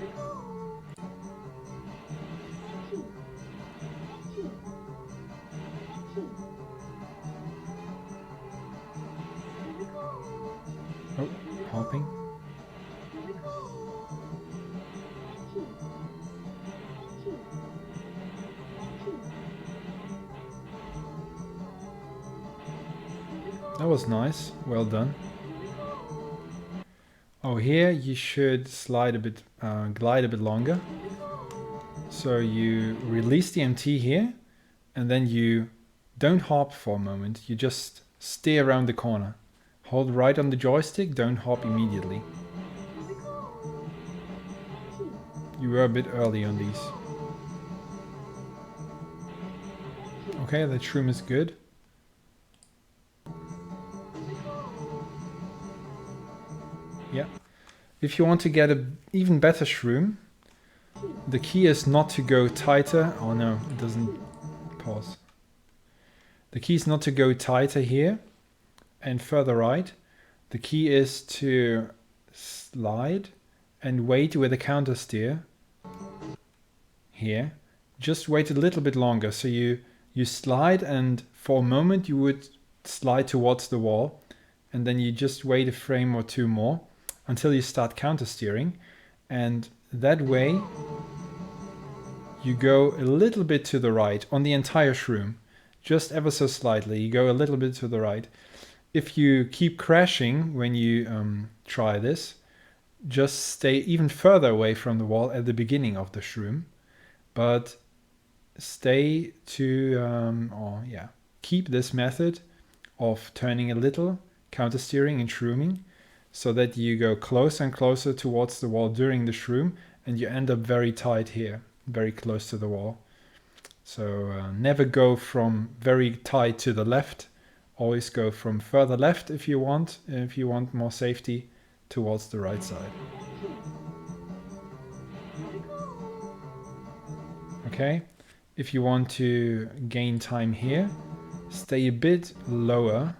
Oh, hopping. That was nice. Well done. Oh, here you should slide a bit, glide a bit longer. So you release the MT here, and then you don't hop for a moment. You just steer around the corner. Hold right on the joystick, don't hop immediately. You were a bit early on these. Okay, that shroom is good. Yeah. If you want to get an even better shroom, the key is not to go tighter. Oh no, it doesn't pause. The key is not to go tighter here and further right. The key is to slide and wait with a counter steer here. Just wait a little bit longer. So you slide, and for a moment you would slide towards the wall, and then you just wait a frame or two more until you start counter steering, and that way you go a little bit to the right on the entire shroom, just ever so slightly. You go a little bit to the right. If you keep crashing when you try this, just stay even further away from the wall at the beginning of the shroom, but stay to keep this method of turning a little, counter steering and shrooming, so that you go closer and closer towards the wall during the shroom, and you end up very tight here, very close to the wall. So never go from very tight to the left. Always go from further left if you want more safety, towards the right side. Okay, if you want to gain time here, stay a bit lower,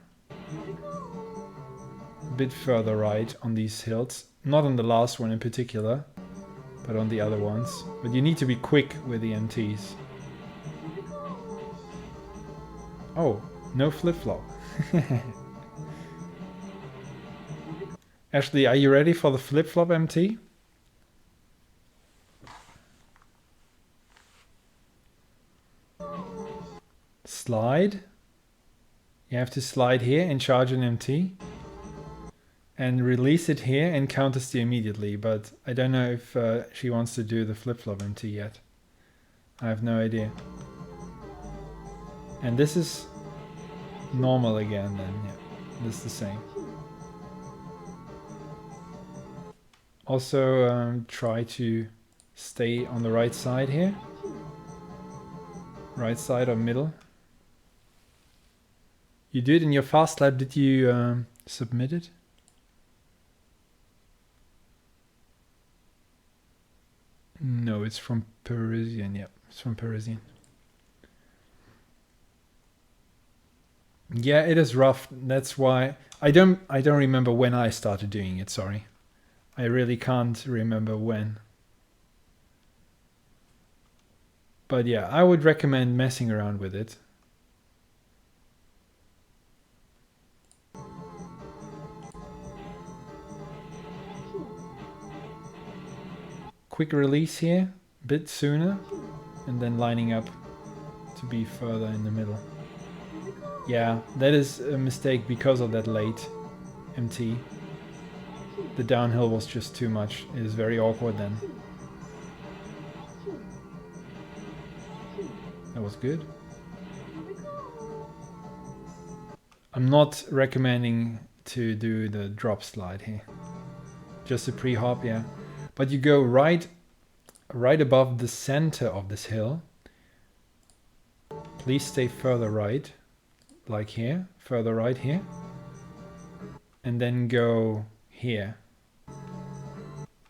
a bit further right on these hills. Not on the last one in particular, but on the other ones. But you need to be quick with the MTs. Oh, no flip-flop. Ashley, are you ready for the flip-flop MT? Slide. You have to slide here and charge an MT. And release it here and counter steer immediately. But I don't know if she wants to do the flip-flop MT yet. I have no idea. And this is normal again then, yeah. This is the same. Also try to stay on the right side here. Right side or middle. You did in your fast lap, did you submit it? No, it's from Parisian, yeah, it's from Parisian. Yeah, it is rough. That's why I don't remember when I started doing it, sorry. I really can't remember when. But yeah, I would recommend messing around with it. Quick release here, a bit sooner, and then lining up to be further in the middle. Yeah, that is a mistake because of that late MT. The downhill was just too much. It is very awkward then. That was good. I'm not recommending to do the drop slide here. Just a pre-hop, yeah. But you go right above the center of this hill. Please stay further right, like here, further right here. And then go here.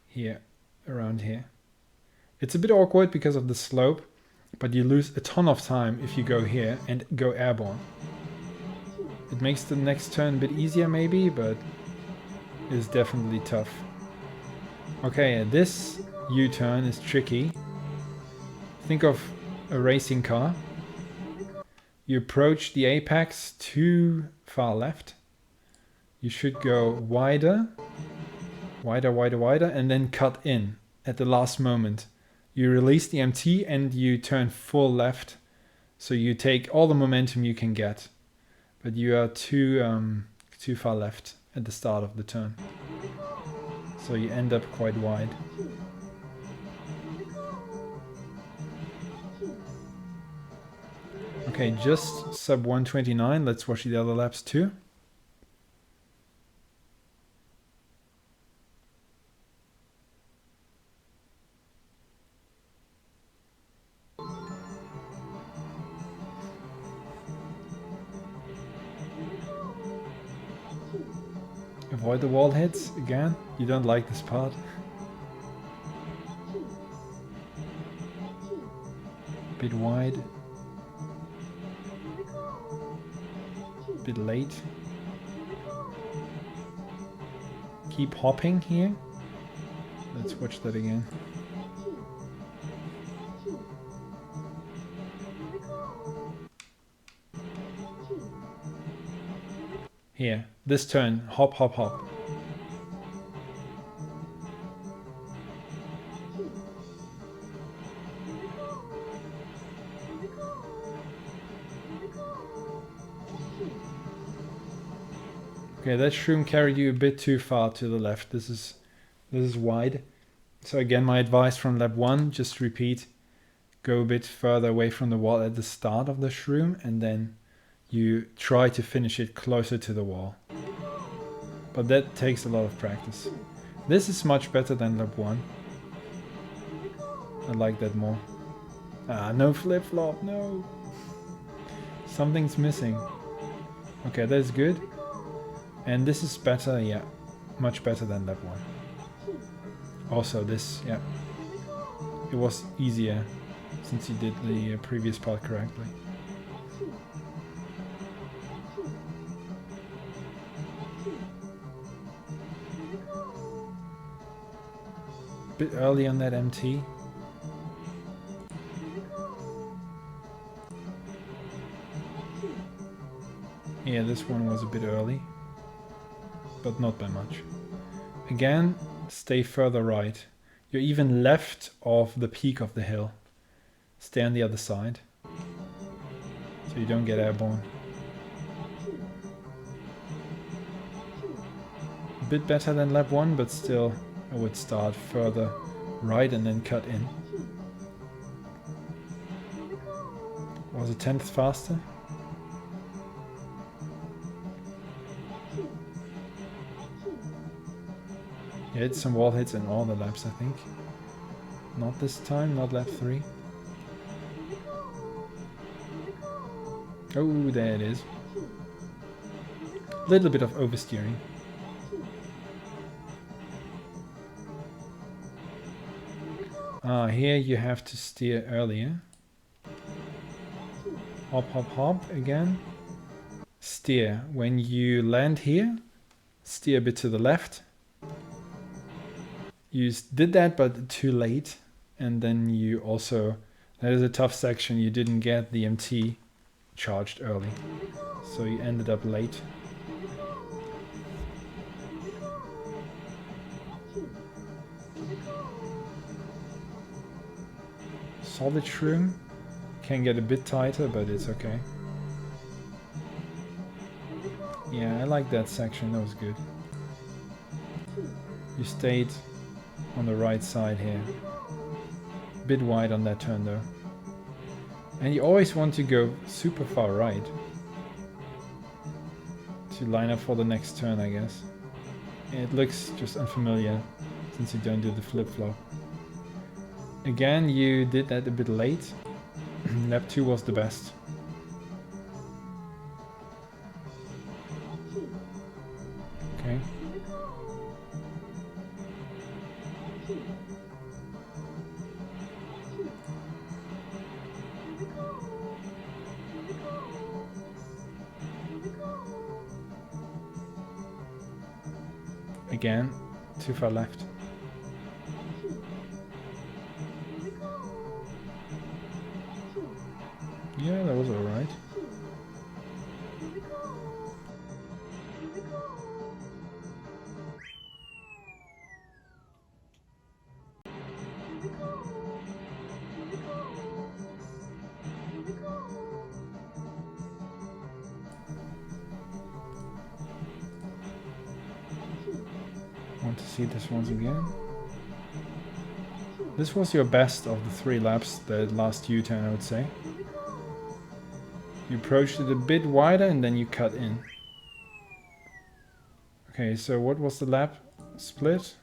Here, around here. It's a bit awkward because of the slope, but you lose a ton of time if you go here and go airborne. It makes the next turn a bit easier maybe, but it's definitely tough. Okay, this U-turn is tricky. Think of a racing car. You approach the apex too far left. You should go wider, and then cut in at the last moment. You release the MT and you turn full left, so you take all the momentum you can get. But you are too far left at the start of the turn. So you end up quite wide. Okay, just sub 129. Let's watch the other laps too. Avoid the wall hits again. You don't like this part. Bit wide. Bit late. Keep hopping here. Let's watch that again. Here, this turn, hop, hop, hop. Okay, that shroom carried you a bit too far to the left. This is wide. So again, my advice from lap 1, just repeat. Go a bit further away from the wall at the start of the shroom, and then you try to finish it closer to the wall. But that takes a lot of practice. This is much better than lap 1. I like that more. Ah, no flip-flop, no. Something's missing. Okay, that's good. And this is better, yeah. Much better than lap 1. Also this, yeah. It was easier since you did the previous part correctly. Bit early on that MT. Yeah, this one was a bit early, but not by much. Again, stay further right. You're even left of the peak of the hill. Stay on the other side, so you don't get airborne. A bit better than lap 1, but still I would start further right and then cut in. Was a tenth faster? You hit some wall hits in all the laps, I think. Not this time, not lap 3. Oh, there it is. Little bit of oversteering. Here you have to steer earlier. Hop, hop, hop again. Steer. When you land here, steer a bit to the left. You did that, but too late. And then you also, that is a tough section, you didn't get the MT charged early. So you ended up late. Solid shroom. Can get a bit tighter, but it's okay. Yeah, I like that section, that was good. You stayed on the right side here. Bit wide on that turn though. And you always want to go super far right. To line up for the next turn, I guess. It looks just unfamiliar since you don't do the flip-flop. Again, you did that a bit late. Lap 2 was the best. Okay. Again, too far left. Yeah, that was alright. Want to see this once again. This was your best of the 3 laps, the last U-turn, I would say. You approached it a bit wider and then you cut in. Okay, so what was the lap split?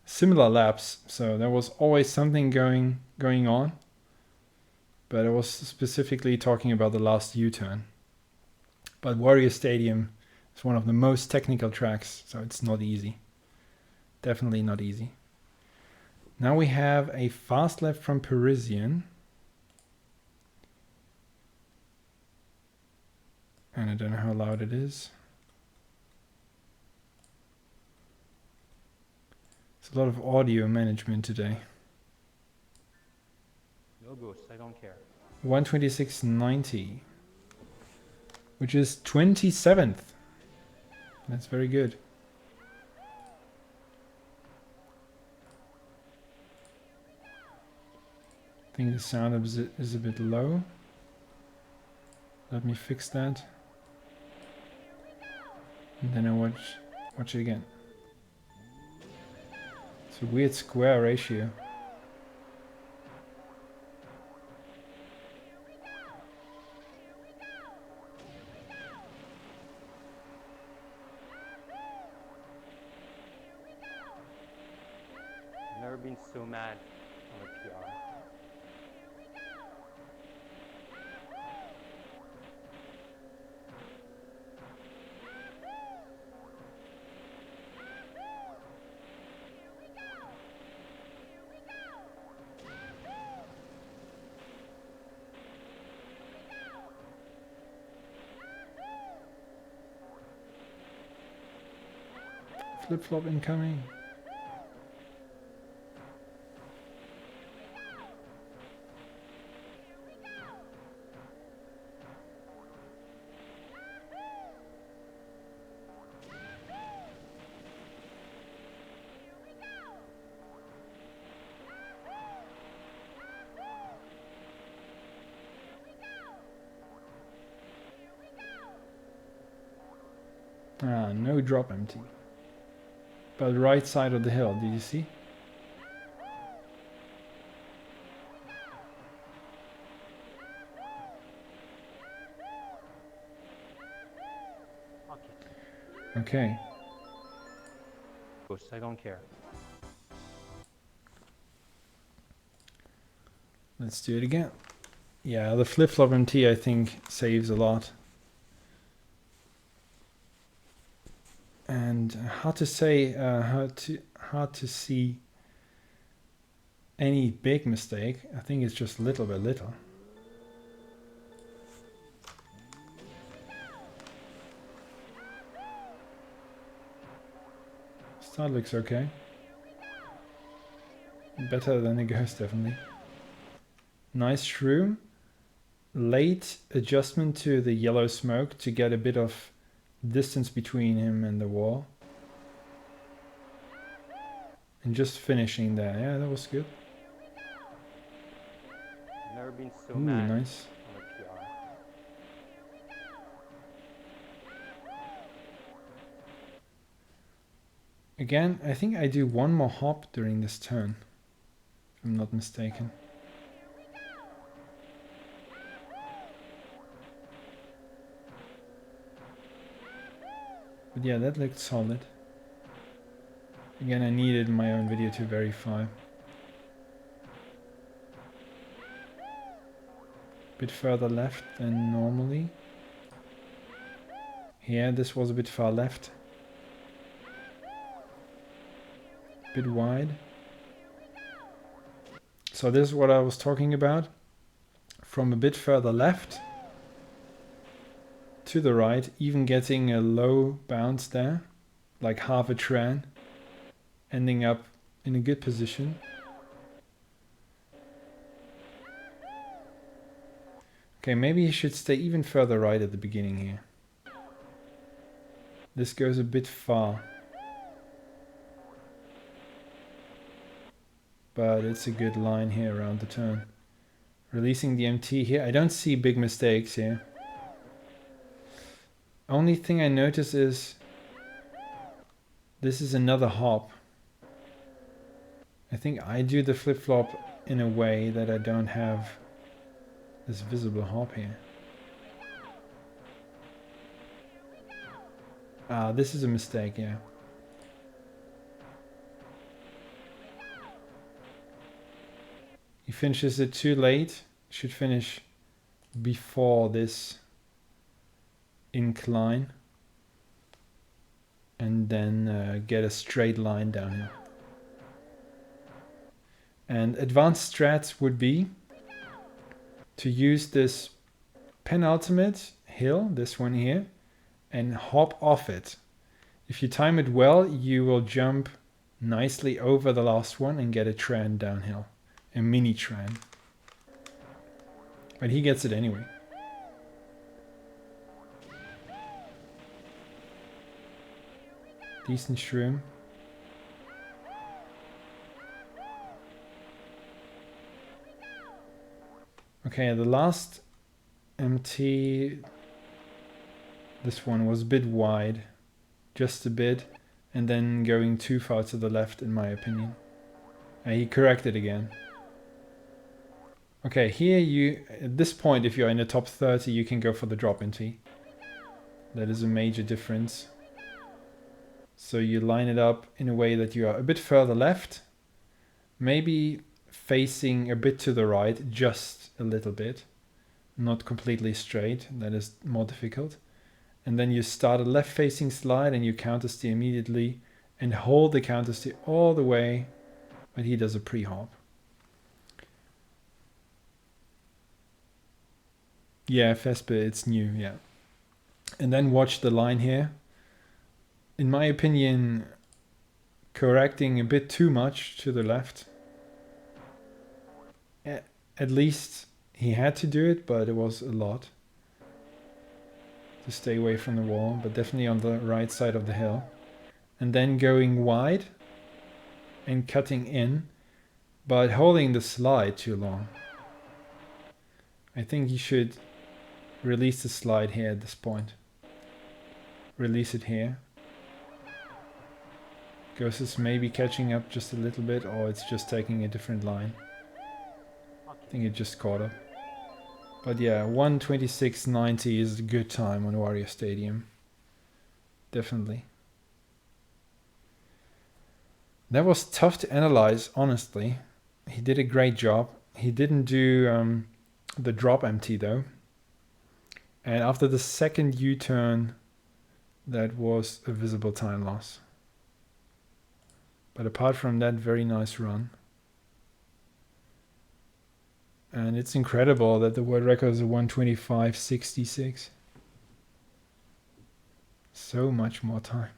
Similar laps, so there was always something going on. But I was specifically talking about the last U-turn. But Warrior Stadium is one of the most technical tracks, so it's not easy. Definitely not easy. Now we have a fast lap from Parisian. And I don't know how loud it is. It's a lot of audio management today. No ghosts, I don't care. 126.90. Which is 27th. That's very good. I think the sound is a bit low. Let me fix that. And then I watch it again. It's a weird square ratio. I've never been so mad on a PR. Flip-flop incoming. No drop empty. But right side of the hill, did you see? Okay. I don't care. Let's do it again. Yeah, the flip-flop MT I think saves a lot. And hard to say, hard to see any big mistake. I think it's just little by little. Start looks okay. Better than it goes, definitely. Nice shroom. Late adjustment to the yellow smoke to get a bit of distance between him and the wall. And just finishing there. Yeah, that was good. Never been so Ooh, mad nice. on a PR. Again, I think I do one more hop during this turn, if I'm not mistaken. But yeah, that looked solid. Again, I needed my own video to verify. Bit further left than normally. Here, this was a bit far left. Bit wide. So this is what I was talking about. From a bit further left to the right, even getting a low bounce there, like half a tran, ending up in a good position. Okay, maybe you should stay even further right at the beginning here. This goes a bit far. But it's a good line here around the turn. Releasing the MT here. I don't see big mistakes here. Only thing I notice is this is another hop. I think I do the flip-flop in a way that I don't have this visible hop here. Ah, this is a mistake, yeah. He finishes it too late. Should finish before this incline. And then get a straight line down here. And advanced strats would be to use this penultimate hill, this one here, and hop off it. If you time it well, you will jump nicely over the last one and get a tran downhill. A mini tran. But he gets it anyway. Decent shroom. Okay, the last MT, this one was a bit wide, just a bit, and then going too far to the left in my opinion. He corrected again. Okay, here you, at this point if you're in the top 30 you can go for the drop MT. That is a major difference. So you line it up in a way that you are a bit further left, maybe facing a bit to the right, just a little bit, not completely straight, that is more difficult. And then you start a left facing slide and you counter steer immediately and hold the counter steer all the way, but he does a pre-hop. Yeah, Vesper, it's new, yeah. And then watch the line here. In my opinion, correcting a bit too much to the left. At least he had to do it, but it was a lot to stay away from the wall, but definitely on the right side of the hill. And then going wide and cutting in, but holding the slide too long. I think he should release the slide here at this point. Release it here. Ghost is maybe catching up just a little bit, or it's just taking a different line. I think it just caught up. But yeah, 1:26.90 is a good time on Warrior Stadium. Definitely. That was tough to analyze, honestly. He did a great job. He didn't do the drop empty though. And after the second U-turn, that was a visible time loss. But apart from that, very nice run. And it's incredible that the world record is a 125.66. So much more time.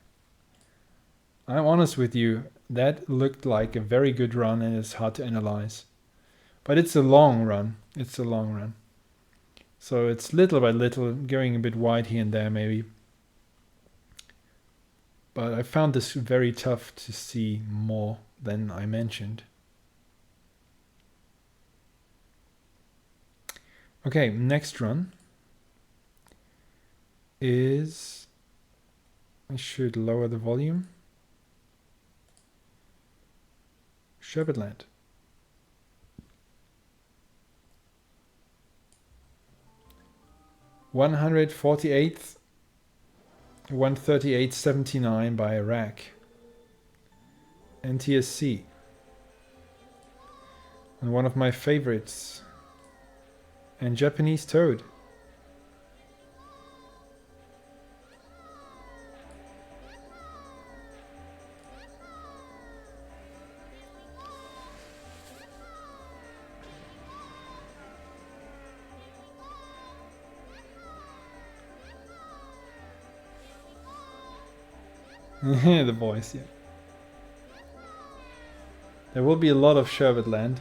I'm honest with you, that looked like a very good run and it's hard to analyze. But it's a long run. It's a long run. So it's little by little going a bit wide here and there maybe. But I found this very tough to see more than I mentioned. Okay, next run is, I should lower the volume. Sherbetland. (148th), 138.79 by Iraq. NTSC. And one of my favorites. And Japanese toad. The voice, yeah. There will be a lot of Sherbetland.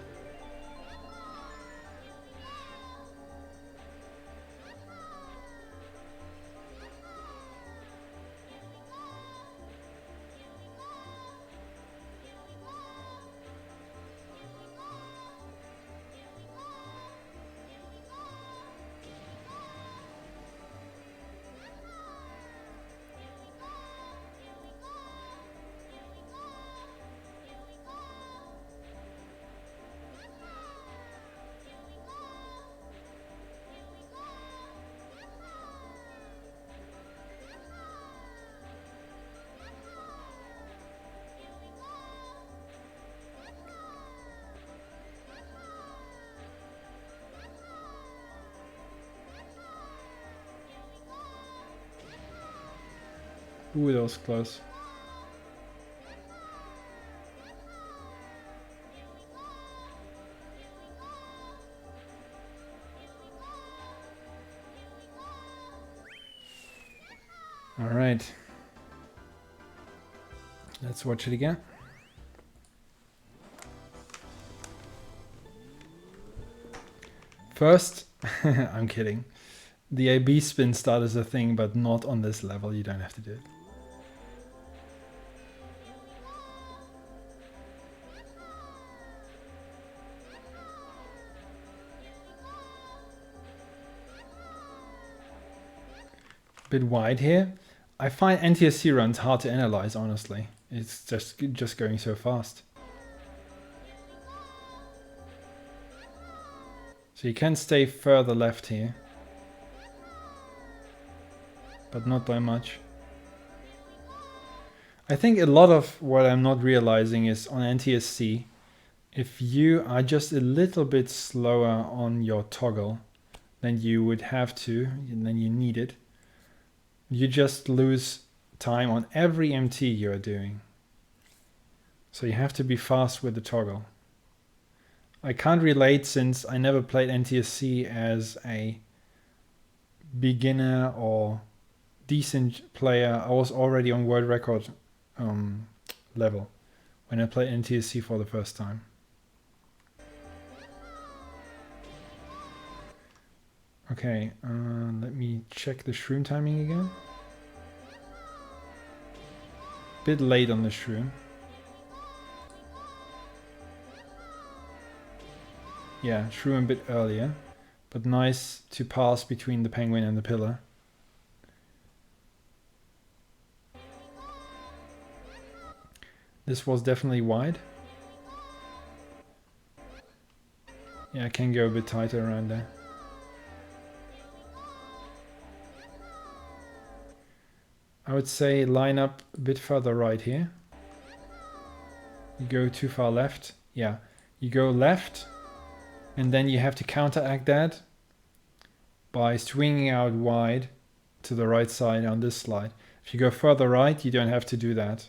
Ooh, that was close. All right. Let's watch it again. First, I'm kidding. The AB spin start is a thing, but not on this level. You don't have to do it. Bit wide here. I find NTSC runs hard to analyze, honestly. It's just going so fast. So you can stay further left here, but not by much. I think a lot of what I'm not realizing is on NTSC, if you are just a little bit slower on your toggle than you would have to, than you need it, you just lose time on every MT you're doing. So you have to be fast with the toggle. I can't relate since I never played NTSC as a beginner or decent player. I was already on world record level when I played NTSC for the first time. Okay, let me check the shroom timing again. Bit late on the shroom. Yeah, shroom a bit earlier, but nice to pass between the penguin and the pillar. This was definitely wide. Yeah, I can go a bit tighter around there. I would say line up a bit further right here. You go too far left. Yeah, you go left, and then you have to counteract that by swinging out wide to the right side on this slide. If you go further right, you don't have to do that.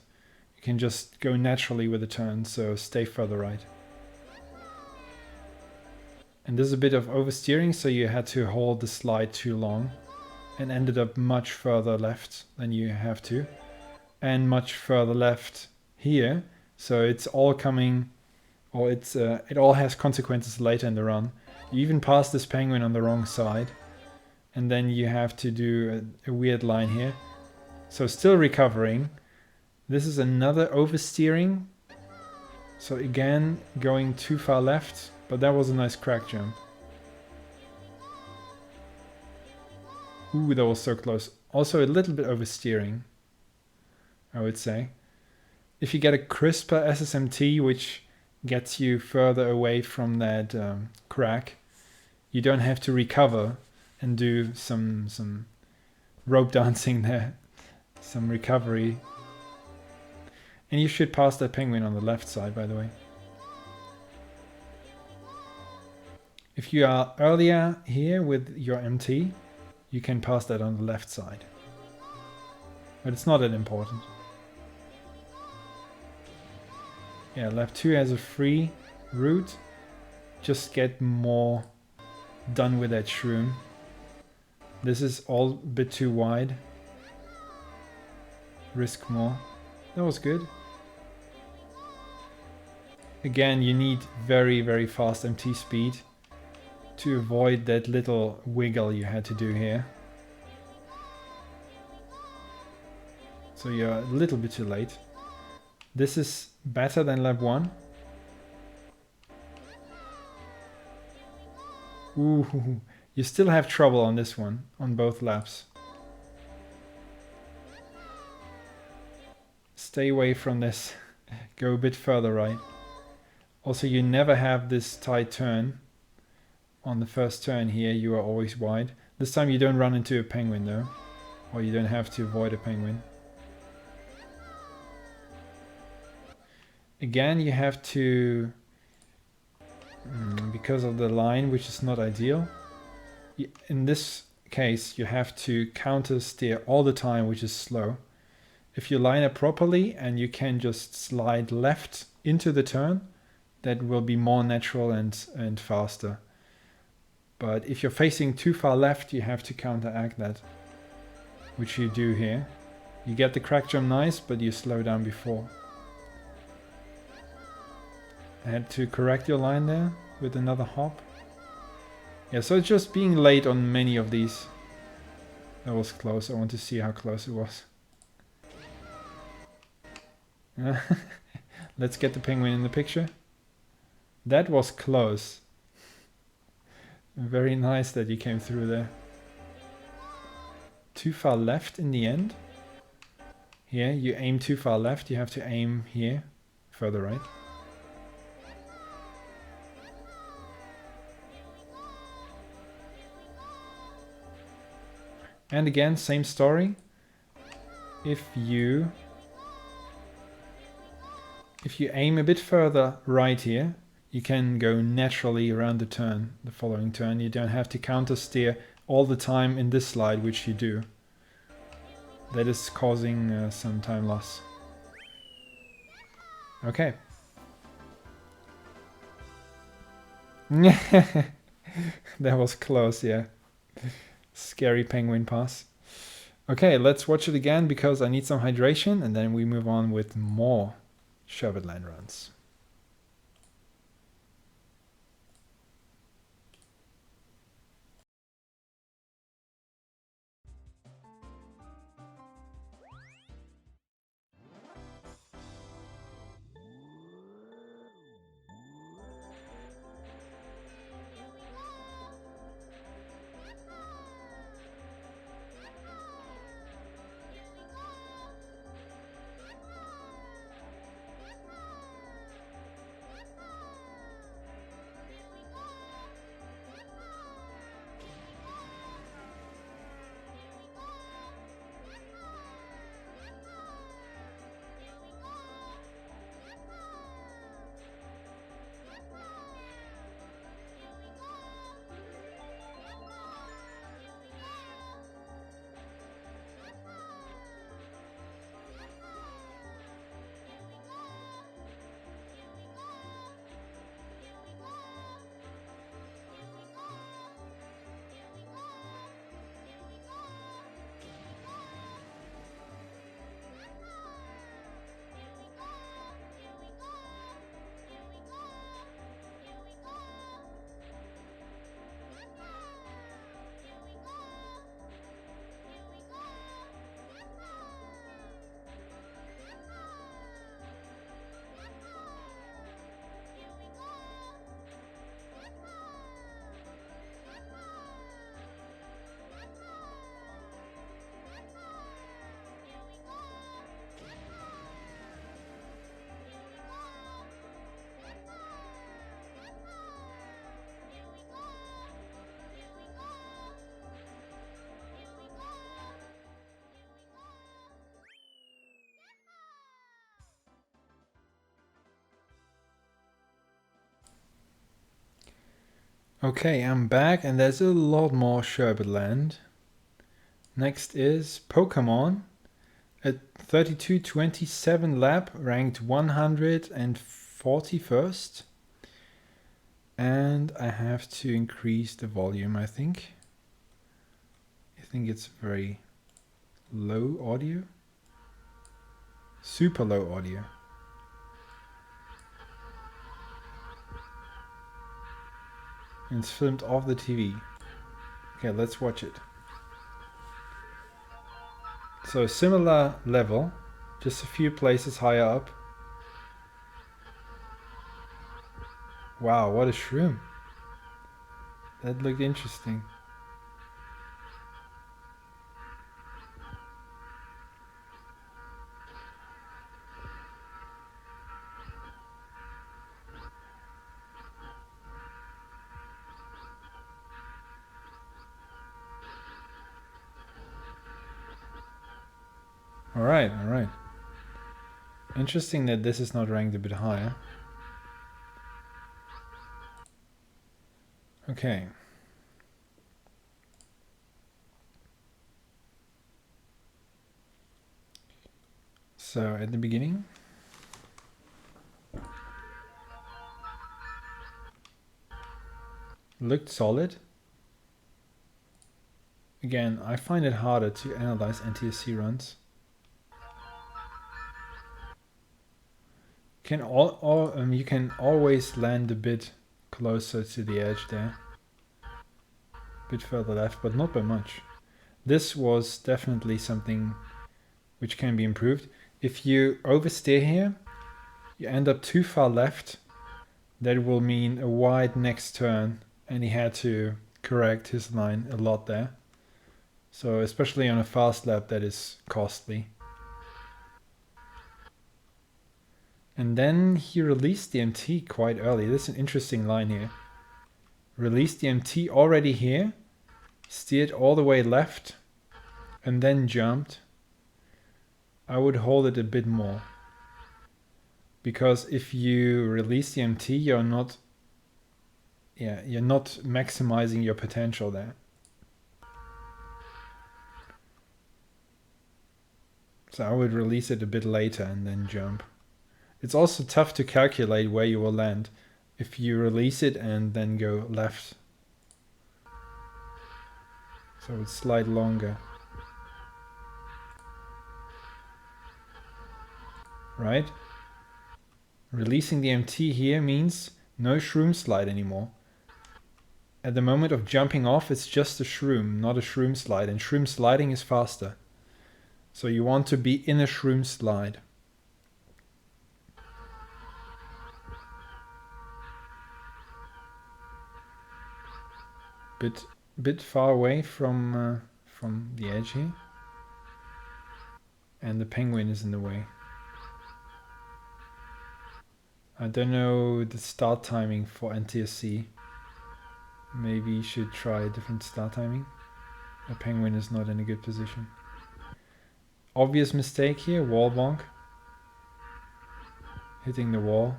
You can just go naturally with the turn, so stay further right. And there's a bit of oversteering, so you had to hold the slide too long and ended up much further left than you have to. And much further left here. So it's all coming, or it all has consequences later in the run. You even pass this penguin on the wrong side. And then you have to do a weird line here. So still recovering. This is another oversteering. So again, going too far left, but that was a nice crack jump. Ooh, that was so close. Also a little bit oversteering, I would say. If you get a crisper SSMT, which gets you further away from that crack, you don't have to recover and do some rope dancing there, some recovery. And you should pass that penguin on the left side, by the way. If you are earlier here with your MT, you can pass that on the left side. But it's not that important. Yeah, lap 2 has a free route. Just get more done with that shroom. This is all a bit too wide. Risk more. That was good. Again, you need very, very fast MT speed to avoid that little wiggle you had to do here. So you're a little bit too late. This is better than lap 1. Ooh, you still have trouble on this one, on both laps. Stay away from this. Go a bit further right. Also, you never have this tight turn. On the first turn here, you are always wide. This time you don't run into a penguin though. Or you don't have to avoid a penguin. Again, you have to, because of the line, which is not ideal. In this case, you have to counter steer all the time, which is slow. If you line up properly and you can just slide left into the turn, that will be more natural and faster. But if you're facing too far left, you have to counteract that, which you do here. You get the crack jump nice, but you slow down before. I had to correct your line there with another hop. Yeah, so it's just being late on many of these. That was close. I want to see how close it was. Let's get the penguin in the picture. That was close. Very nice that you came through there. Too far left in the end. Here, you aim too far left. You have to aim here, further right. And again, same story. If you aim a bit further right here, you can go naturally around the turn, the following turn. You don't have to counter steer all the time in this slide, which you do. That is causing some time loss. Okay. That was close, yeah. Scary penguin pass. Okay, let's watch it again because I need some hydration and then we move on with more Sherbet Land runs. Okay, I'm back and there's a lot more Sherbet Land. Next is Pokemon at 3227 lab, ranked 141st. And I have to increase the volume, I think. I think it's very low audio. Super low audio. And it's filmed off the TV. Okay, let's watch it. So similar level, just a few places higher up. Wow, what a shroom. That looked interesting. Alright, alright. Interesting that this is not ranked a bit higher. Okay. So at the beginning, looked solid. Again, I find it harder to analyze NTSC runs. You can always land a bit closer to the edge there. A bit further left, but not by much. This was definitely something which can be improved. If you oversteer here, you end up too far left. That will mean a wide next turn, and he had to correct his line a lot there. So especially on a fast lap, that is costly. And then he released the MT quite early. This is an interesting line here. Released the MT already here, steered all the way left, and then jumped. I would hold it a bit more. Because if you release the MT, you're not maximizing your potential there. So I would release it a bit later and then jump. It's also tough to calculate where you will land if you release it and then go left. So it's slide longer. Right? Releasing the MT here means no shroom slide anymore. At the moment of jumping off, it's just a shroom, not a shroom slide, and shroom sliding is faster. So you want to be in a shroom slide. Bit far away from the edge here, and the penguin is in the way. I don't know the start timing for NTSC. Maybe you should try a different start timing. The penguin is not in a good position. Obvious mistake here, wall bonk. Hitting the wall.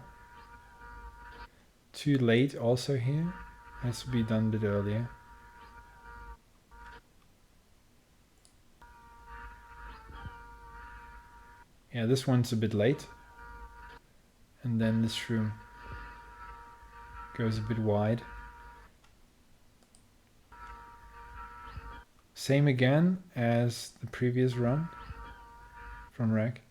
Too late also here. Has to be done a bit earlier. Yeah, this one's a bit late. And then this shroom goes a bit wide. Same again as the previous run from Reg.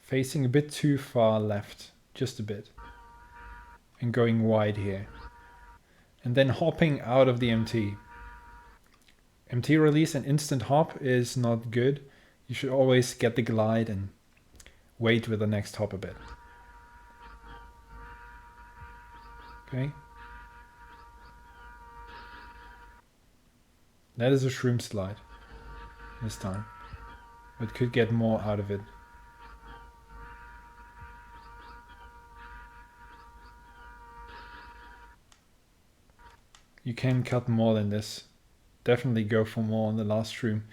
Facing a bit too far left, just a bit. And going wide here. And then hopping out of the MT. MT release and instant hop is not good. You should always get the glide and wait with the next hop a bit. Okay. That is a shroom slide this time, but could get more out of it. You can cut more than this. Definitely go for more on the last shroom.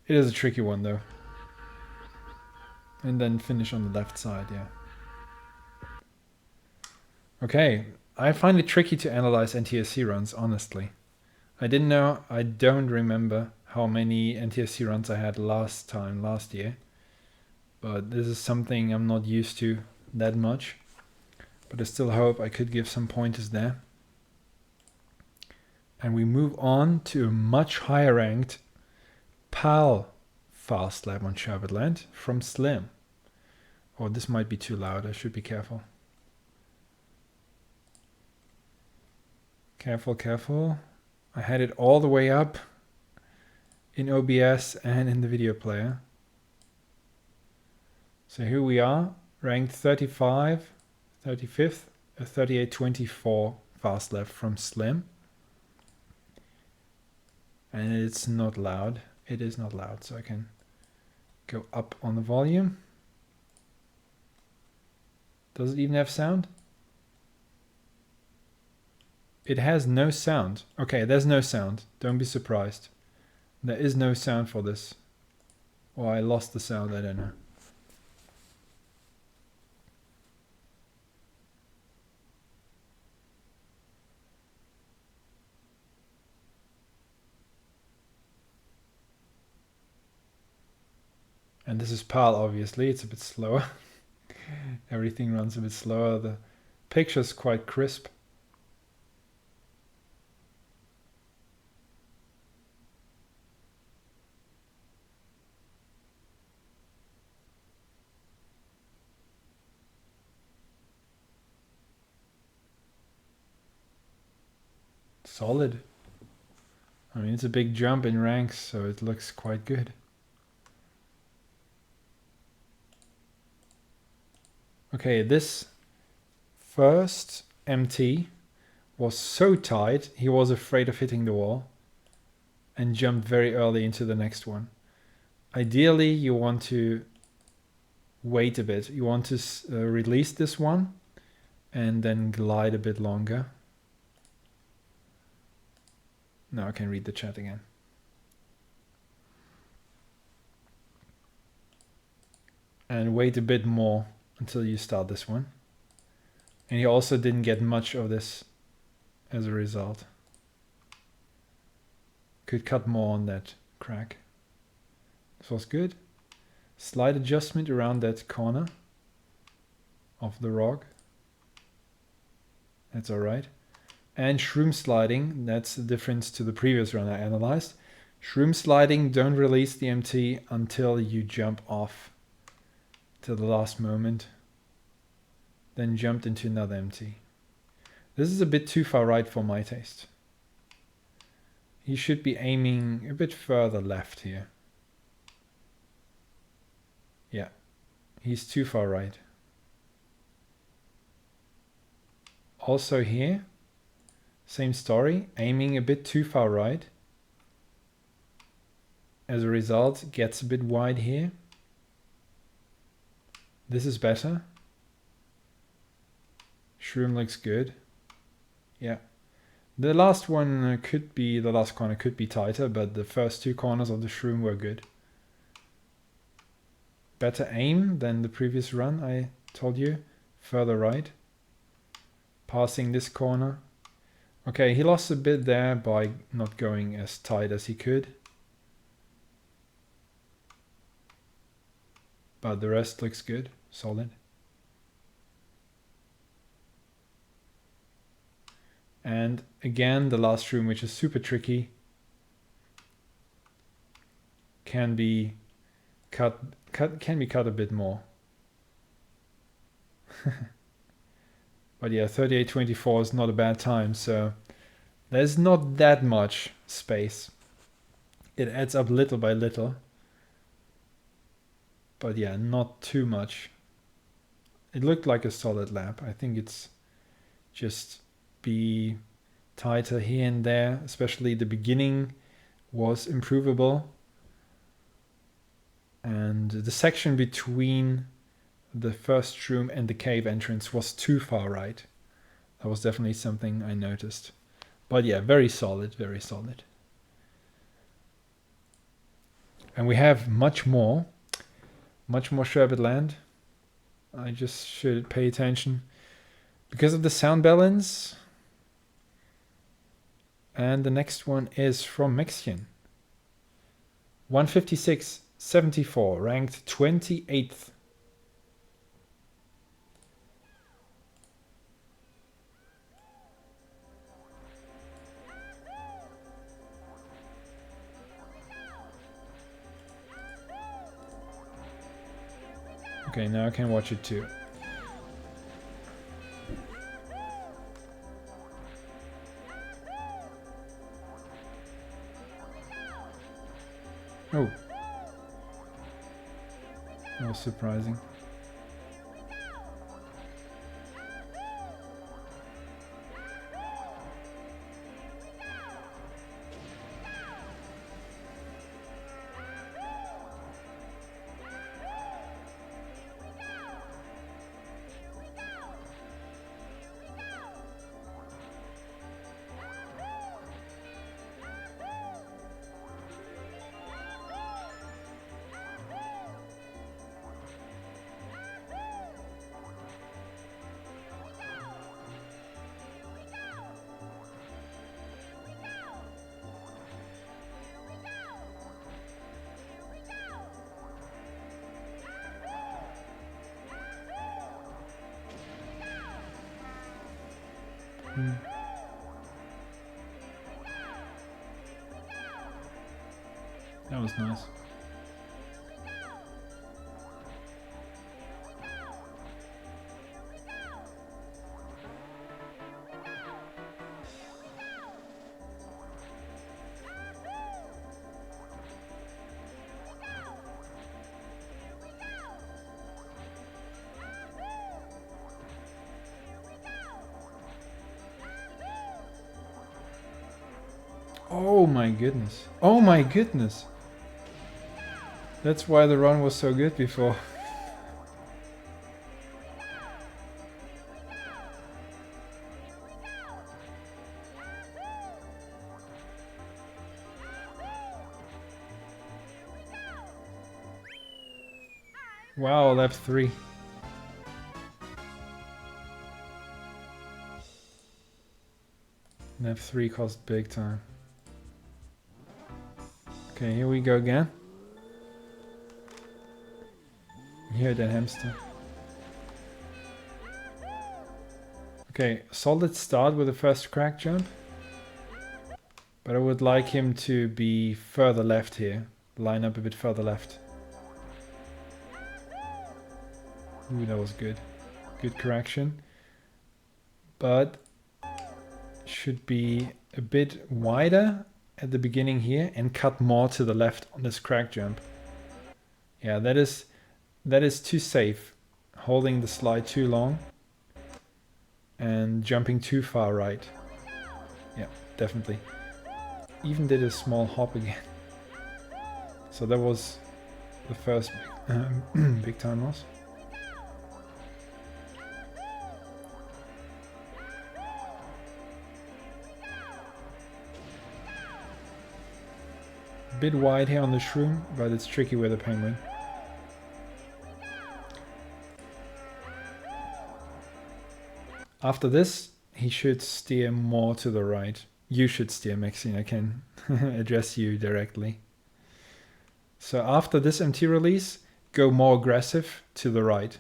It is a tricky one though. And then finish on the left side, yeah. Okay, I find it tricky to analyze NTSC runs, honestly. I don't remember how many NTSC runs I had last year. But this is something I'm not used to that much. But I still hope I could give some pointers there. And we move on to a much higher ranked PAL fast lap on Sherbetland from Slim. Oh, this might be too loud. I should be careful. Careful, careful. I had it all the way up in OBS and in the video player. So here we are, ranked 35, 35th, a 38.24 fast lap from Slim. And it's not loud. It is not loud, so I can go up on the volume. Does it even have sound? It has no sound. Okay, there's no sound. Don't be surprised. There is no sound for this. Or I lost the sound, I don't know. And this is PAL, obviously. It's a bit slower. Everything runs a bit slower. The picture's quite crisp. Solid. I mean, it's a big jump in ranks, so it looks quite good. Okay, this first MT was so tight, he was afraid of hitting the wall and jumped very early into the next one. Ideally, you want to wait a bit. You want to release this one and then glide a bit longer. Now I can read the chat again. And wait a bit more until you start this one. And he also didn't get much of this as a result. Could cut more on that crack. This was good. Slight adjustment around that corner of the rock. That's alright. And shroom sliding, that's the difference to the previous run I analyzed. Shroom sliding, don't release the MT until you jump off to the last moment. Then jumped into another MT. This is a bit too far right for my taste. He should be aiming a bit further left here. Yeah, he's too far right. Also here, same story, aiming a bit too far right. As a result, gets a bit wide here. This is better. Shroom looks good. Yeah. The last one could be, the last corner could be tighter, but the first two corners of the shroom were good. Better aim than the previous run, I told you. Further right. Passing this corner. Okay, he lost a bit there by not going as tight as he could. But the rest looks good, solid. And again, the last room, which is super tricky, can be cut a bit more. But yeah, 38.24 is not a bad time, so there's not that much space. It adds up little by little. But yeah, not too much. It looked like a solid lap. I think it's just be tighter here and there, especially the beginning was improvable. And the section between the first room and the cave entrance was too far right. That was definitely something I noticed. But yeah, very solid, very solid. And we have much more Sherbet Land. I just should pay attention because of the sound balance. And the next one is from Mexican. 156.74, ranked 28th. Okay, now I can watch it too. Oh. That was surprising. That was nice. Oh my goodness. Oh my goodness. That's why the run was so good before. Wow, lap 3. Lap 3 cost big time. Okay, here we go again. Here, that hamster. Okay, solid start with the first crack jump. But I would like him to be further left here. Line up a bit further left. Ooh, that was good. Good correction. But should be a bit wider at the beginning here and cut more to the left on this crack jump. Yeah, that is too safe. Holding the slide too long and jumping too far right. Yeah, definitely. Even did a small hop again. So that was the first big time loss. Bit wide here on the shroom, but it's tricky with a penguin. After this, he should steer more to the right. You should steer, Maxine. I can address you directly. So after this MT release, go more aggressive to the right.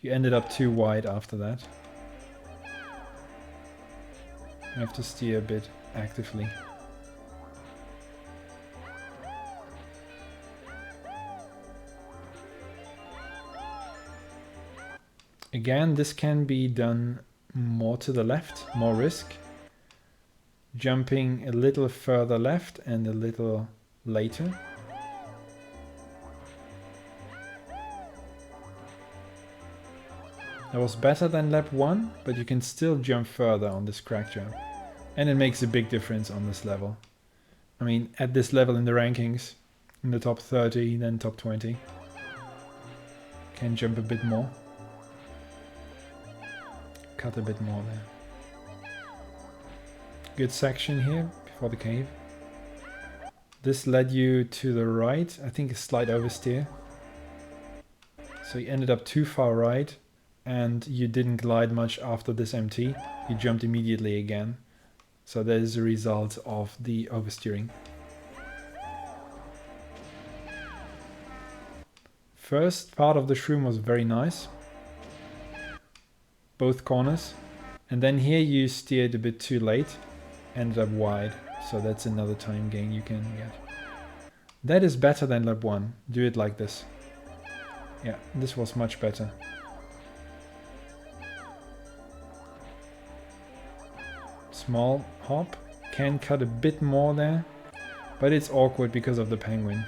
You ended up too wide after that. You have to steer a bit actively. Again, this can be done more to the left, more risk. Jumping a little further left and a little later. That was better than lap 1, but you can still jump further on this crack jump. And it makes a big difference on this level. I mean, at this level in the rankings, in the top 30, then top 20. Can jump a bit more. Cut a bit more there. Good section here before the cave. This led you to the right, I think a slight oversteer. So you ended up too far right, and you didn't glide much after this MT. You jumped immediately again. So that is a result of the oversteering. First part of the shroom was very nice. Both corners. And then here you steered a bit too late. Ended up wide. So that's another time gain you can get. That is better than lap 1. Do it like this. Yeah, this was much better. Small hop. Can cut a bit more there. But it's awkward because of the penguin.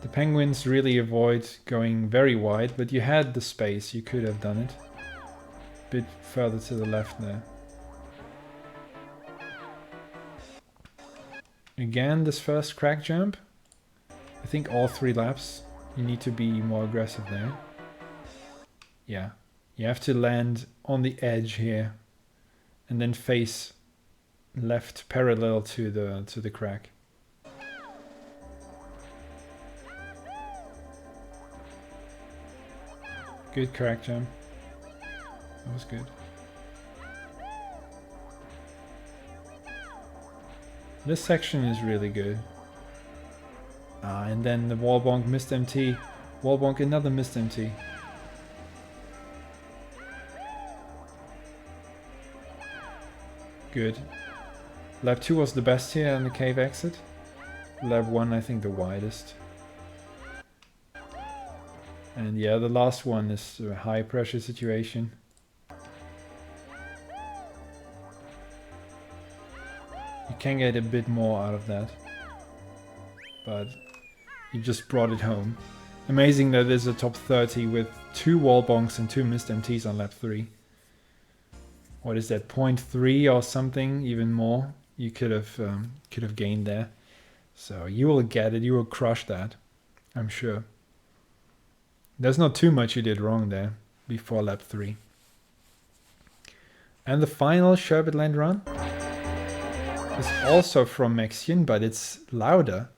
The penguins really avoid going very wide, but you had the space. You could have done it. A bit further to the left there. Again, this first crack jump. I think all 3 laps you need to be more aggressive there. Yeah, you have to land on the edge here and then face left parallel to the crack. Good crack jump. That was good. This section is really good. And then the wall bonk missed MT. Wall bonk another missed MT. Good. Lap 2 was the best here on the cave exit. Lap 1 I think the widest. And yeah, the last one is a high pressure situation. You can get a bit more out of that. But you just brought it home. Amazing that there's a top 30 with 2 wall bonks and 2 missed MTs on lap 3. What is that, 0.3 or something, even more you could have gained there. So you will get it, you will crush that, I'm sure. There's not too much you did wrong there before lap 3. And the final Sherbet Land run is also from Maxian, but it's louder.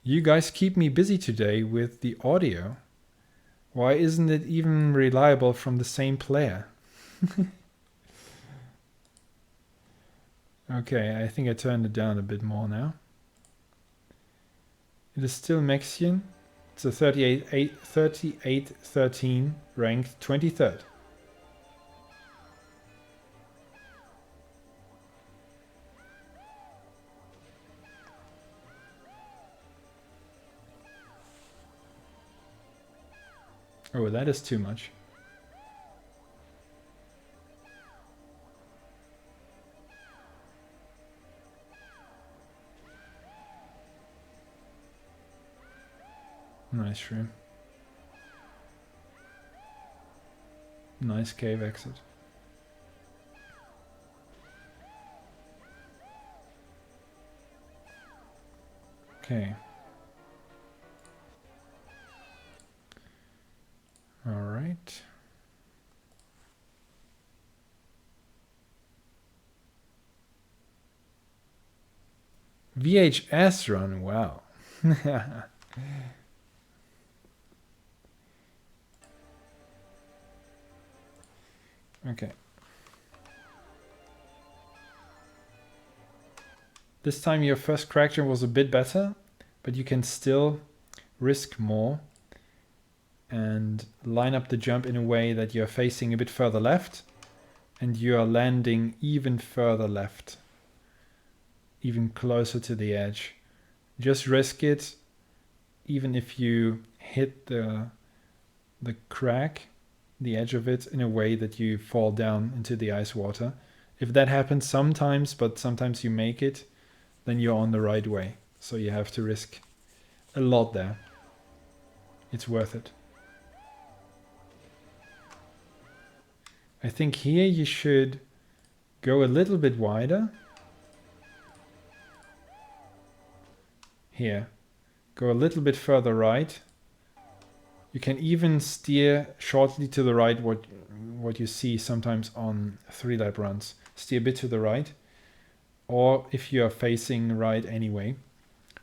You guys keep me busy today with the audio. Why isn't it even reliable from the same player? Okay, I think I turned it down a bit more now. It is still Maxian. It's a 38-13 ranked 23rd. Oh, that is too much. Nice shroom. Nice cave exit. Okay. All right. VHS run, wow. Okay. This time your first crack jump was a bit better, but you can still risk more and line up the jump in a way that you're facing a bit further left and you are landing even further left, even closer to the edge. Just risk it, even if you hit the crack, the edge of it, in a way that you fall down into the ice water. If that happens sometimes, but sometimes you make it, then you're on the right way. So you have to risk a lot there. It's worth it. I think here you should go a little bit wider. Here. Go a little bit further right. You can even steer shortly to the right, what you see sometimes on 3-lap runs. Steer a bit to the right. Or if you are facing right anyway,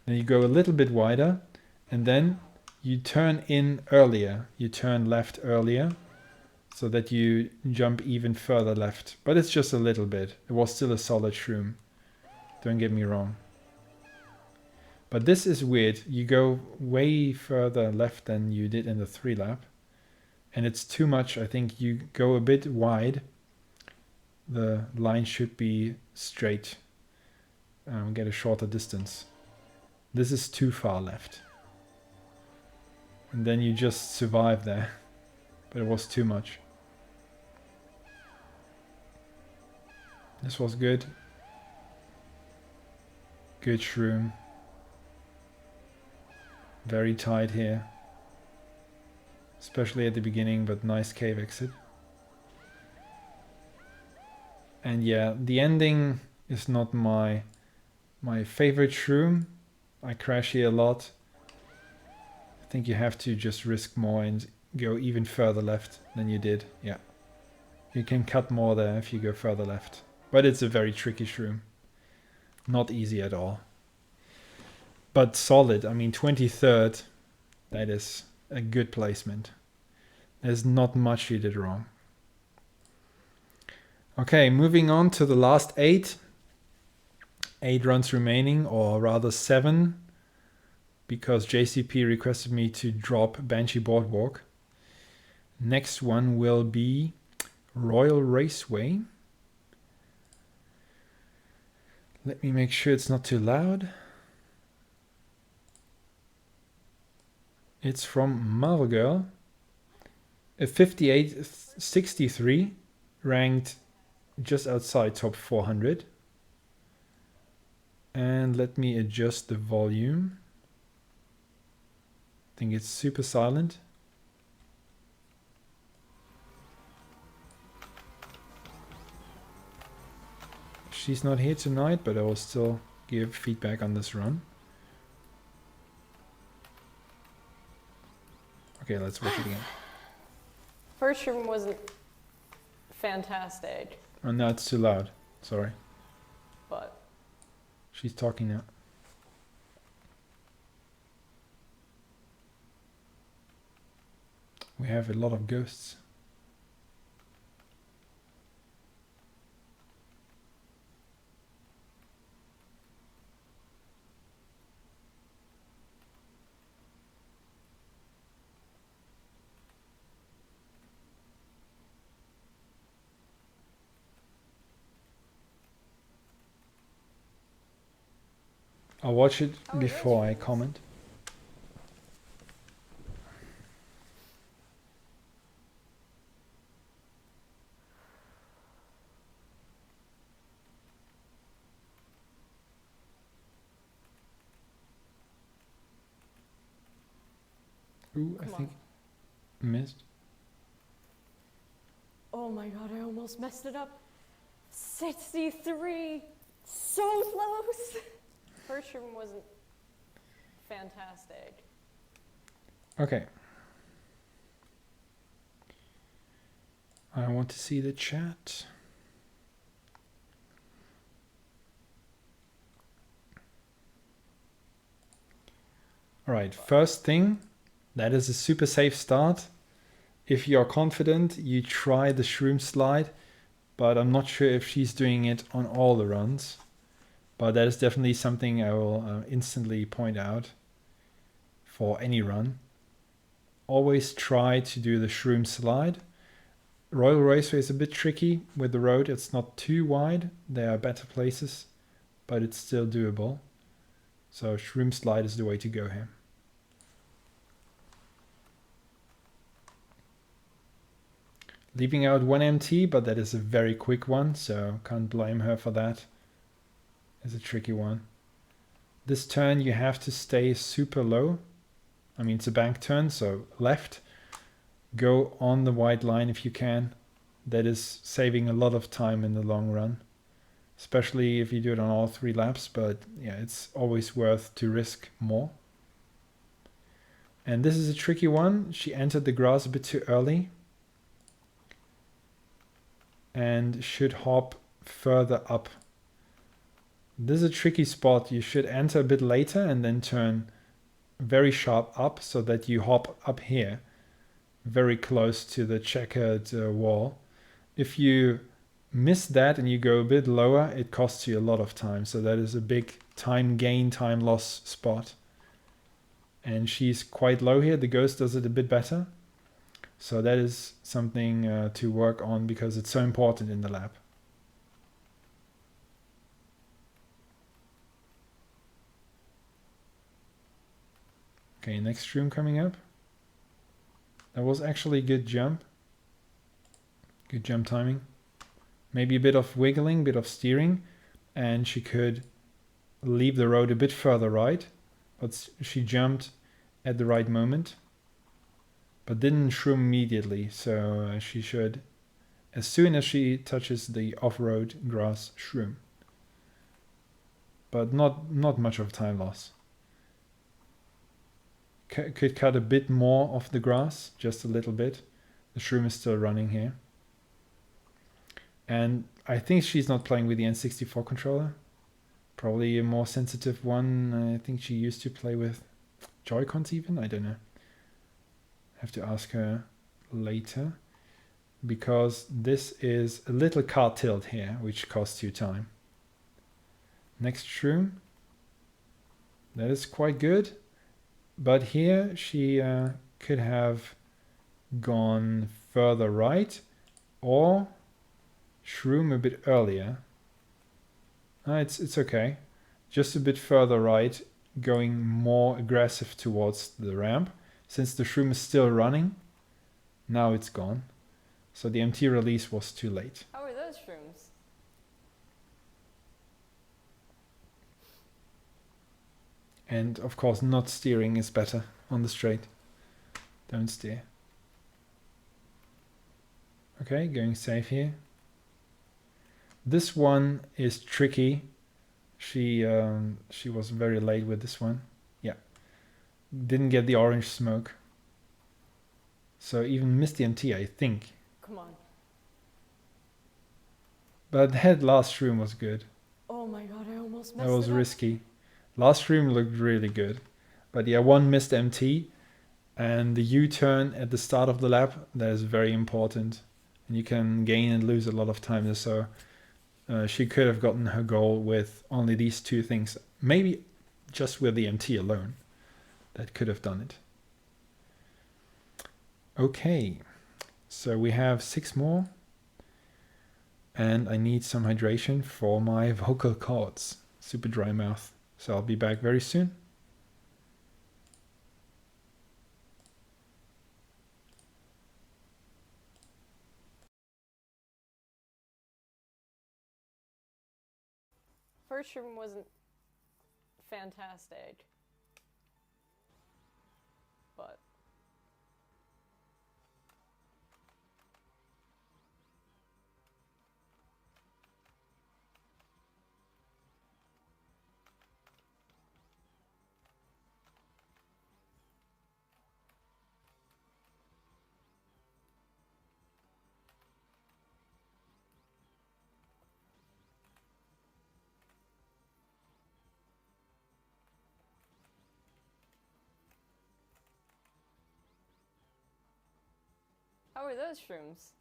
then you go a little bit wider and then you turn in earlier. You turn left earlier so that you jump even further left. But it's just a little bit. It was still a solid shroom. Don't get me wrong. But this is weird. You go way further left than you did in the 3 lap. And it's too much. I think you go a bit wide. The line should be straight. Get a shorter distance. This is too far left. And then you just survive there. But it was too much. This was good. Good shroom. Very tight here. Especially at the beginning, but nice cave exit. And yeah, the ending is not my favorite shroom. I crash here a lot. I think you have to just risk more and go even further left than you did. Yeah. You can cut more there if you go further left. But it's a very tricky shroom. Not easy at all. But solid. I mean, 23rd. That is a good placement. There's not much you did wrong. Okay, moving on to the last 8. 8 runs remaining, or rather 7. Because JCP requested me to drop Banshee Boardwalk. Next one will be Royal Raceway. Let me make sure it's not too loud. It's from Marvel Girl. A 58.63, ranked just outside top 400. And let me adjust the volume. I think it's super silent. She's not here tonight, but I will still give feedback on this run. Okay, let's watch it again. First room wasn't fantastic. Oh, no, it's too loud. Sorry. But she's talking now. We have a lot of ghosts. I'll watch it before I comment. Ooh, I think missed. oh my god, I almost messed it up. 63, so close. First room wasn't fantastic. Okay. I want to see the chat. All right, first thing, that is a super safe start. If you're confident, you try the shroom slide, but I'm not sure if she's doing it on all the runs. But that is definitely something I will instantly point out for any run. Always try to do the shroom slide. Royal Raceway is a bit tricky with the road. It's not too wide. There are better places, but it's still doable. So shroom slide is the way to go here. Leaving out one MT, but that is a very quick one, so can't blame her for that. It's a tricky one. This turn you have to stay super low. I mean, it's a bank turn, so left. Go on the white line if you can. That is saving a lot of time in the long run. Especially if you do it on all 3 laps, but yeah, it's always worth to risk more. And this is a tricky one. She entered the grass a bit too early. And should hop further up. This is a tricky spot. You should enter a bit later and then turn very sharp up so that you hop up here very close to the checkered wall. If you miss that and you go a bit lower, it costs you a lot of time. So that is a big time gain, time loss spot. And she's quite low here. The ghost does it a bit better. So that is something to work on because it's so important in the lab. Okay, next room coming up. That was actually a good jump. Good jump timing. Maybe a bit of wiggling, bit of steering, and she could leave the road a bit further right, but she jumped at the right moment, but didn't shroom immediately, so she should, as soon as she touches the off-road grass, shroom. But not much of time loss. Could cut a bit more off the grass, just a little bit. The shroom is still running here. And I think she's not playing with the N64 controller. Probably a more sensitive one. I think she used to play with Joy-Cons even. I don't know. Have to ask her later. Because this is a little car tilt here, which costs you time. Next shroom. That is quite good. But here she could have gone further right or shroom a bit earlier. It's okay. Just a bit further right, going more aggressive towards the ramp. Since the shroom is still running, now it's gone. So the MT release was too late. How are those shrooms? And of course, not steering is better on the straight. Don't steer. Okay, going safe here. This one is tricky. She was very late with this one. Yeah. Didn't get the orange smoke. So even missed the MT, I think. Come on. But that last shroom was good. Oh my god, I almost messed That was it up. risky. Last shroom looked really good. But yeah, one missed MT. And the U-turn at the start of the lap, that is very important. And you can gain and lose a lot of time. So she could have gotten her goal with only these two things. Maybe just with the MT alone. That could have done it. Okay. So we have 6 more. And I need some hydration for my vocal cords. Super dry mouth. So I'll be back very soon. First room wasn't fantastic. But how are those shrooms?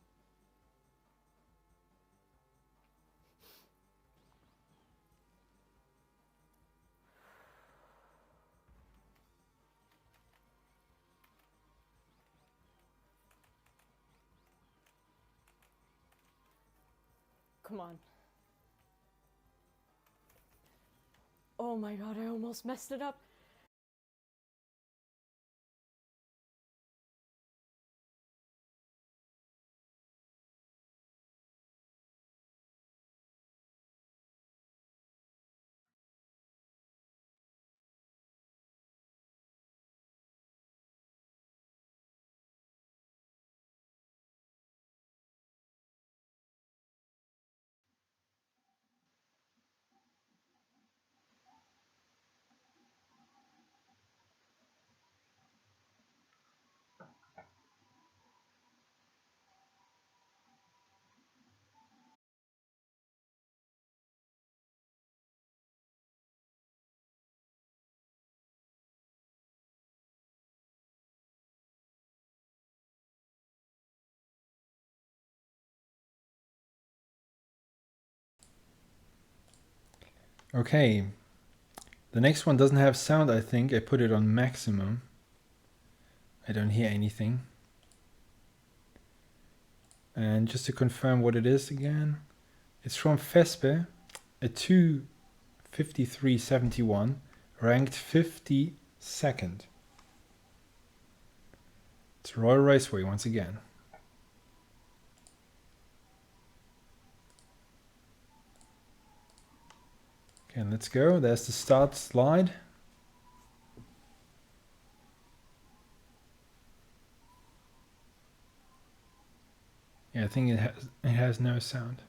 Come on. Oh my god, I almost messed it up. Okay, the next one doesn't have sound, I think. I put it on maximum. I don't hear anything. And just to confirm what it is again, it's from Vespe, a 2:53.71, ranked 52nd. It's Royal Raceway once again. Okay, let's go. There's the start slide. Yeah, I think it has no sound.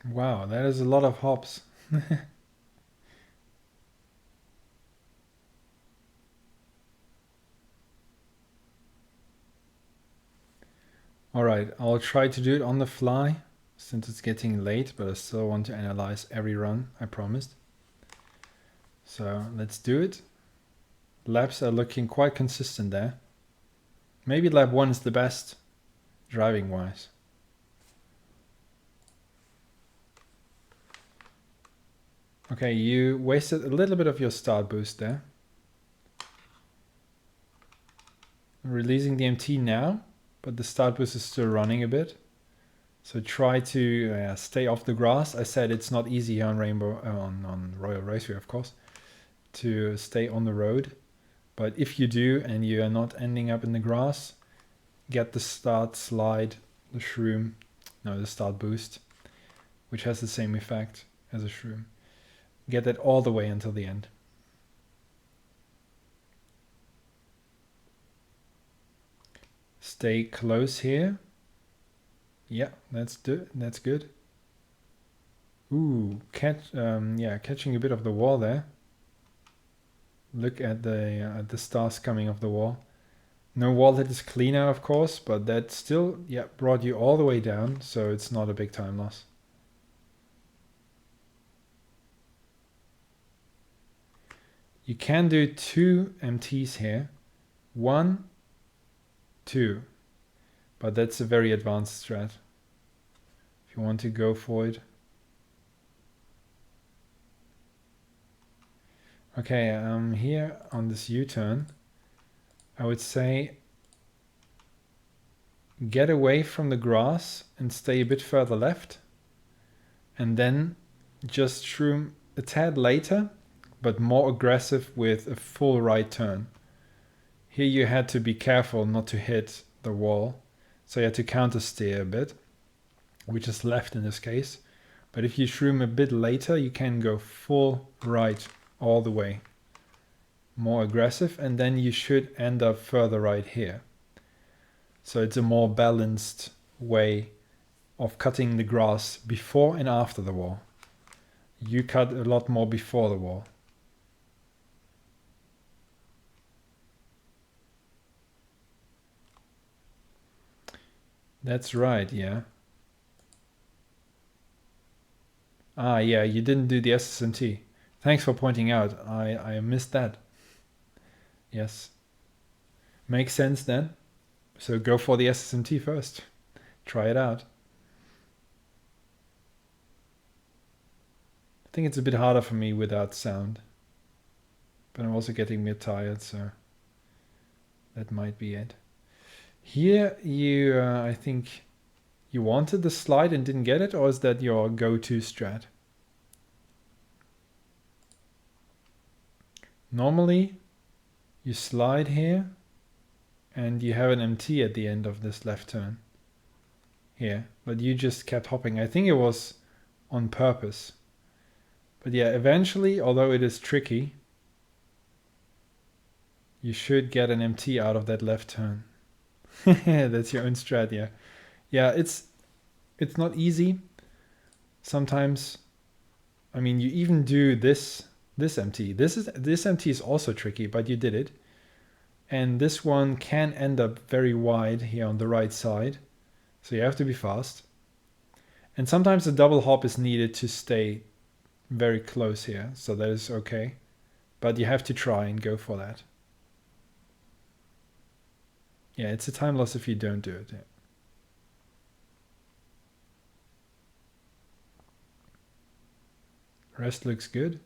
Wow, that is a lot of hops. Alright, I'll try to do it on the fly since it's getting late, but I still want to analyze every run, I promised. So let's do it. Laps are looking quite consistent there. Maybe lap 1 is the best, driving wise. Okay, you wasted a little bit of your start boost there. I'm releasing the MT now, but the start boost is still running a bit. So try to stay off the grass. I said it's not easy on on Royal Raceway, of course, to stay on the road. But if you do and you are not ending up in the grass, get the start slide, the start boost, which has the same effect as a shroom. Get that all the way until the end. Stay close here. Yeah, that's good. Ooh, catching a bit of the wall there. Look at the stars coming off the wall. No wall that is cleaner, of course, but that still brought you all the way down, so it's not a big time loss. You can do 2 MTs here. 1, 2. But that's a very advanced strat. If you want to go for it. Okay, here on this U-turn, I would say get away from the grass and stay a bit further left. And then just shroom a tad later, but more aggressive with a full right turn. Here you had to be careful not to hit the wall. So you had to counter steer a bit, which is left in this case. But if you shroom a bit later, you can go full right all the way. More aggressive, and then you should end up further right here. So it's a more balanced way of cutting the grass before and after the wall. You cut a lot more before the wall. That's right, yeah. Ah, yeah, you didn't do the SSMT. Thanks for pointing out. I missed that. Yes. Makes sense then. So go for the SSMT first. Try it out. I think it's a bit harder for me without sound. But I'm also getting a bit tired, so that might be it. Here you, I think you wanted the slide and didn't get it, or is that your go-to strat? Normally you slide here and you have an MT at the end of this left turn here, but you just kept hopping. I think it was on purpose. But yeah, eventually, although it is tricky, you should get an MT out of that left turn. That's your own strat, yeah. Yeah, it's not easy, Sometimes, I mean, you even do this empty. This empty is also tricky, but you did it. And this one can end up very wide here on the right side. So you have to be fast. And sometimes a double hop is needed to stay very close here. So that is okay. But you have to try and go for that. Yeah, it's a time loss if you don't do it. Yeah. Rest looks good.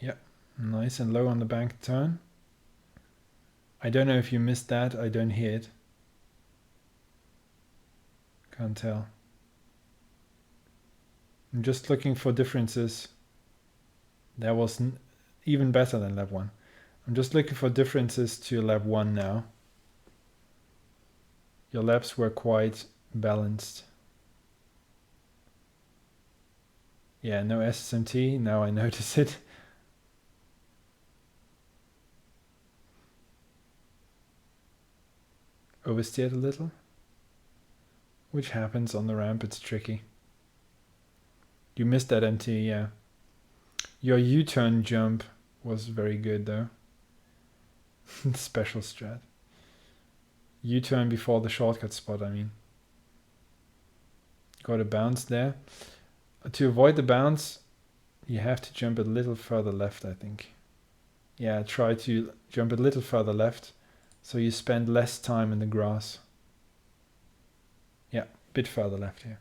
Yeah, nice and low on the bank turn. I don't know if you missed that. I don't hear it. Can't tell. I'm just looking for differences. That was even better than lap 1. I'm just looking for differences to lap 1 now. Your laps were quite balanced. Yeah, no SSMT. Now I notice it. Oversteered a little. Which happens on the ramp. It's tricky. You missed that MT, yeah. Your U-turn jump was very good though. Special strat. U-turn before the shortcut spot, I mean. Got a bounce there. To avoid the bounce, you have to jump a little further left, I think. Yeah, try to jump a little further left so you spend less time in the grass. Yeah, a bit further left here.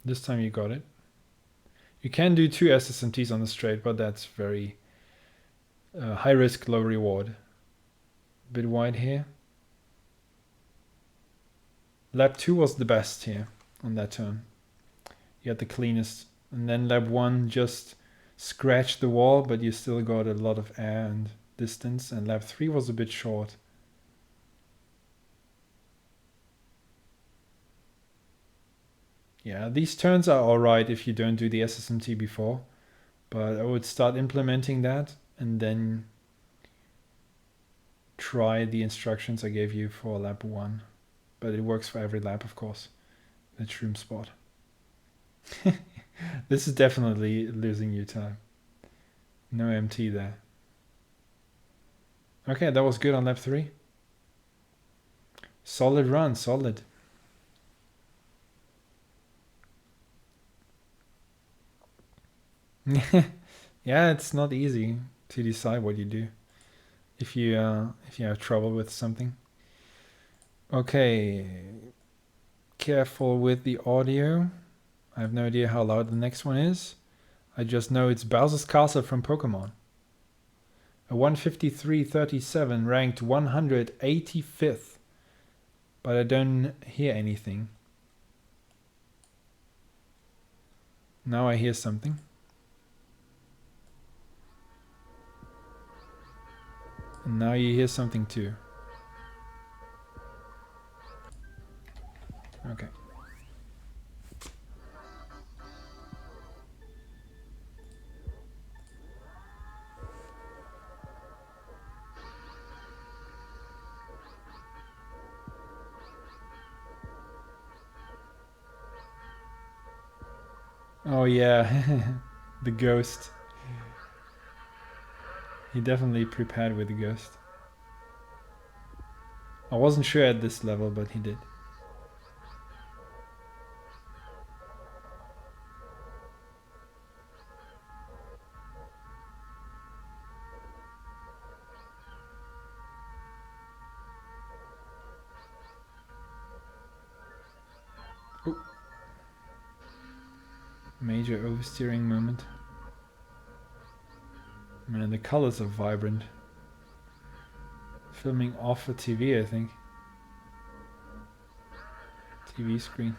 This time you got it. You can do 2 SSMTs on the straight, but that's very high risk, low reward. A bit wide here. Lap 2 was the best here on that turn. You had the cleanest. And then lap 1 just scratched the wall, but you still got a lot of air and distance. And lap 3 was a bit short. Yeah, these turns are alright if you don't do the SSMT before. But I would start implementing that and then try the instructions I gave you for lap 1. But it works for every lap, of course. The shroom spot. This is definitely losing you time. No MT there. Okay, that was good on lap 3. Solid run, solid. Yeah, it's not easy to decide what you do if you have trouble with something. Okay, careful with the audio. I have no idea how loud the next one is. I just know it's Bowser's Castle from Pokemon. A 153.37 ranked 185th, but I don't hear anything. Now I hear something. And now you hear something too. Okay. Oh yeah, the ghost. He definitely prepared with the ghost. I wasn't sure at this level, but he did. Ooh. Major oversteering moment. Man, the colors are vibrant. Filming off a TV, I think. TV screen.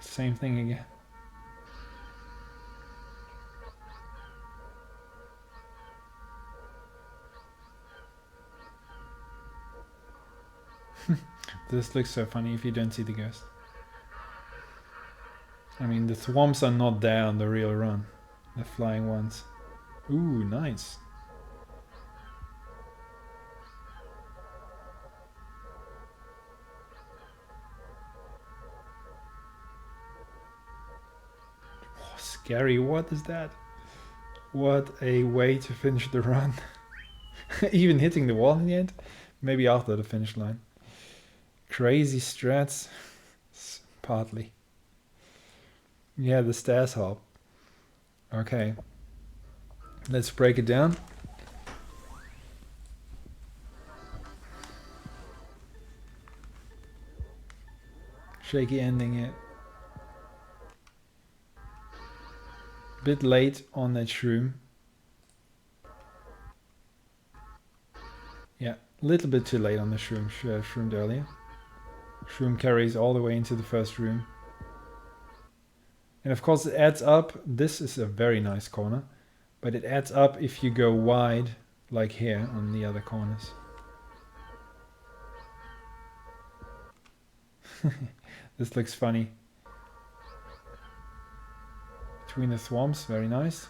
Same thing again. This looks so funny if you don't see the ghost. I mean, the thwomps are not there on the real run. The flying ones. Ooh, nice. Oh, scary. What is that? What a way to finish the run. Even hitting the wall in the end. Maybe after the finish line. Crazy strats. Partly. Yeah, the stairs hop. Okay. Let's break it down. Shaky ending it. Bit late on that shroom. Yeah, a little bit too late on the shroom. Should have shroomed earlier. Shroom carries all the way into the first room. And of course it adds up. This is a very nice corner. But it adds up if you go wide, like here on the other corners. This looks funny. Between the thwomps, very nice.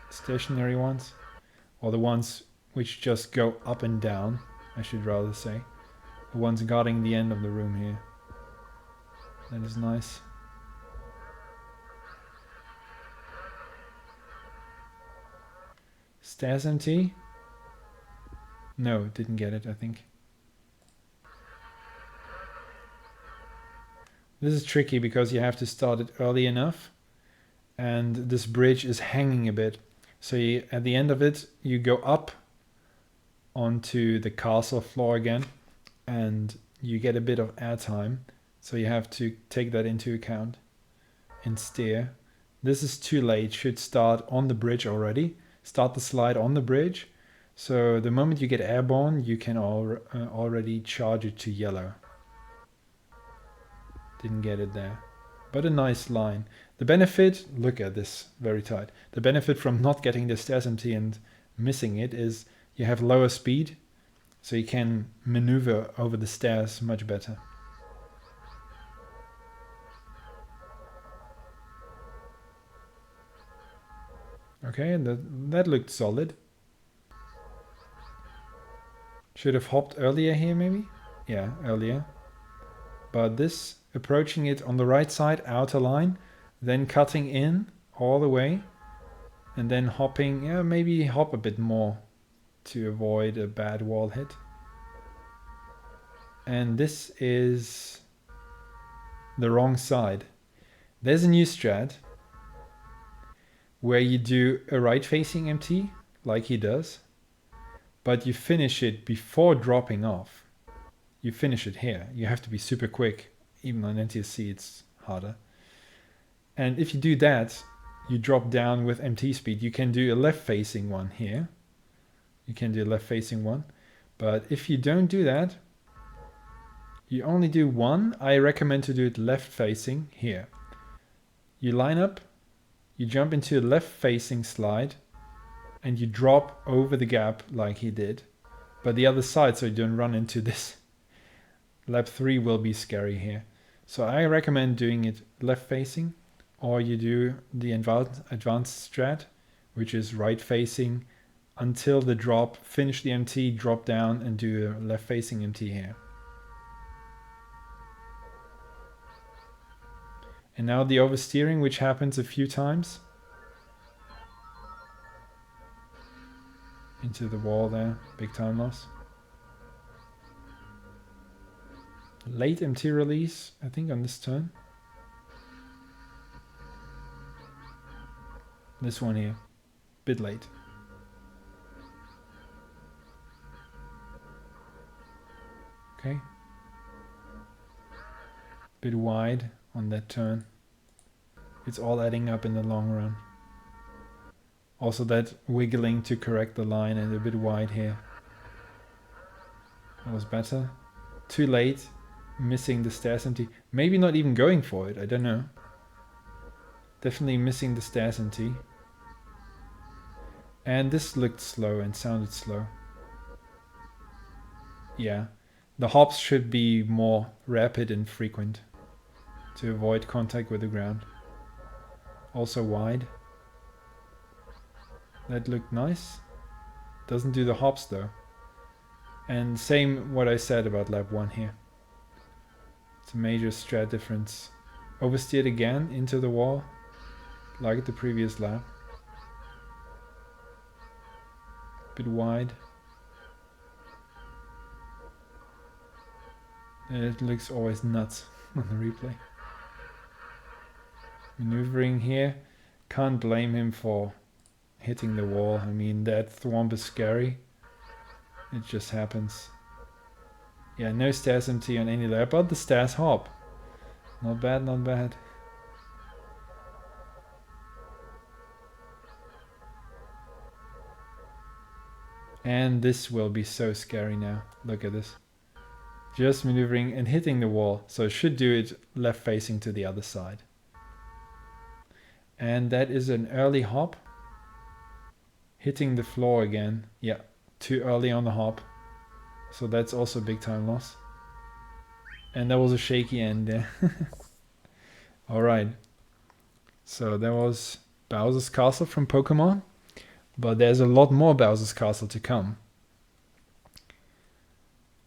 Stationary ones. Or the ones which just go up and down, I should rather say. The ones guarding the end of the room here. That is nice. Stairs empty? No, didn't get it, I think. This is tricky because you have to start it early enough. And this bridge is hanging a bit. So at the end of it, you go up onto the castle floor again. And you get a bit of airtime. So you have to take that into account and steer. This is too late. Should start on the bridge already. Start the slide on the bridge. So the moment you get airborne, you can already charge it to yellow. Didn't get it there. But a nice line. The benefit, look at this, very tight. The benefit from not getting the stairs empty and missing it is you have lower speed. So you can maneuver over the stairs much better. Okay, that looked solid. Should have hopped earlier here maybe? Yeah, earlier. But this, approaching it on the right side, outer line, then cutting in all the way, and then hopping, yeah, maybe hop a bit more to avoid a bad wall hit. And this is the wrong side. There's a new strat where you do a right-facing MT, like he does, but you finish it before dropping off. You finish it here. You have to be super quick. Even on NTSC, it's harder. And if you do that, you drop down with MT speed. You can do a left-facing one here. You can do a left-facing one. But if you don't do that, you only do one. I recommend to do it left-facing here. You line up, you jump into a left-facing slide, and you drop over the gap like he did. But the other side, so you don't run into this. Lap 3 will be scary here. So I recommend doing it left-facing, or you do the advanced strat, which is right-facing until the drop, finish the MT, drop down, and do a left-facing MT here. And now the oversteering, which happens a few times. Into the wall there, big time loss. Late MT release, I think on this turn. This one here, bit late. Okay. Bit wide on that turn. It's all adding up in the long run. Also that wiggling to correct the line and a bit wide here. That was better. Too late, missing the stairs empty. Maybe not even going for it, I don't know. Definitely missing the stairs empty. And this looked slow and sounded slow. Yeah, the hops should be more rapid and frequent to avoid contact with the ground. Also wide. That looked nice. Doesn't do the hops though. And same what I said about lap 1 here. It's a major strat difference. Oversteered again into the wall, like the previous lap. Bit wide. It looks always nuts on the replay. Maneuvering here. Can't blame him for hitting the wall. I mean, that thwomp is scary. It just happens. Yeah, no stairs empty on any lap, but the stairs hop. Not bad, not bad. And this will be so scary now. Look at this. Just maneuvering and hitting the wall. So it should do it left facing to the other side. And that is an early hop. Hitting the floor again. Yeah, too early on the hop. So that's also a big time loss. And that was a shaky end there. Alright. So that was Bowser's Castle from Pokemon. But there's a lot more Bowser's Castle to come.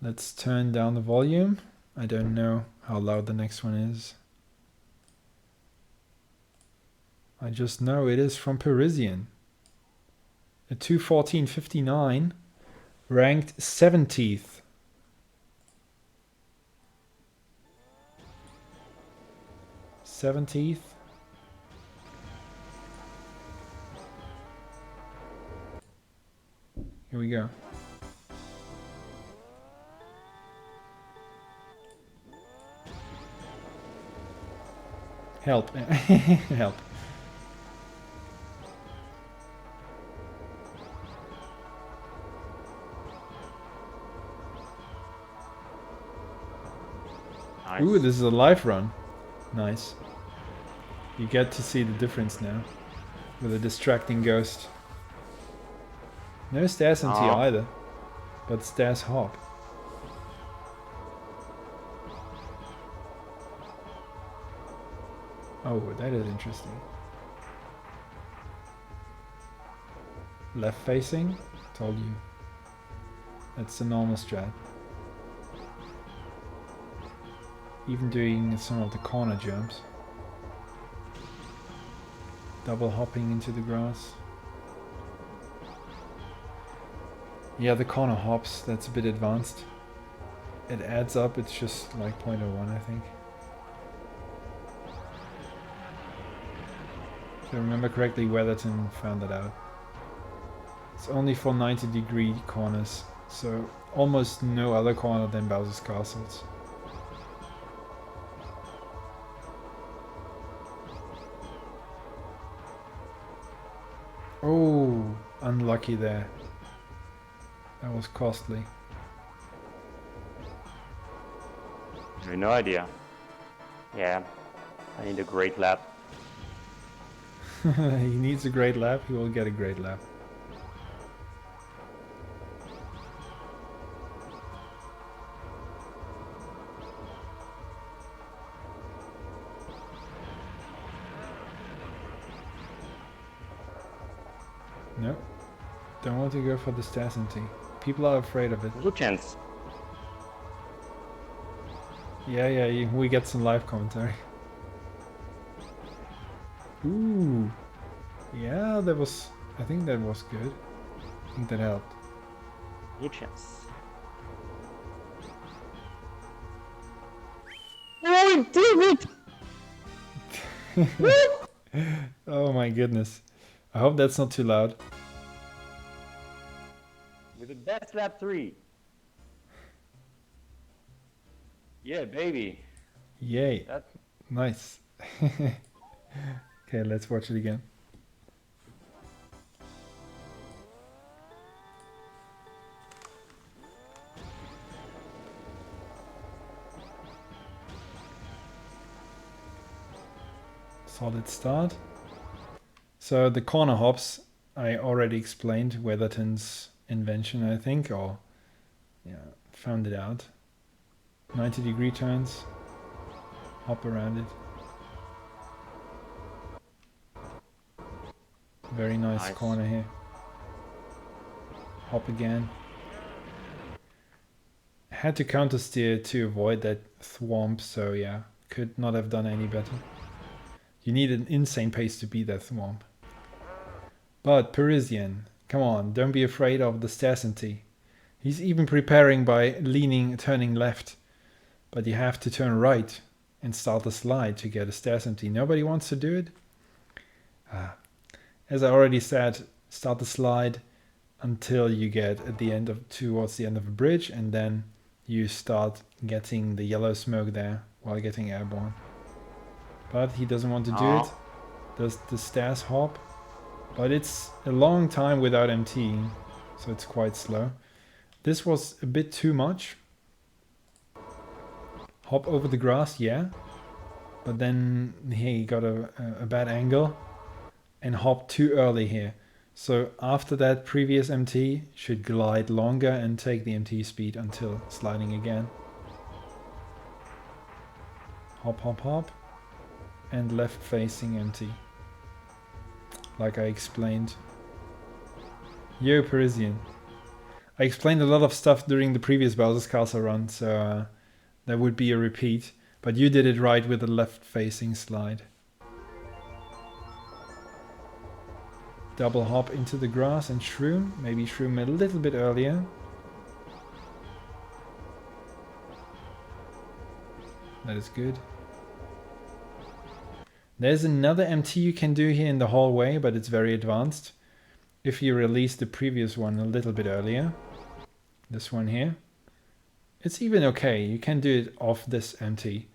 Let's turn down the volume. I don't know how loud the next one is. I just know it is from Parisian. A 2:14.59, ranked 70th. Here we go. Help. Help. Nice. Ooh, this is a live run. Nice. You get to see the difference now with a distracting ghost. No stairs empty either, but stairs hop. Oh, that is interesting. Left facing? Told you. That's the normal strat. Even doing some of the corner jumps. Double hopping into the grass. Yeah, the corner hops, that's a bit advanced. It adds up, it's just like 0.01 I think. If I remember correctly, Weatherton found that out. It's only for 90-degree corners, so almost no other corner than Bowser's Castles. Oh, unlucky there. That was costly. I have no idea. Yeah, I need a great lap. He needs a great lap, he will get a great lap. No, don't want to go for the stairs empty. People are afraid of it. Good chance. Yeah, we get some live commentary. Ooh, yeah, that was. I think that was good. I think that helped. Good chance. Oh, damn it! Oh my goodness. I hope that's not too loud. With the best lap 3. Yeah, baby. Yay. That Nice. Okay, let's watch it again. Solid start. So the corner hops, I already explained Weatherton's invention, I think, or yeah, found it out. 90-degree turns, hop around it. Very nice corner here. Hop again. Had to counter steer to avoid that thwomp, so yeah, could not have done any better. You need an insane pace to beat that thwomp. But Parisian, come on, don't be afraid of the stairs empty. He's even preparing by turning left. But you have to turn right and start the slide to get a stairs empty. Nobody wants to do it? As I already said, start the slide until you get towards the end of a bridge, and then you start getting the yellow smoke there while getting airborne. But he doesn't want to do it. Does the stairs hop? But it's a long time without emptying, so it's quite slow. This was a bit too much. Hop over the grass, yeah. But then he got a bad angle and hop too early here. So after that previous MT, should glide longer and take the MT speed until sliding again. Hop, hop, hop. And left facing MT. Like I explained. Yo, Parisian. I explained a lot of stuff during the previous Bowser's Castle run, so that would be a repeat. But you did it right with the left facing slide. Double hop into the grass and shroom. Maybe shroom a little bit earlier. That is good. There's another MT you can do here in the hallway, but it's very advanced. If you release the previous one a little bit earlier. This one here. It's even okay. You can do it off this MT.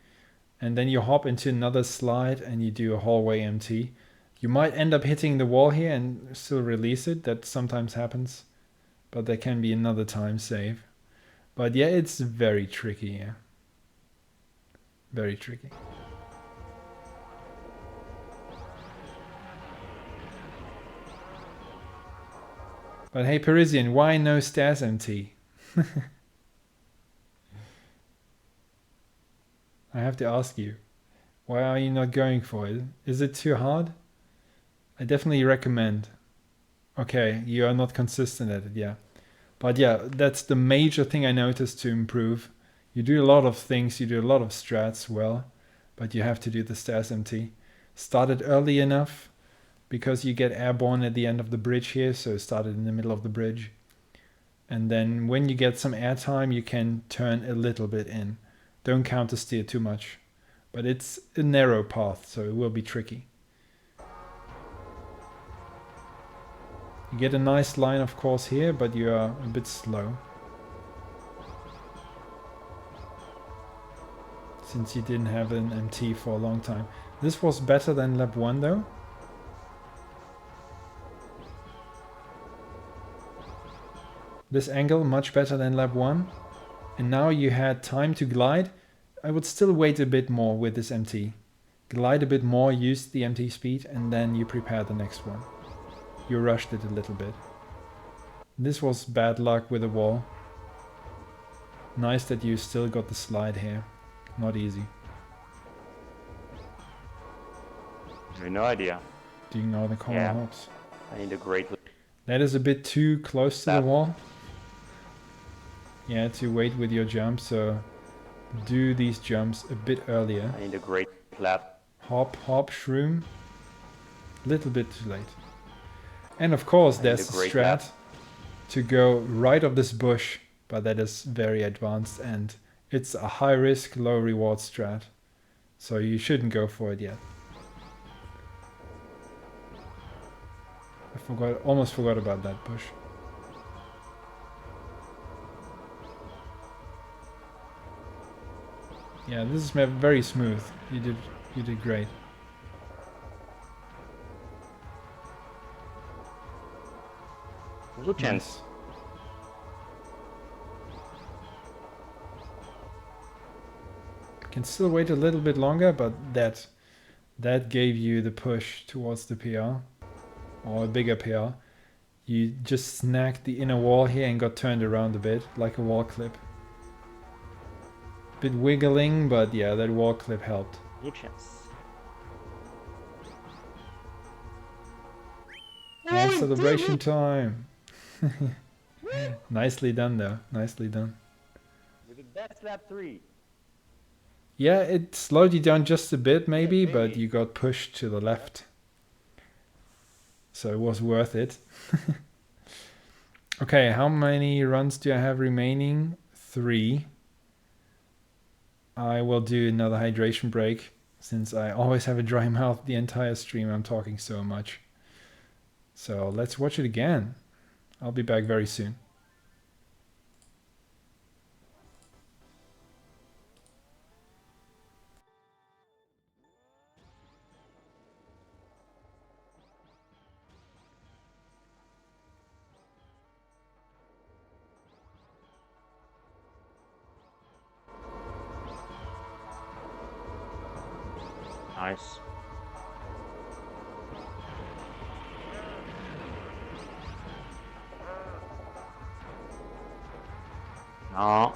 And then you hop into another slide and you do a hallway MT. You might end up hitting the wall here and still release it. That sometimes happens. But there can be another time save. But yeah, it's very tricky here. Very tricky. But hey Parisian, why no stairs MT? I have to ask you, why are you not going for it? Is it too hard? I definitely recommend. Okay, you are not consistent at it, yeah. But yeah, that's the major thing I noticed to improve. You do a lot of things, you do a lot of strats well, but you have to do the stairs MT. Start it early enough, because you get airborne at the end of the bridge here, so start it in the middle of the bridge. And then when you get some air time, you can turn a little bit in. Don't counter steer too much. But it's a narrow path, so it will be tricky. You get a nice line of course here, but you are a bit slow. Since you didn't have an MT for a long time. This was better than lap 1 though. This angle much better than lap 1. And now you had time to glide. I would still wait a bit more with this MT. Glide a bit more, use the MT speed, and then you prepare the next one. You rushed it a little bit. This was bad luck with the wall. Nice that you still got the slide here. Not easy. I have no idea. Doing now the corner hops. I need a great... That is a bit too close to the wall. Yeah, to wait with your jump, so do these jumps a bit earlier. I need a great lap. Hop, hop, shroom. Little bit too late. And of course there's a strat to go right of this bush, but that is very advanced and it's a high risk, low reward strat. So you shouldn't go for it yet. Almost forgot about that bush. Yeah, this is very smooth. You did great. Little chance. Can still wait a little bit longer, but that that gave you the push towards the PR, or a bigger PR. You just snagged the inner wall here and got turned around a bit, like a wall clip. Bit wiggling, but yeah, that wall clip helped. New chance. And celebration time! Nicely done though, nicely done. We did best lap 3. Yeah, it slowed you down just a bit maybe, Yeah, but maybe. you got pushed to the left. So it was worth it. Okay, how many runs do I have remaining? 3. I will do another hydration break, since I always have a dry mouth the entire stream. I'm talking so much. So let's watch it again. I'll be back very soon. Nice. No.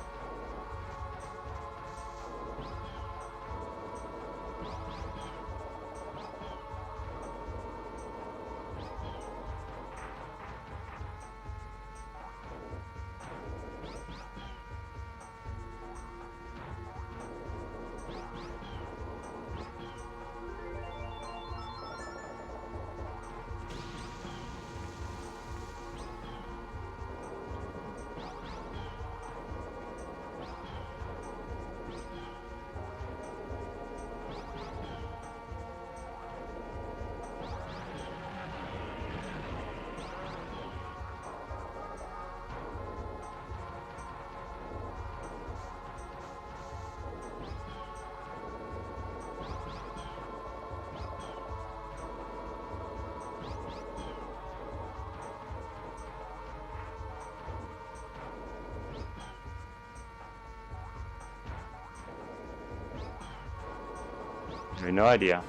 I have no idea.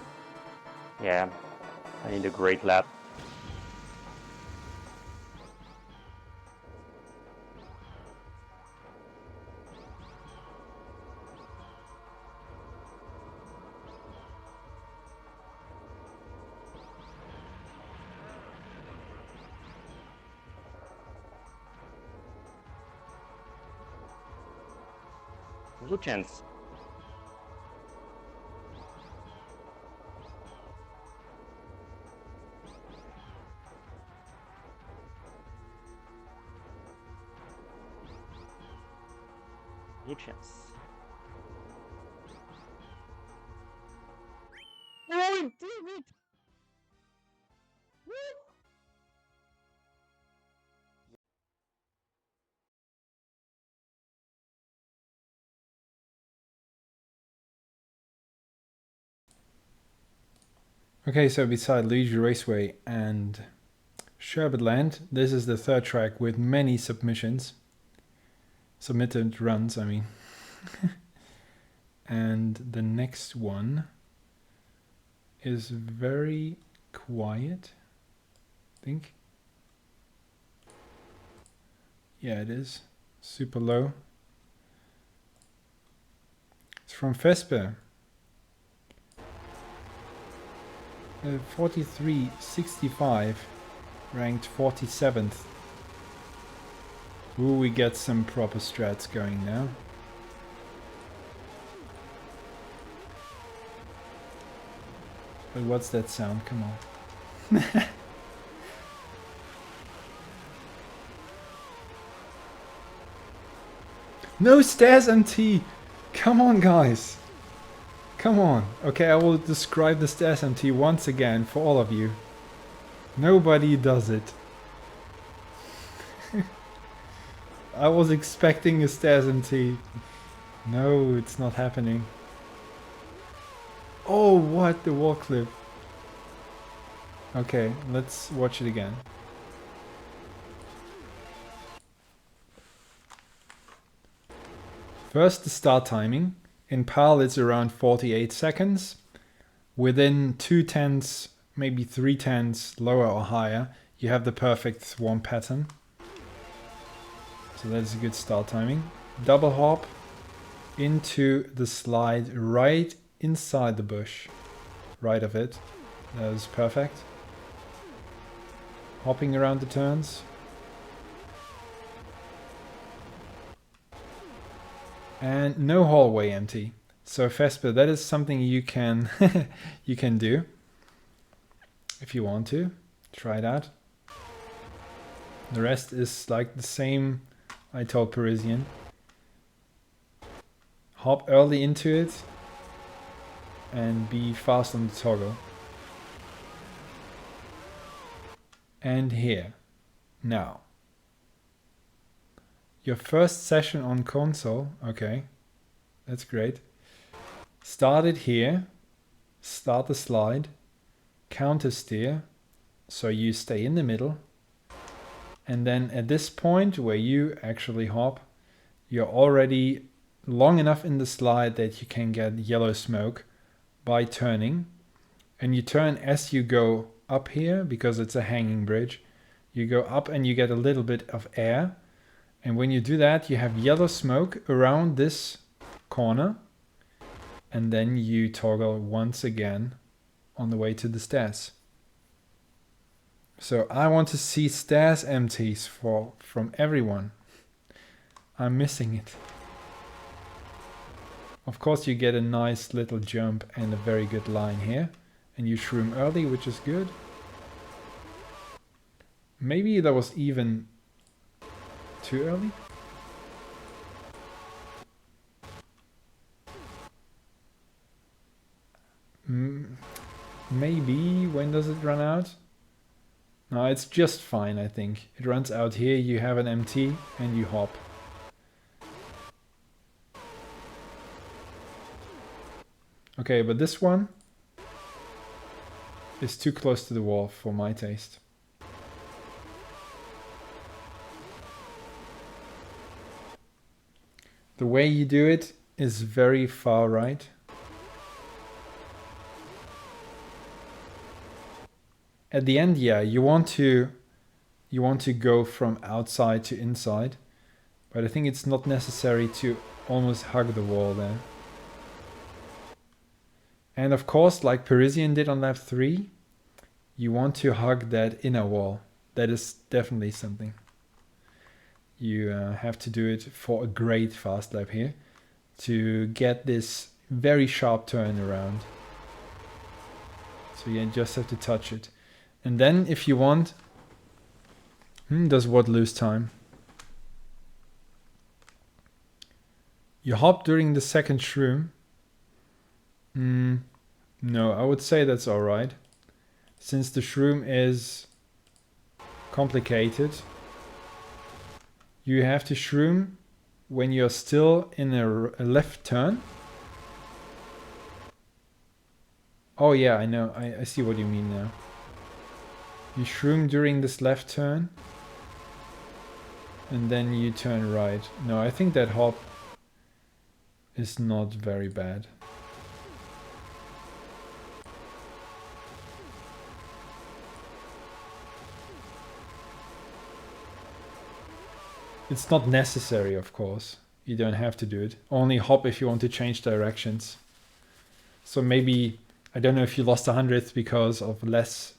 Yeah, I need a great lap. New chance. New chance. Oh, damn it! Okay, so beside Luigi Raceway and Sherbetland, this is the third track with many submitted runs, I mean. And the next one is very quiet, I think. Yeah, it is. Super low. It's from Vesper. 43.65, ranked 47th. Will we get some proper strats going now? But what's that sound? Come on. No stairs MT! Come on, guys! Come on. Okay, I will describe the stairs MT once again for all of you. Nobody does it. I was expecting a stairs MT. No, it's not happening. Oh, what? The wall clip. Okay, let's watch it again. First, the start timing. In PAL it's around 48 seconds. within 2/10, maybe 3/10 lower or higher, you have the perfect swarm pattern. So that's a good start timing. Double hop into the slide right inside the bush, right of it. That is perfect. Hopping around the turns. And no hallway empty. So Vesper, that is something you can you can do if you want to. Try that. The rest is like the same I told Parisian. Hop early into it and be fast on the toggle. And here. Now. Your first session on console. Okay. That's great. Start it here. Start the slide. Counter steer. So you stay in the middle. And then at this point where you actually hop, you're already long enough in the slide that you can get yellow smoke by turning. And you turn as you go up here because it's a hanging bridge. You go up and you get a little bit of air. And when you do that, you have yellow smoke around this corner. And then you toggle once again on the way to the stairs. So I want to see stairs empties from everyone. I'm missing it. Of course you get a nice little jump and a very good line here. And you shroom early, which is good. Maybe that was even too early. Maybe. When does it run out? No, it's just fine, I think. It runs out here, you have an MT, and you hop. Okay, but this one is too close to the wall for my taste. The way you do it is very far right. At the end, yeah, you want to go from outside to inside, but I think it's not necessary to almost hug the wall there. And of course, like Parisian did on lap 3, you want to hug that inner wall. That is definitely something. You have to do it for a great fast lap here to get this very sharp turn around. So you just have to touch it. And then if you want, does what lose time? You hop during the second shroom. No, I would say that's alright. Since the shroom is complicated, you have to shroom when you're still in a left turn. Oh yeah, I know. I see what you mean now. You shroom during this left turn. And then you turn right. No, I think that hop is not very bad. It's not necessary, of course. You don't have to do it. Only hop if you want to change directions. So maybe, I don't know if you lost a 100th because of less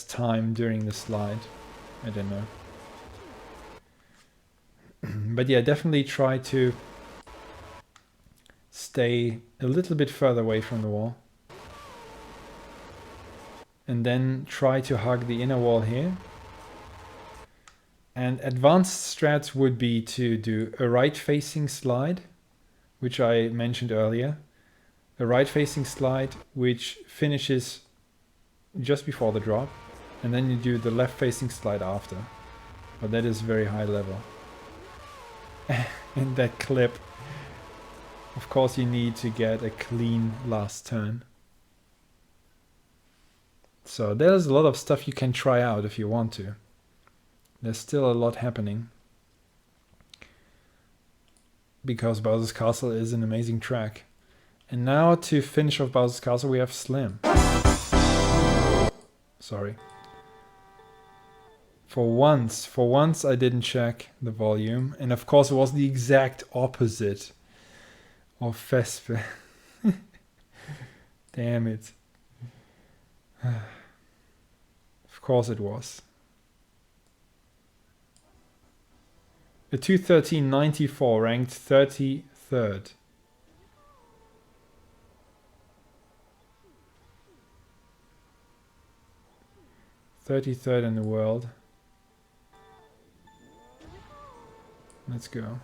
time during the slide. I don't know. But yeah, definitely try to stay a little bit further away from the wall. And then try to hug the inner wall here. And advanced strats would be to do a right-facing slide, which I mentioned earlier. A right-facing slide which finishes just before the drop. And then you do the left-facing slide after. But that is very high level. In that clip, of course you need to get a clean last turn. So there's a lot of stuff you can try out if you want to. There's still a lot happening. Because Bowser's Castle is an amazing track. And now to finish off Bowser's Castle we have Slim. Sorry. For once I didn't check the volume. And of course it was the exact opposite of Vesper. Damn it. Of course it was. A 213.94 ranked 33rd. Third in the world. Let's go.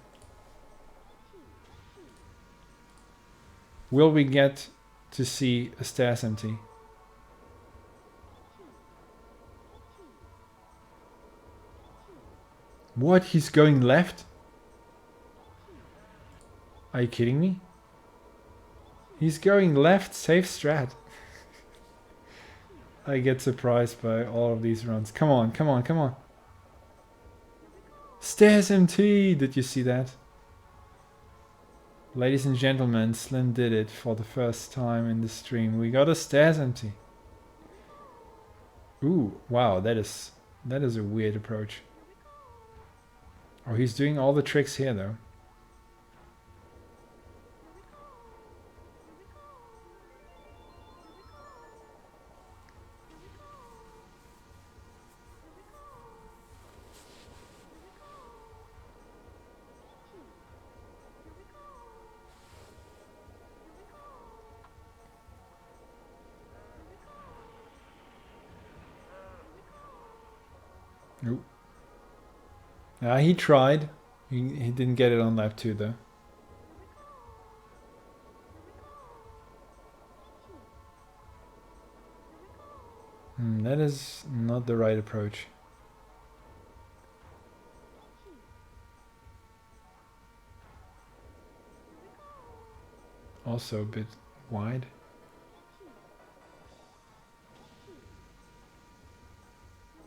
Will we get to see a stairs empty? What? He's going left? Are you kidding me? He's going left, safe strat. I get surprised by all of these runs. Come on, come on, come on. Stairs MT! Did you see that? Ladies and gentlemen, Slim did it for the first time in the stream. We got a stairs empty. Ooh, wow, that is a weird approach. Oh, he's doing all the tricks here though. Nope. Yeah, he tried. He didn't get it on lap 2 though. That is not the right approach. Also a bit wide.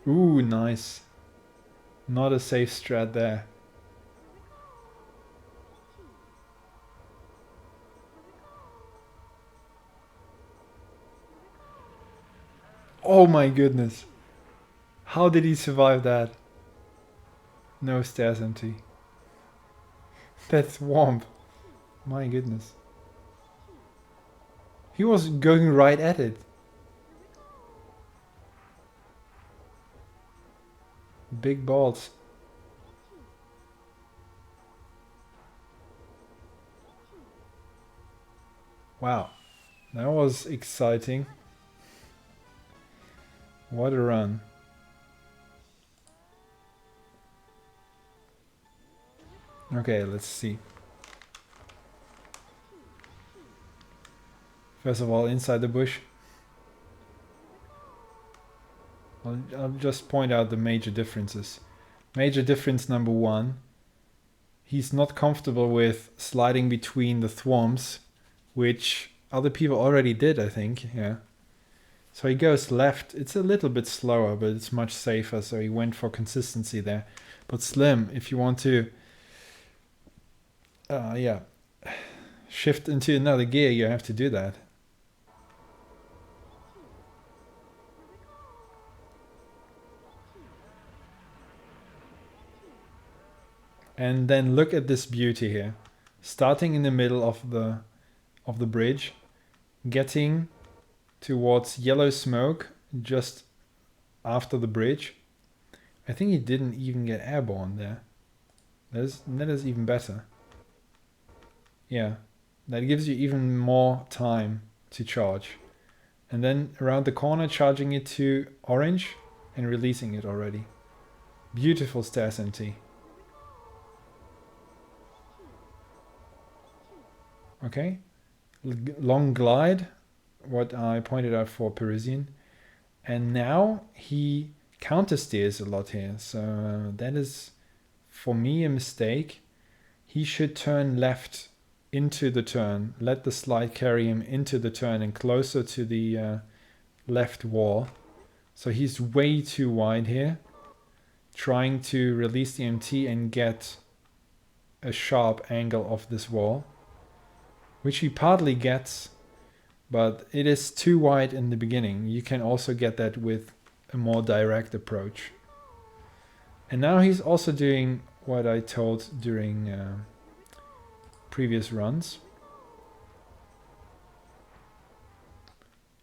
Ooh, nice. Not a safe strat there. Oh my goodness. How did he survive that? No stairs empty. That's Womp. My goodness. He was going right at it. Big balls. Wow, that was exciting. What a run. Okay, let's see. First of all, inside the bush. I'll just point out the major differences. Major difference number 1. He's not comfortable with sliding between the thwomps, which other people already did, I think. Yeah. So he goes left. It's a little bit slower, but it's much safer. So he went for consistency there. But Slim, if you want to shift into another gear, you have to do that. And then look at this beauty here. Starting in the middle of the bridge, getting towards yellow smoke just after the bridge. I think he didn't even get airborne there. That is even better. Yeah, that gives you even more time to charge. And then around the corner, charging it to orange and releasing it already. Beautiful stairs MT. Okay, long glide, what I pointed out for Parisian. And now he counter steers a lot here. So that is, for me, a mistake. He should turn left into the turn, let the slide carry him into the turn and closer to the left wall. So he's way too wide here, trying to release the MT and get a sharp angle off this wall. which he partly gets, but it is too wide in the beginning. You can also get that with a more direct approach. And now he's also doing what I told during previous runs.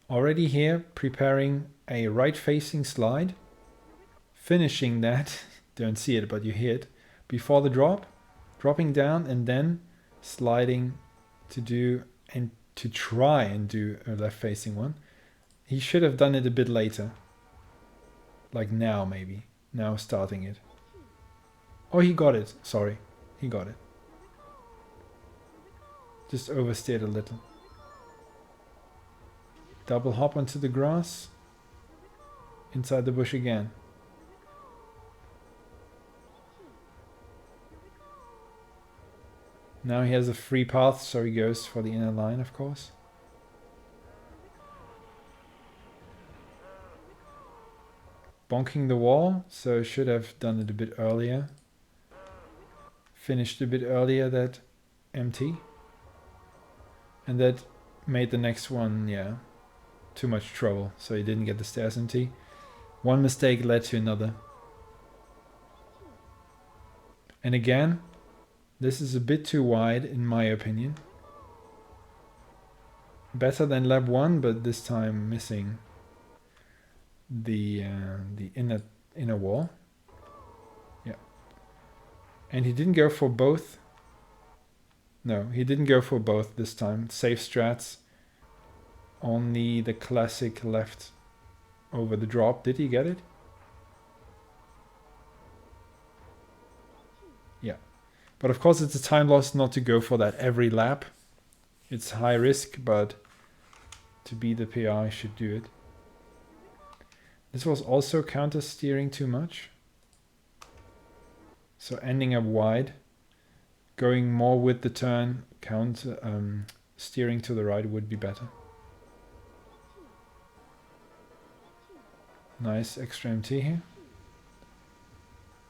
Already here, preparing a right-facing slide, finishing that, don't see it, but you hear it, before the drop, dropping down and then sliding to do and to try and do a left-facing one. He should have done it a bit later. Like now, maybe. Now starting it. Oh, he got it. Sorry. He got it. Just oversteered a little. Double hop onto the grass. Inside the bush again. Now he has a free path, so he goes for the inner line, of course. Bonking the wall, so should have done it a bit earlier. Finished a bit earlier that MT. And that made the next one, yeah, too much trouble, so he didn't get the stairs MT. One mistake led to another. And again, this is a bit too wide in my opinion. Better than lap 1, but this time missing the inner wall. Yeah. And he didn't go for both. No, he didn't go for both this time. Safe strats. Only the classic left over the drop. Did he get it? Yeah. But of course it's a time loss not to go for that every lap. It's high risk, but to be the PI should do it. This was also counter steering too much. So ending up wide. Going more with the turn, steering to the right would be better. Nice extra MT here.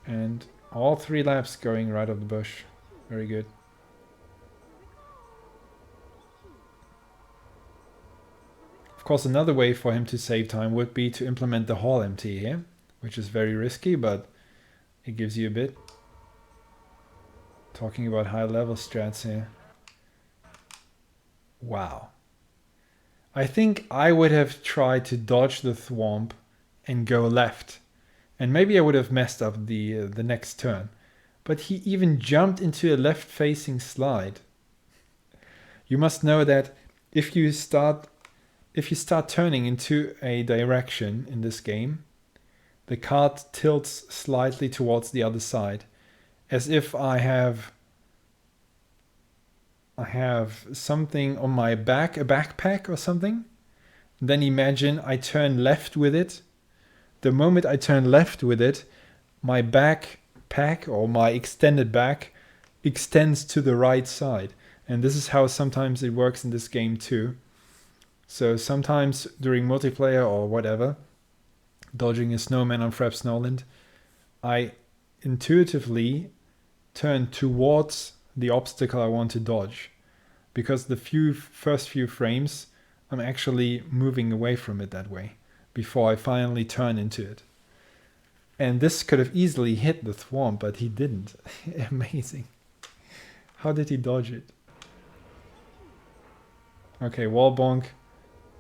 And all 3 laps going right of the bush. Very good. Of course, another way for him to save time would be to implement the Hall MT here, which is very risky, but it gives you a bit. Talking about high level strats here. Wow. I think I would have tried to dodge the thwomp and go left. And maybe I would have messed up the next turn. But he even jumped into a left facing slide. You must know that if you start turning into a direction in this game, the cart tilts slightly towards the other side. As if I have something on my back, a backpack or something. Then imagine I turn left with it. The moment I turn left with it, my backpack or my extended back extends to the right side. And this is how sometimes it works in this game too. So sometimes during multiplayer or whatever, dodging a snowman on Fraps Snowland, I intuitively turn towards the obstacle I want to dodge, because the first few frames I'm actually moving away from it that way before I finally turn into it. And this could have easily hit the thwomp, but he didn't. Amazing. How did he dodge it? Okay, wall bonk.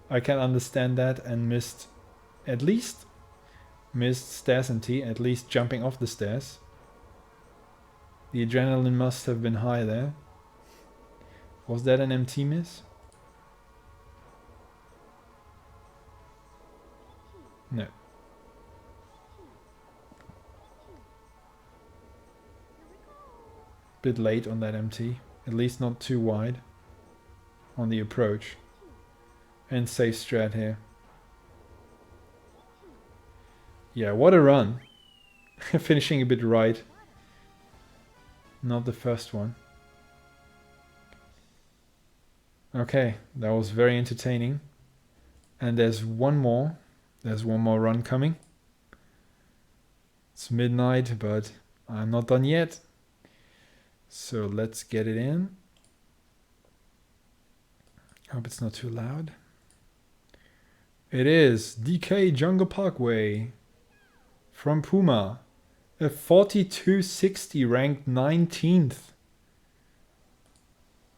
I can understand that, and missed stairs and T, at least jumping off the stairs. The adrenaline must have been high there. Was that an MT miss? No. Bit late on that MT. At least not too wide on the approach. And safe strat here. Yeah, what a run. Finishing a bit right. Not the first one. Okay, that was very entertaining. And there's one more. There's one more run coming. It's midnight, but I'm not done yet. So let's get it in. Hope it's not too loud. It is DK Jungle Parkway from Puma. A 4260 ranked 19th.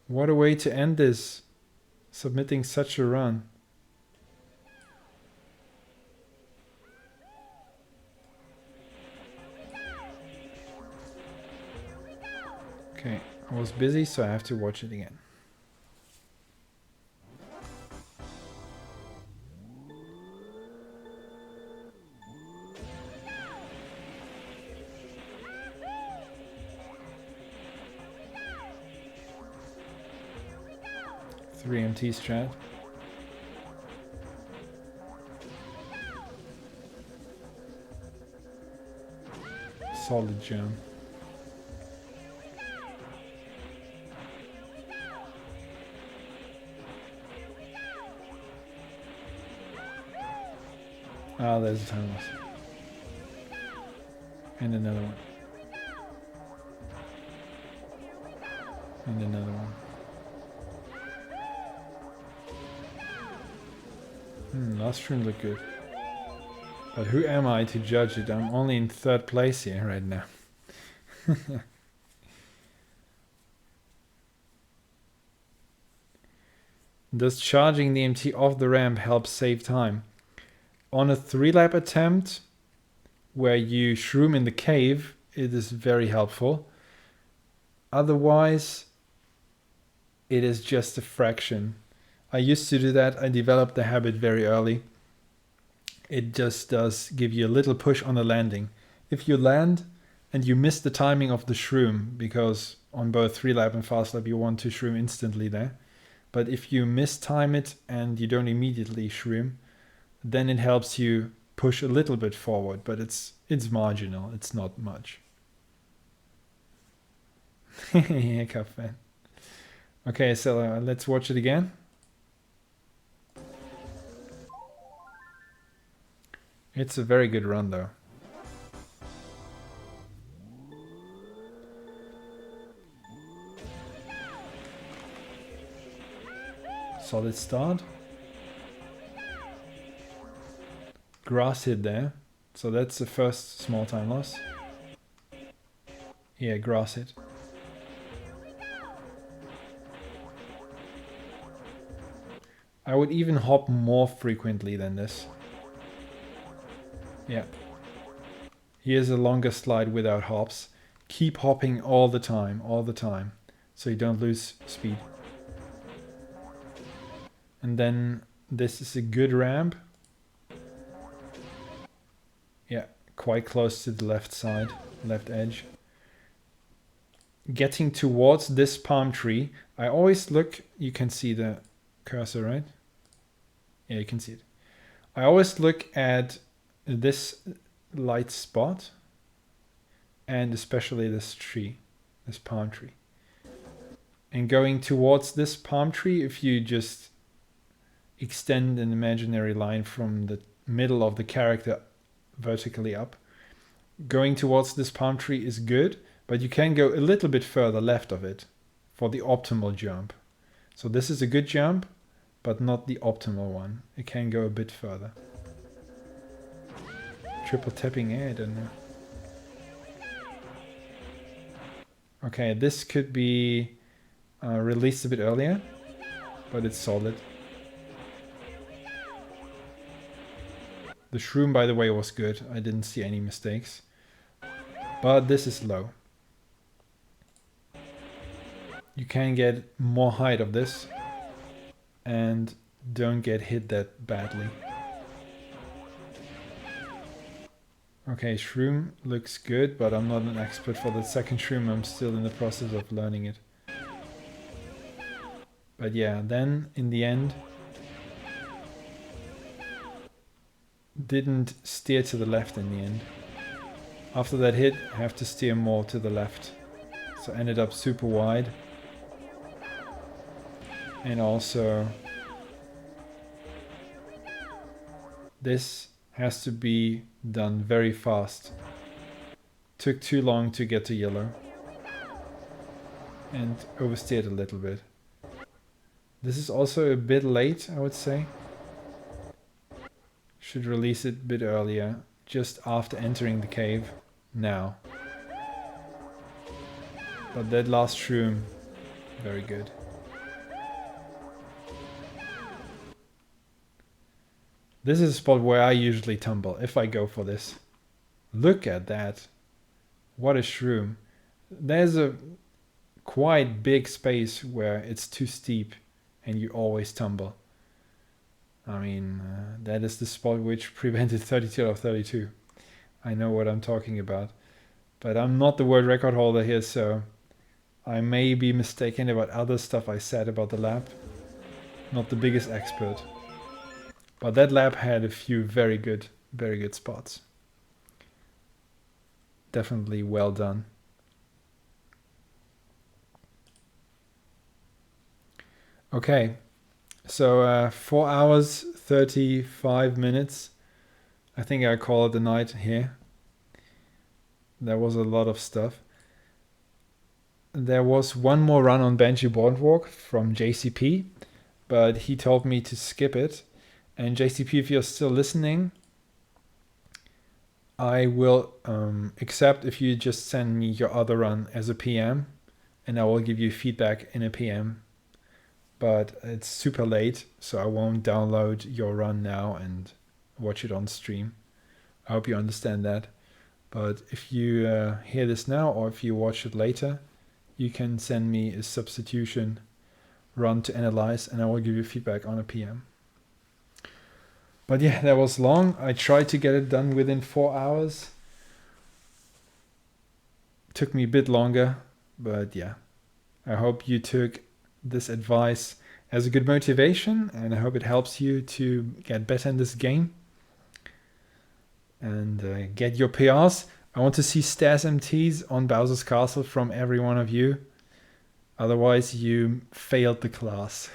What a way to end this. Submitting such a run. Okay, I was busy, so I have to watch it again. Three MT strat. Solid jump. Ah, there's a time loss. And another one. And another one. Last stream looked good. But who am I to judge it? I'm only in 3rd place here right now. Does charging the MT off the ramp help save time? On a 3-lap attempt where you shroom in the cave, it is very helpful. Otherwise, it is just a fraction. I used to do that. I developed the habit very early. It just does give you a little push on the landing. If you land and you miss the timing of the shroom, because on both 3-lap and fast lap you want to shroom instantly there. But if you mistime it and you don't immediately shroom, then it helps you push a little bit forward, but it's marginal. It's not much. Yeah, Cup fan. Okay, so let's watch it again. It's a very good run though. Solid start. Grass hit there. So that's the first small time loss. Yeah, grass hit. I would even hop more frequently than this. Yeah. Here's a longer slide without hops. Keep hopping all the time, so you don't lose speed. And then this is a good ramp. Yeah, quite close to the left side, left edge. Getting towards this palm tree, I always look, you can see the cursor, right? Yeah, you can see it. I always look at this light spot and especially this tree, this palm tree. And going towards this palm tree, if you just extend an imaginary line from the middle of the character vertically up, going towards this palm tree is good, but you can go a little bit further left of it for the optimal jump. So this is a good jump, but not the optimal one. It can go a bit further. Triple tapping air, I don't know. Okay, this could be released a bit earlier, but it's solid. The shroom, by the way, was good. I didn't see any mistakes. But this is low. You can get more height of this and don't get hit that badly. Okay, shroom looks good, but I'm not an expert for the second shroom. I'm still in the process of learning it. But yeah, then in the end, didn't steer to the left in the end. After that hit, I have to steer more to the left. So I ended up super wide. And also, this has to be done very fast. Took too long to get to yellow. And oversteered a little bit. This is also a bit late, I would say. Should release it a bit earlier, just after entering the cave. Now. But that last shroom, very good. This is a spot where I usually tumble, if I go for this. Look at that. What a shroom. There's a quite big space where it's too steep and you always tumble. I mean, that is the spot which prevented 32 out of 32. I know what I'm talking about. But I'm not the world record holder here, so I may be mistaken about other stuff I said about the lap. Not the biggest expert. But that lap had a few very good spots. Definitely well done. Okay, so 4 hours, 35 minutes. I think I call it a night here. There was a lot of stuff. There was one more run on Banshee Boardwalk from JCP, but he told me to skip it. And JCP, if you're still listening, I will accept if you just send me your other run as a PM, and I will give you feedback in a PM. But it's super late, so I won't download your run now and watch it on stream. I hope you understand that. But if you hear this now, or if you watch it later, you can send me a substitution run to analyze, and I will give you feedback on a PM. But yeah, that was long. I tried to get it done within 4 hours. Took me a bit longer, but yeah. I hope you took this advice as a good motivation, and I hope it helps you to get better in this game and get your PRs. I want to see Stas MTs on Bowser's Castle from every one of you. Otherwise, you failed the class.